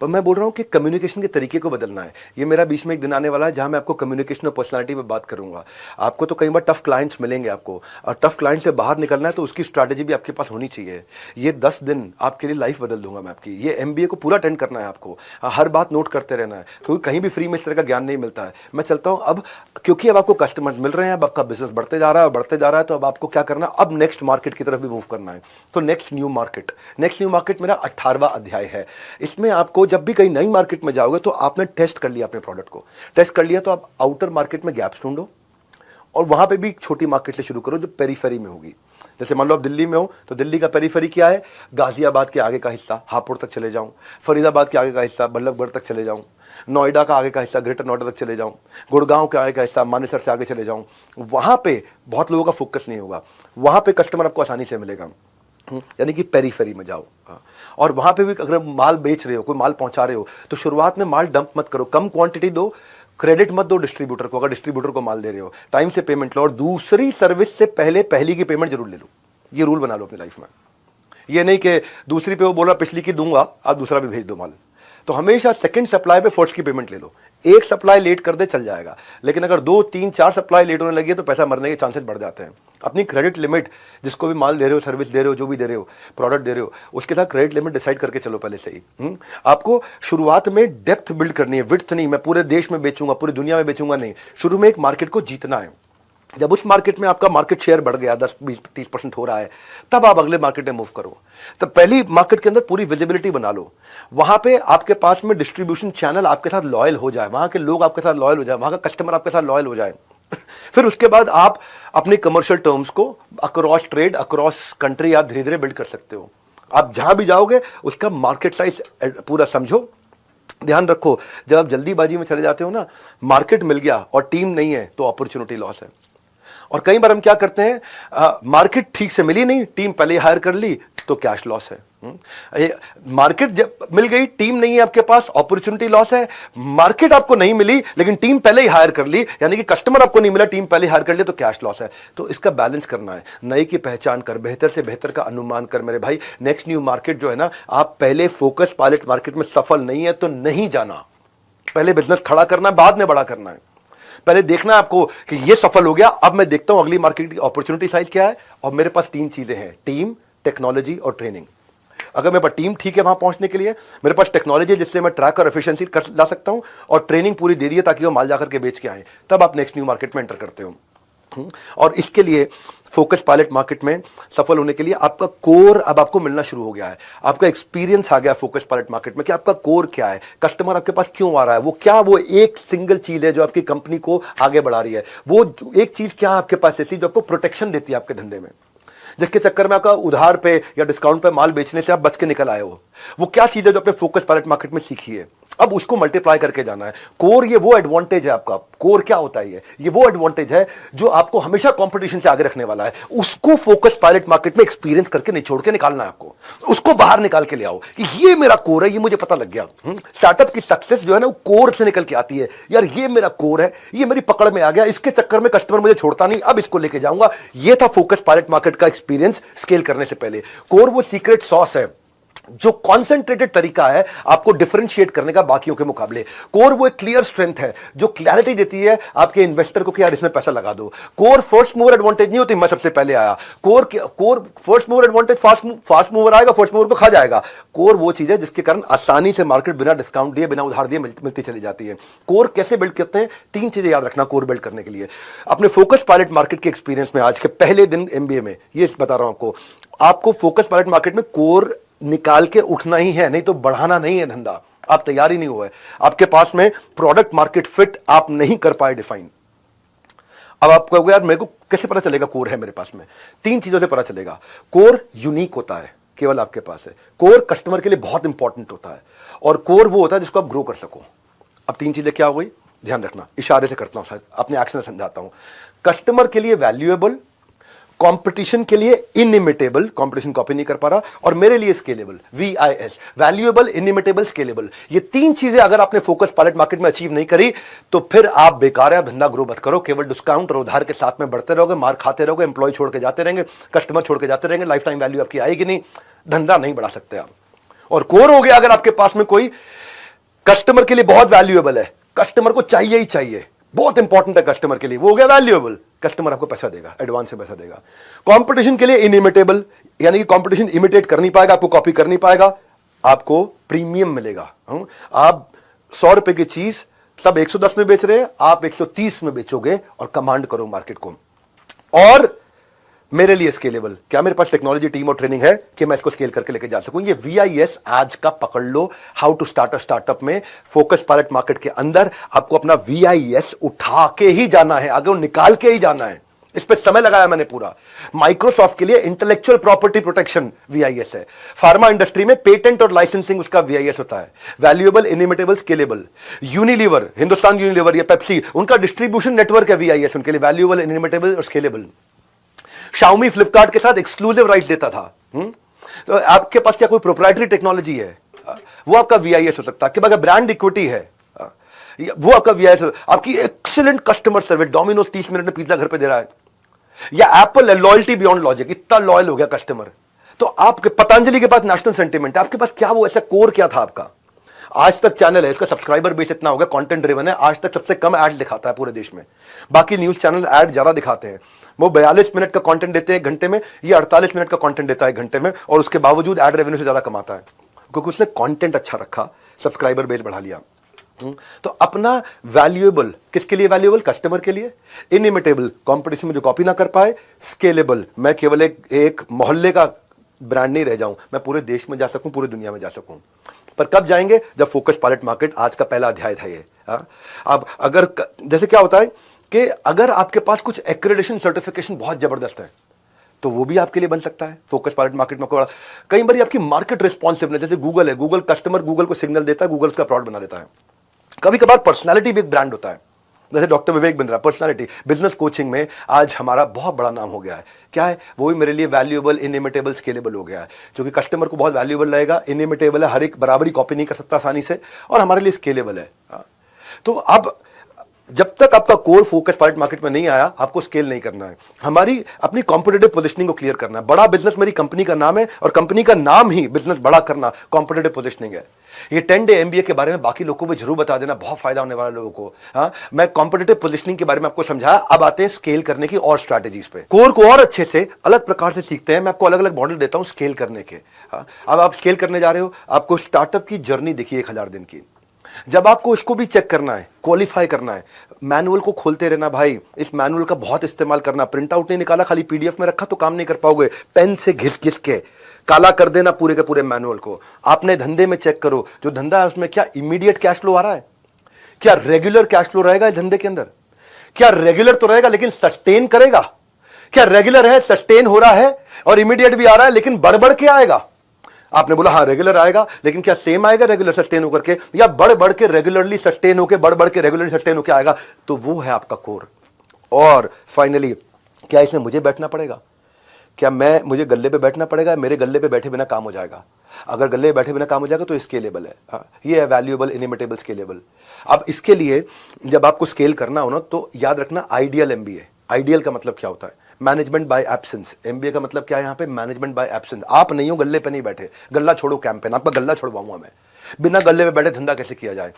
पर मैं बोल रहा हूं कि कम्युनिकेशन के तरीके को बदलना है। ये मेरा बीच में एक दिन आने वाला है जहां मैं आपको कम्युनिकेशन और पर्सनालिटी पे बात करूंगा। आपको तो कई बार टफ क्लाइंट्स मिलेंगे आपको, और टफ क्लाइंट से बाहर निकलना है तो उसकी स्ट्रैटेजी भी आपके पास होनी चाहिए। ये 10 दिन आपके लिए लाइफ बदल दूंगा मैं आपकी। ये MBA को पूरा अटेंड करना है आपको, हर बात नोट करते रहना है, क्योंकि कहीं भी फ्री में इस तरह का ज्ञान नहीं मिलता है। मैं चलता हूँ अब, क्योंकि अब आपको कस्टमर्स मिल रहे हैं, अब आपका बिजनेस बढ़ते जा रहा है, बढ़ते जा रहा है, तो अब आपको क्या करना है, अब नेक्स्ट मार्केट की तरफ भी मूव करना है। तो नेक्स्ट न्यू मार्केट मेरा 18वां अध्याय है। इसमें आपको जब भी कहीं नई मार्केट में जाओगे तो आपने टेस्ट कर लिया अपने प्रोडक्ट को, टेस्ट कर लिया तो आप आउटर मार्केट में गैप्स ढूंढो और वहां पे भी एक छोटी मार्केट से शुरू करो जो पेरीफेरी में होगी। जैसे मान लो आप दिल्ली में हो तो दिल्ली का पेरीफेरी क्या है, गाजियाबाद के आगे का हिस्सा हापुड़ तक चले जाऊं, फरीदाबाद के आगे का हिस्सा बल्लभगढ़ तक चले जाऊं, नोएडा का आगे का हिस्सा ग्रेटर नोएडा तक चले जाऊं, गुड़गांव के आगे का हिस्सा मानेसर से आगे चले जाऊं। वहां पे बहुत लोगों का फोकस नहीं होगा, वहां पे कस्टमर आपको आसानी से मिलेगा। यानी कि पेरीफेरी में जाओ। और वहां पे भी अगर माल बेच रहे हो, कोई माल पहुंचा रहे हो, तो शुरुआत में माल डंप मत करो, कम क्वांटिटी दो, क्रेडिट मत दो डिस्ट्रीब्यूटर को। अगर डिस्ट्रीब्यूटर को माल दे रहे हो, टाइम से पेमेंट लो, और दूसरी सर्विस से पहले पहली की पेमेंट जरूर ले लो। ये रूल बना लो अपनी लाइफ में। ये नहीं कि दूसरी पे वो बोला पिछली की दूंगा, आप दूसरा भी भेज दो माल। तो हमेशा सेकंड सप्लाई पे फर्स्ट की पेमेंट ले लो। एक सप्लाई लेट कर दे चल जाएगा, लेकिन अगर 2, 3, 4 सप्लाई लेट होने लगी तो पैसा मरने के चांसेस बढ़ जाते हैं। अपनी क्रेडिट लिमिट, जिसको भी माल दे रहे हो, सर्विस दे रहे हो, जो भी दे रहे हो, प्रोडक्ट दे रहे हो, उसके साथ क्रेडिट लिमिट डिसाइड करके चलो पहले से ही। आपको शुरुआत में डेप्थ बिल्ड करनी है, विड्थ नहीं। मैं पूरे देश में बेचूंगा, पूरी दुनिया में बेचूंगा नहीं, शुरू में एक मार्केट को जीतना है। जब उस मार्केट में आपका मार्केट शेयर बढ़ गया, 10, 20, 30% हो रहा है, तब आप अगले मार्केट में मूव करो। तब पहली मार्केट के अंदर पूरी विजिबिलिटी बना लो, वहां पे आपके पास में डिस्ट्रीब्यूशन चैनल आपके साथ लॉयल हो जाए, वहां के लोग आपके साथ लॉयल हो जाए, वहां का कस्टमर आपके साथ लॉयल हो जाए। फिर उसके बाद आप अपने कमर्शियल टर्म्स को अक्रॉस ट्रेड, अक्रॉस कंट्री आप धीरे धीरे बिल्ड कर सकते हो। आप जहां भी जाओगे उसका मार्केट साइज पूरा समझो। ध्यान रखो, जब आप जल्दीबाजी में चले जाते हो ना, मार्केट मिल गया और टीम नहीं है तो अपॉर्चुनिटी लॉस है। और कई बार हम क्या करते हैं, मार्केट ठीक से मिली नहीं, टीम पहले ही हायर कर ली तो कैश लॉस है। मार्केट जब मिल गई, टीम नहीं है आपके पास, अपॉर्चुनिटी लॉस है। मार्केट आपको नहीं मिली लेकिन टीम पहले ही हायर कर ली, यानी कि कस्टमर आपको नहीं मिला, टीम पहले ही हायर कर ली, तो कैश लॉस है। तो इसका बैलेंस करना है। नए की पहचान कर, बेहतर से बेहतर का अनुमान कर मेरे भाई। नेक्स्ट न्यू मार्केट जो है ना, आप पहले फोकस पायलट मार्केट में सफल नहीं है तो नहीं जाना। पहले बिजनेस खड़ा करना है, बाद में बड़ा करना है। पहले देखना है आपको कि ये सफल हो गया, अब मैं देखता हूं अगली मार्केट की अपॉर्चुनिटी साइज क्या है। और मेरे पास 3 चीजें हैं, टीम, टेक्नोलॉजी और ट्रेनिंग। अगर मेरे पास टीम ठीक है वहां पहुंचने के लिए, मेरे पास टेक्नोलॉजी जिससे मैं ट्रैक और एफिशिएंसी कर ला सकता हूं, और ट्रेनिंग पूरी दे दी है ताकि वो माल जाकर के बेच के आए, तब आप नेक्स्ट न्यू मार्केट में एंटर करते हो। और इसके लिए फोकस पायलट मार्केट में सफल होने के लिए आपका कोर अब आपको मिलना शुरू हो गया है। आपका एक्सपीरियंस आ गया फोकस पायलट मार्केट में कि आपका कोर क्या है, कस्टमर आपके पास क्यों आ रहा है, वो एक सिंगल चीज है जो आपकी कंपनी को आगे बढ़ा रही है, वो एक चीज क्या है आपके पास ऐसी जो आपको प्रोटेक्शन देती है आपके धंधे में, जिसके चक्कर में आपका उधार पे या डिस्काउंट पे माल बेचने से आप बच के निकल आए हो। वो क्या चीज है जो आपने फोकस पायलट मार्केट में सीखी है, अब उसको मल्टीप्लाई करके जाना है। कोर ये वो एडवांटेज है आपका। कोर क्या होता है? ये वो एडवांटेज है जो आपको हमेशा कंपटीशन से आगे रखने वाला है। उसको फोकस पायलट मार्केट में एक्सपीरियंस करके निचोड़ के निकालना है आपको, उसको बाहर निकाल के ले आओ कि ये मेरा कोर है, ये मुझे पता लग गया। स्टार्टअप की सक्सेस जो है ना वो कोर से निकल के आती है। यार ये मेरा कोर है, ये मेरी पकड़ में आ गया, इसके चक्कर में कस्टमर मुझे छोड़ता नहीं, अब इसको लेके जाऊंगा। ये था फोकस पायलट मार्केट का एक्सपीरियंस स्केल करने से पहले। कोर वो सीक्रेट सॉस है जो कॉन्सेंट्रेटेड तरीका है आपको डिफरेंशिएट करने का बाकियों के मुकाबले। कोर वो एक क्लियर स्ट्रेंथ है जो क्लैरिटी देती है आपके इन्वेस्टर को कि यार इसमें पैसा लगा दो। कोर फर्स्ट मूवर एडवांटेज नहीं होती, मैं सबसे पहले आया। Core first mover advantage, fast mover आएगा, फर्स्ट मूवर को खा जाएगा। कोर वो चीज है जिसके कारण आसानी से मार्केट बिना डिस्काउंट दिए, बिना उधार दिए मिलती चली जाती है। कोर कैसे बिल्ड करते हैं? 3 चीजें याद रखना कोर बिल्ड करने के लिए। अपने फोकस पायलट मार्केट के एक्सपीरियंस में आज के पहले दिन एमबीए में ये बता रहा हूं आपको फोकस पायलट मार्केट में कोर निकाल के उठना ही है, नहीं तो बढ़ाना नहीं है धंधा। आप तैयार ही नहीं हुए, आपके पास में प्रोडक्ट मार्केट फिट आप नहीं कर पाए डिफाइन। अब आप कहोगे यार मेरे को कैसे पता चलेगा कोर है मेरे पास में? 3 चीजों से पता चलेगा। कोर यूनिक होता है, केवल आपके पास है। कोर कस्टमर के लिए बहुत इंपॉर्टेंट होता है, और कोर वो होता है जिसको आप ग्रो कर सको। अब 3 चीजें क्या हो गई, ध्यान रखना, इशारे से करता हूं, अपने एक्शन से समझाता हूं। कस्टमर के लिए वैल्यूएबल, कंपटीशन के लिए इनइमिटेबल, कंपटीशन कॉपी नहीं कर पा रहा, और मेरे लिए scalable, VIS, valuable, inimitable, scalable. ये 3 चीजें अगर आपने फोकस पायलट मार्केट में अचीव नहीं करी तो फिर आप बेकार है, धंधा ग्रो मत करो। केवल डिस्काउंट और उधार के साथ में बढ़ते रहोगे, मार खाते रहोगे, एम्प्लॉय छोड़ के जाते रहेंगे, कस्टमर छोड़ के जाते रहेंगे, लाइफ टाइम वैल्यू आपकी आएगी नहीं, धंधा नहीं बढ़ा सकते आप। और कोर हो गया अगर आपके पास में कोई कस्टमर के लिए बहुत वैल्यूएबल है, कस्टमर को चाहिए ही चाहिए, बहुत इंपॉर्टेंट है कस्टमर के लिए, वो हो गया वैल्यूएबल, कस्टमर आपको पैसा देगा, एडवांस में पैसा देगा। कंपटीशन के लिए इनइमिटेबल, यानी कि कंपटीशन इमिटेट कर नहीं पाएगा, आपको कॉपी कर नहीं पाएगा, आपको प्रीमियम मिलेगा। आप 100 रुपए की चीज सब 110 में बेच रहे हैं, आप 130 में बेचोगे और कमांड करो मार्केट को। और मेरे लिए स्केलेबल, क्या मेरे पास टेक्नोलॉजी, टीम और ट्रेनिंग है कि मैं इसको स्केल करके लेके जा सकूं? ये VIS आज का पकड़ लो। How to start a startup में फोकस पायलट मार्केट के अंदर आपको अपना VIS उठा के ही जाना है, आगे निकाल के ही जाना है। इस पे समय लगाया मैंने पूरा। माइक्रोसॉफ्ट के लिए इंटेलेक्चुअल प्रॉपर्टी प्रोटेक्शन VIS है। फार्मा इंडस्ट्री में पेटेंट और लाइसेंसिंग उसका VIS होता है, valuable, inimitable, scalable. Unilever, Hindustan Unilever या पेप्सी, उनका डिस्ट्रीब्यूशन नेटवर्क है VIS उनके लिए, वैल्यूएबल, इनइमिटेबल और स्केलेबल। Xiaomi फ्लिपकार्ट के साथ एक्सक्लूसिव राइट देता था। तो आपके पास क्या कोई प्रोप्राइटरी टेक्नोलॉजी है, वो आपका VIS हो सकता है। कि अगर ब्रांड इक्विटी है, वो आपका VIS हो। आपकी excellent customer service, Domino's 30 minute में पिज्जा घर पे दे रहा है, या एप्पल है, लॉयल्टी बियॉन्ड लॉजिक, इतना लॉयल हो गया कस्टमर। तो आपके पतंजलि के पास नेशनल सेंटिमेंट है, आपके पास क्या वो ऐसा कोर क्या था आपका? आज तक चैनल है, इसका सब्सक्राइबर बेस इतना हो गया, कंटेंट ड्रिवन है, आज तक सबसे कम ऐड दिखाता है पूरे देश में। बाकी न्यूज चैनल ऐड ज्यादा दिखाते हैं, वो 42 मिनट का कंटेंट देते हैं 1 घंटे में, ये 48 मिनट का कंटेंट देता है 1 घंटे में, और उसके बावजूद ऐड रेवेन्यू से ज्यादा कमाता है, क्योंकि उसने कंटेंट अच्छा रखा, सब्सक्राइबर बेस बढ़ा लिया। तो अपना वैल्यूएबल, किसके लिए वैल्यूएबल? कस्टमर के लिए। इनइमिटेबल, कंपटीशन में जो कॉपी ना कर पाए। स्केलेबल, मैं केवल एक मोहल्ले का ब्रांड नहीं रह जाऊं, मैं पूरे देश में जा सकूं, पूरी दुनिया में जा सकूं। पर कब जाएंगे? जब फोकस पायलट मार्केट, आज का पहला अध्याय था ये। अब अगर जैसे क्या होता है कि अगर आपके पास कुछ एक्रेडिटेशन सर्टिफिकेशन बहुत जबरदस्त है तो वो भी आपके लिए बन सकता है फोकस पायलट मार्केट में। कई बार आपकी मार्केट रिस्पॉन्सिवनेस, जैसे गूगल है, गूगल कस्टमर गूगल को सिग्नल देता है, गूगल उसका प्रोडक्ट बना देता है। कभी कभार पर्सनालिटी भी एक ब्रांड होता है, जैसे doctor Vivek Bindra, personality. Business coaching में आज हमारा बहुत बड़ा नाम हो गया है, क्या है वो भी मेरे लिए वैल्यूएबल, इनइमिटेबल, स्केलेबल हो गया है, जो कि कस्टमर को बहुत वैल्यूएबल लगेगा, इनइमिटेबल है, हर एक बराबरी कॉपी नहीं कर सकता आसानी से, और हमारे लिए स्केलेबल है। तो अब जब तक आपका कोर फोकस प्राइवेट मार्केट में नहीं आया, आपको स्केल नहीं करना है। हमारी अपनी कॉम्पिटिटिव पोजीशनिंग को क्लियर करना है। बड़ा बिजनेस मेरी कंपनी का नाम है और कंपनी का नाम ही बिजनेस बड़ा करना कॉम्पिटिटिव पोजीशनिंग है। ये 10 डे एमबीए के बारे में बाकी लोगों को भी जरूर बता देना, बहुत फायदा होने वाला लोगों को। हाँ, मैं कॉम्पिटिटिव पोजीशनिंग के बारे में आपको समझाया, अब आते हैं स्केल करने की और स्ट्रैटेजीज पे। कोर को और अच्छे से अलग प्रकार से सीखते हैं। मैं आपको अलग अलग मॉडल देता हूं स्केल करने के। हाँ, अब आप स्केल करने जा रहे हो, आपको स्टार्टअप की जर्नी देखिए 1000 दिन की। जब आपको इसको भी चेक करना है, क्वालिफाई करना है, मैनुअल को खोलते रहना भाई। इस मैनुअल का बहुत इस्तेमाल करना। प्रिंट आउट नहीं निकाला, खाली पीडीएफ में रखा तो काम नहीं कर पाओगे। पेन से घिस घिस के काला कर देना पूरे के पूरे मैनुअल को। आपने धंधे में चेक करो, जो धंधा है उसमें क्या इमीडिएट कैश फ्लो आ रहा है, क्या रेगुलर कैश फ्लो रहेगा इस धंधे के अंदर, क्या रेगुलर तो रहेगा लेकिन सस्टेन करेगा, क्या रेगुलर है, सस्टेन हो रहा है और इमीडिएट भी आ रहा है लेकिन बढ़ बढ़ के आएगा। आपने बोला हाँ रेगुलर आएगा, लेकिन क्या सेम आएगा रेगुलर सस्टेन होकर के, या बढ़ बढ़ के रेगुलरली सस्टेन होकर, बढ़ बढ़ के रेगुलरली सस्टेन होकर आएगा। तो वो है आपका कोर। और फाइनली, क्या इसमें मुझे बैठना पड़ेगा, क्या मुझे गल्ले पे बैठना पड़ेगा, मेरे गल्ले पे बैठे बिना काम हो जाएगा। अगर गल्ले पे बैठे बिना काम हो जाएगा तो स्केलेबल है। हाँ, ये है वैल्यूएबल, इनिमिटेबल, स्केलेबल। अब इसके लिए जब आपको स्केल करना हो ना, तो याद रखना आइडियल एमबीए। आइडियल का मतलब क्या होता है, मैनेजमेंट बाय एब्सेंस। एमबीए का मतलब क्या है यहाँ पे, मैनेजमेंट बाय एब्सेंस। आप नहीं हो गल्ले पे नहीं बैठे, गल्ला छोड़ो कैंपेन, आपका गल्ला छोड़वाऊंगा मैं। बिना गल्ले पे बैठे धंधा कैसे किया जाए।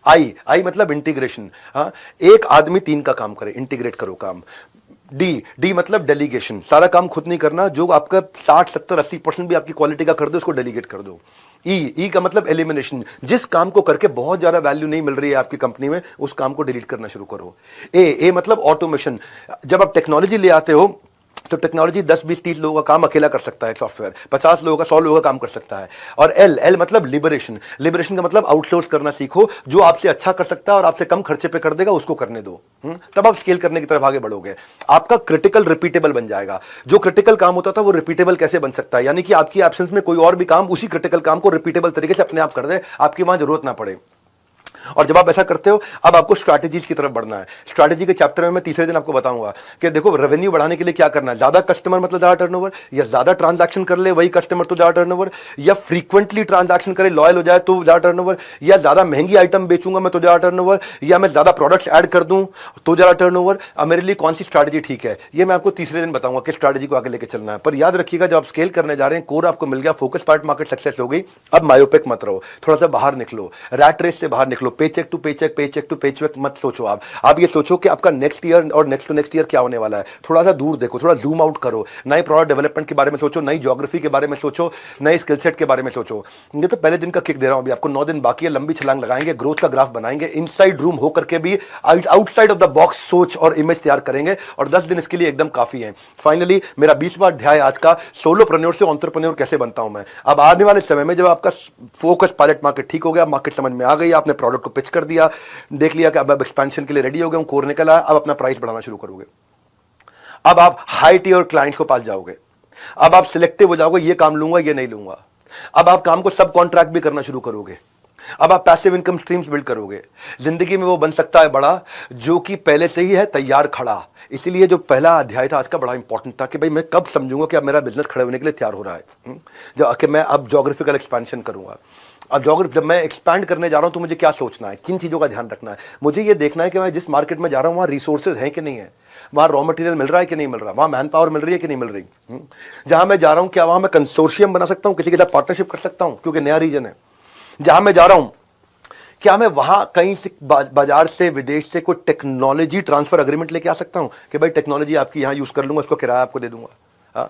आई मतलब इंटीग्रेशन। हाँ, एक आदमी 3 का काम करे, इंटीग्रेट करो काम। डी मतलब डेलीगेशन, सारा काम खुद नहीं करना, जो आपका 60 70 80% भी आपकी क्वालिटी का कर दो, उसको डेलीगेट कर दो। ई का मतलब एलिमिनेशन, जिस काम को करके बहुत ज्यादा वैल्यू नहीं मिल रही है आपकी कंपनी में, उस काम को डिलीट करना शुरू करो। ए मतलब ऑटोमेशन। जब आप टेक्नोलॉजी ले आते हो तो टेक्नोलॉजी 10 20 30 लोगों का काम अकेला कर सकता है, सॉफ्टवेयर 50 लोगों का 100 लोगों का काम कर सकता है। और एल मतलब लिबरेशन। लिबरेशन का मतलब आउटसोर्स करना सीखो, जो आपसे अच्छा कर सकता है और आपसे कम खर्चे पे कर देगा उसको करने दो। तब आप स्केल करने की तरफ आगे बढ़ोगे। आपका क्रिटिकल रिपीटेबल बन जाएगा। जो क्रिटिकल काम होता था वो रिपीटेबल कैसे बन सकता है, यानी कि आपकी एब्सेंस में कोई और भी काम उसी क्रिटिकल काम को रिपीटेबल तरीके से अपने आप कर दे, आपकी वहां जरूरत ना पड़े। और जब आप ऐसा करते हो, अब आपको स्ट्रैटेजीज की तरफ बढ़ना है। स्ट्रैटेजी के चैप्टर में मैं तीसरे दिन आपको बताऊंगा कि देखो रेवेन्यू बढ़ाने के लिए क्या करना है। ज्यादा कस्टमर मतलब ज्यादा टर्नओवर, या ज्यादा ट्रांजैक्शन कर ले वही कस्टमर तो ज्यादा टर्नओवर, या फ्रीक्वेंटली ट्रांजैक्शन करे लॉयल हो जाए तो ज्यादा टर्नओवर, या ज्यादा महंगी आइटम बेचूंगा मैं तो ज्यादा टर्नओवर, या मैं ज्यादा प्रोडक्ट्स ऐड कर दूं तो ज्यादा टर्नओवर। अब मेरे लिए कौन सी स्ट्रैटेजी ठीक है, ये मैं आपको तीसरे दिन बताऊंगा कि स्ट्रैटेजी को आगे लेकर चलना है। पर याद रखिएगा, जब आप स्केल करने जा रहे हैं, कोर आपको मिल गया, फोकस पार्ट मार्केट सक्सेस हो गई, अब मायोपिक मत रहो, थोड़ा सा बाहर निकलो, रैट रेस से बाहर निकलो। पेचेक टू पेचेक मत सोचो। आप ये सोचो कि आपका नेक्स्ट ईयर और नेक्स्ट टू नेक्स्ट ईयर क्या होने वाला है। थोड़ा सा दूर देखो, थोड़ा जूम आउट करो, नए प्रोडक्ट डेवलपमेंट के बारे में सोचो, नई ज्योग्राफी के बारे में सोचो, नए स्किल सेट के बारे में सोचो। ये तो पहले दिन का किक दे रहा हूं, अभी आपको 9 दिन बाकी है, लंबी छलांग लगाएंगे, ग्रोथ का ग्राफ बनाएंगे, इनसाइड रूम होकर के भी आउटसाइड ऑफ द बॉक्स सोच और इमेज तैयार करेंगे, और 10 दिन इसके लिए एकदम काफी है। फाइनली मेरा 20वां अध्याय आज का, सोलोप्रेन्योर से एंटरप्रेन्योर कैसे बनता हूं मैं। अब आने वाले समय में जब आपका फोकस पायलट मार्केट ठीक हो गया, मार्केट समझ में आ गई, आपने प्रोडक्ट को पिच कर दिया, देख लिया कि अब एक्सपेंशन के लिए रेडी हो गए, कोर निकल आया, अब अपना प्राइस बढ़ाना शुरू करोगे। अब आप हाई टियर क्लाइंट को पास जाओगे, अब आप सिलेक्टिव हो जाओगे, ये काम लूंगा ये नहीं लूंगा। अब आप काम को सब कॉन्ट्रैक्ट भी करना शुरू करोगे, अब आप पैसिव इनकम स्ट्रीम्स बिल्ड करोगे। जिंदगी में वो बन सकता है बड़ा जो कि पहले से ही है तैयार खड़ा। इसीलिए जो पहला अध्याय था आज का बड़ा इंपॉर्टेंट था कि भाई मैं कब समझूंगा कि अब मेरा बिजनेस खड़े होने के लिए तैयार हो रहा है, जो कि मैं अब ज्योग्राफिकल एक्सपेंशन करूंगा। अब जब मैं एक्सपैंड करने जा रहा हूं तो मुझे क्या सोचना है, किन चीज़ों का ध्यान रखना है। मुझे ये देखना है कि मैं जिस मार्केट में जा रहा हूं वहां रिसोर्सेज हैं कि नहीं है, वहां रॉ मटेरियल मिल रहा है कि नहीं मिल रहा, वहां मैन पावर मिल रही है कि नहीं मिल रही। जहां मैं जा रहा हूं क्या वहां मैं कंसोर्शियम बना सकता हूं, किसी के साथ पार्टनरशिप कर सकता हूं क्योंकि नया रीजन है। जहां मैं जा रहा हूं क्या मैं वहां कहीं से बाजार से विदेश से कोई टेक्नोलॉजी ट्रांसफर अग्रीमेंट लेके आ सकता हूं कि भाई टेक्नोलॉजी आपकी यहां यूज कर लूंगा, उसको किराया आपको दे दूंगा।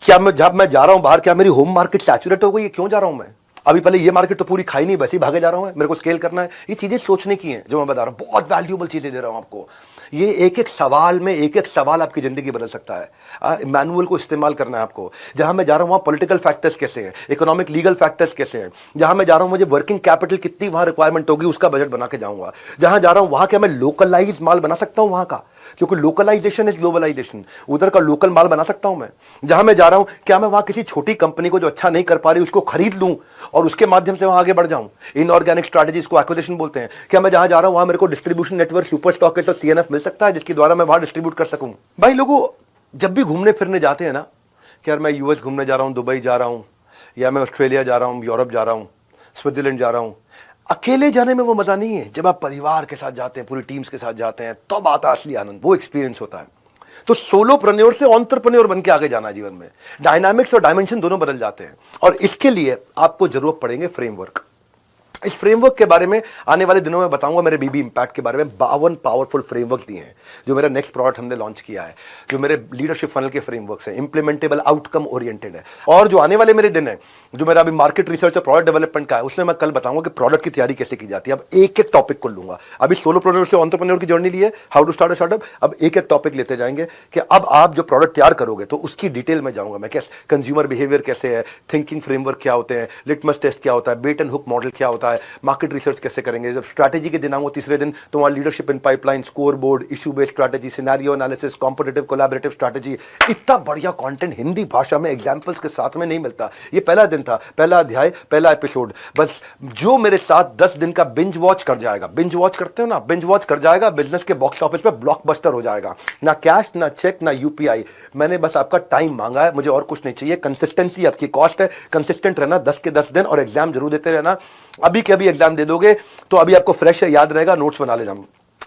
क्या मैं जब मैं जा रहा हूं बाहर, क्या मेरी होम मार्केट सैचुरेट हो गई है, क्यों जा रहा हूं मैं, अभी पहले ये मार्केट तो पूरी खाई नहीं, वैसे ही भागे जा रहा हूं, मेरे को स्केल करना है। ये चीजें सोचने की हैं जो मैं बता रहा हूं, बहुत वैल्यूएबल चीजें दे रहा हूं आपको। ये एक एक सवाल में एक एक सवाल आपकी जिंदगी बदल सकता है। मैनुअल को इस्तेमाल करना है आपको। जहां मैं जा रहा हूं वहां पॉलिटिकल फैक्टर्स कैसे हैं, इकोनॉमिक लीगल फैक्टर्स कैसे हैं। जहां मैं जा रहा हूं मुझे वर्किंग कैपिटल कितनी वहां रिक्वायरमेंट होगी, उसका बजट बना के जाऊंगा। जहां जा रहा हूं वहां क्या मैं लोकलाइज माल बना सकता हूं वहां का, क्योंकि लोकलाइजेशन इज ग्लोबलाइजेशन, उधर का लोकल माल बना सकता हूं मैं। जहां मैं जा रहा हूं क्या मैं वहां किसी छोटी कंपनी को जो अच्छा नहीं कर पा रही उसको खरीद लूं और उसके माध्यम से वहां आगे बढ़ जाऊं। इनऑर्गेनिक स्ट्रैटेजीज को एक्विजिशन बोलते हैं। क्या मैं जहां जा रहा हूं वहां मेरे को डिस्ट्रीब्यूशन नेटवर्क, सुपर स्टॉकिस्ट और सीएनएफ मिल सकता है जिसके द्वारा मैं वहां डिस्ट्रीब्यूट कर सकूं। भाई लोगों जब भी घूमने फिरने जाते हैं ना, कि यार मैं यूएस घूमने जा रहा हूं, दुबई जा रहा हूं, या मैं ऑस्ट्रेलिया जा रहा हूं, यूरोप जा रहा हूं, स्विट्जरलैंड जा रहा हूं, अकेले जाने में वो मजा नहीं है, जब आप परिवार के साथ जाते हैं, पूरी टीम्स के साथ जाते हैं, तब आता असली आनंद, वो एक्सपीरियंस होता है। तो सोलोप्रेन्योर से एंटरप्रेन्योर बन के आगे जाना जीवन में, डायनामिक्स और डायमेंशन दोनों बदल जाते हैं। और इसके लिए आपको जरूरत पड़ेंगे फ्रेमवर्क। इस फ्रेमवर्क के बारे में आने वाले दिनों में बताऊंगा। मेरे बीबी इंपैक्ट के बारे में 52 पावरफुल फ्रेमवर्क दिए हैं, जो मेरा नेक्स्ट प्रोडक्ट हमने लॉन्च किया है, जो मेरे लीडरशिप फनल के फ्रेमवर्क्स हैं, इंप्लीमेंटेबल, आउटकम ओरिएंटेड है। और जो आने वाले मेरे दिन है, जो मेरा अभी मार्केट रिसर्च और प्रोडक्ट डेवलपमेंट का है, उसमें मैं कल बताऊंगा कि प्रोडक्ट की तैयारी कैसे की जाती है। अब एक एक टॉपिक को लूंगा। अभी सोलोप्रेन्योर से एंटरप्रेन्योर की जर्नी ली है, how to start a startup. अब एक एक टॉपिक लेते जाएंगे कि अब आप जो प्रोडक्ट तैयार करोगे तो उसकी डिटेल में जाऊंगा मैं, कैसे कंज्यूमर बिहेवियर कैसे है, थिंकिंग फ्रेमवर्क क्या होते हैं, लिटमस टेस्ट क्या होता है, बेट एंड हुक मॉडल क्या होता है, मार्केट रिसर्च कैसे करेंगे। जब स्ट्रैटेजी के दिन आऊंगा तीसरे दिन, तो वहां leadership in pipeline, score board, issue based strategy, scenario analysis, competitive collaborative strategy. इतना बढ़िया कंटेंट हिंदी भाषा में एग्जांपल्स के साथ में नहीं मिलता। ये पहला दिन था, पहला अध्याय, पहला एपिसोड। बस जो मेरे साथ 10 दिन का बिंज वॉच कर जाएगा, बिंज वॉच करते हो ना, बिंज वॉच कर जाएगा, बिजनेस के बॉक्स ऑफिस पे ब्लॉकबस्टर हो जाएगा। ना कैश, ना चेक, ना यूपीआई। मैंने बस आपका टाइम मांगा है, मुझे और कुछ नहीं चाहिए। कंसिस्टेंसी आपकी कॉस्ट है। कंसिस्टेंट रहना 10 के 10 दिन, और एग्जाम जरूर देते रहना। अभी के अभी एग्जाम दे दोगे तो अभी आपको फ्रेश है, याद रहेगा, नोट्स बना ले जाऊँ।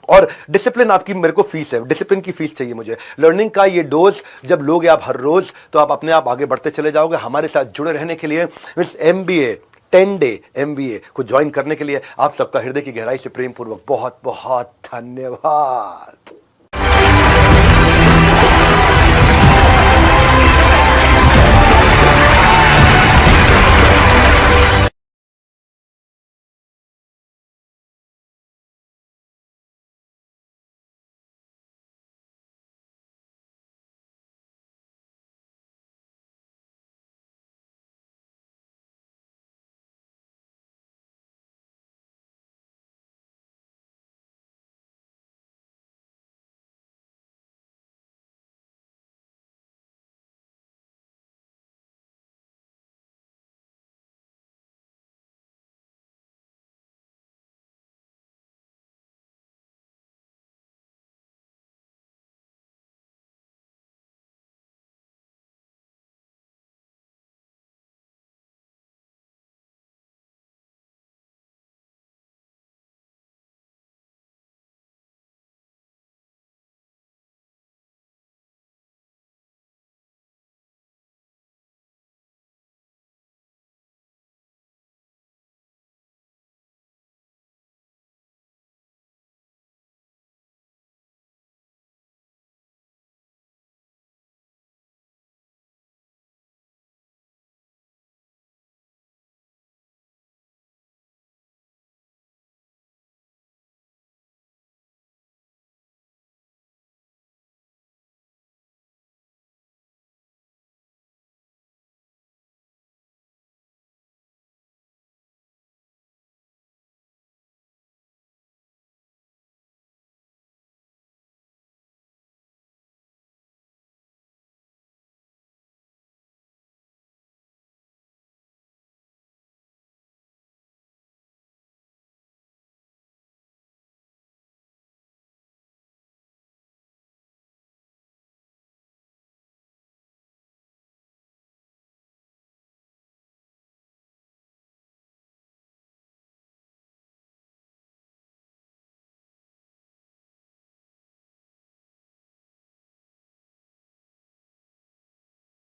और डिसिप्लिन आपकी मेरे को फीस है, डिसिप्लिन की फीस चाहिए मुझे। लर्निंग का ये डोज जब लोगे आप हर रोज, तो आप अपने आप आगे बढ़ते चले जाओगे। हमारे साथ जुड़े रहने के लिए, इस MBA 10 डे MBA को ज्वाइन करने के लिए आप सबका हृदय की गहराई से प्रेम पूर्वक बहुत बहुत धन्यवाद।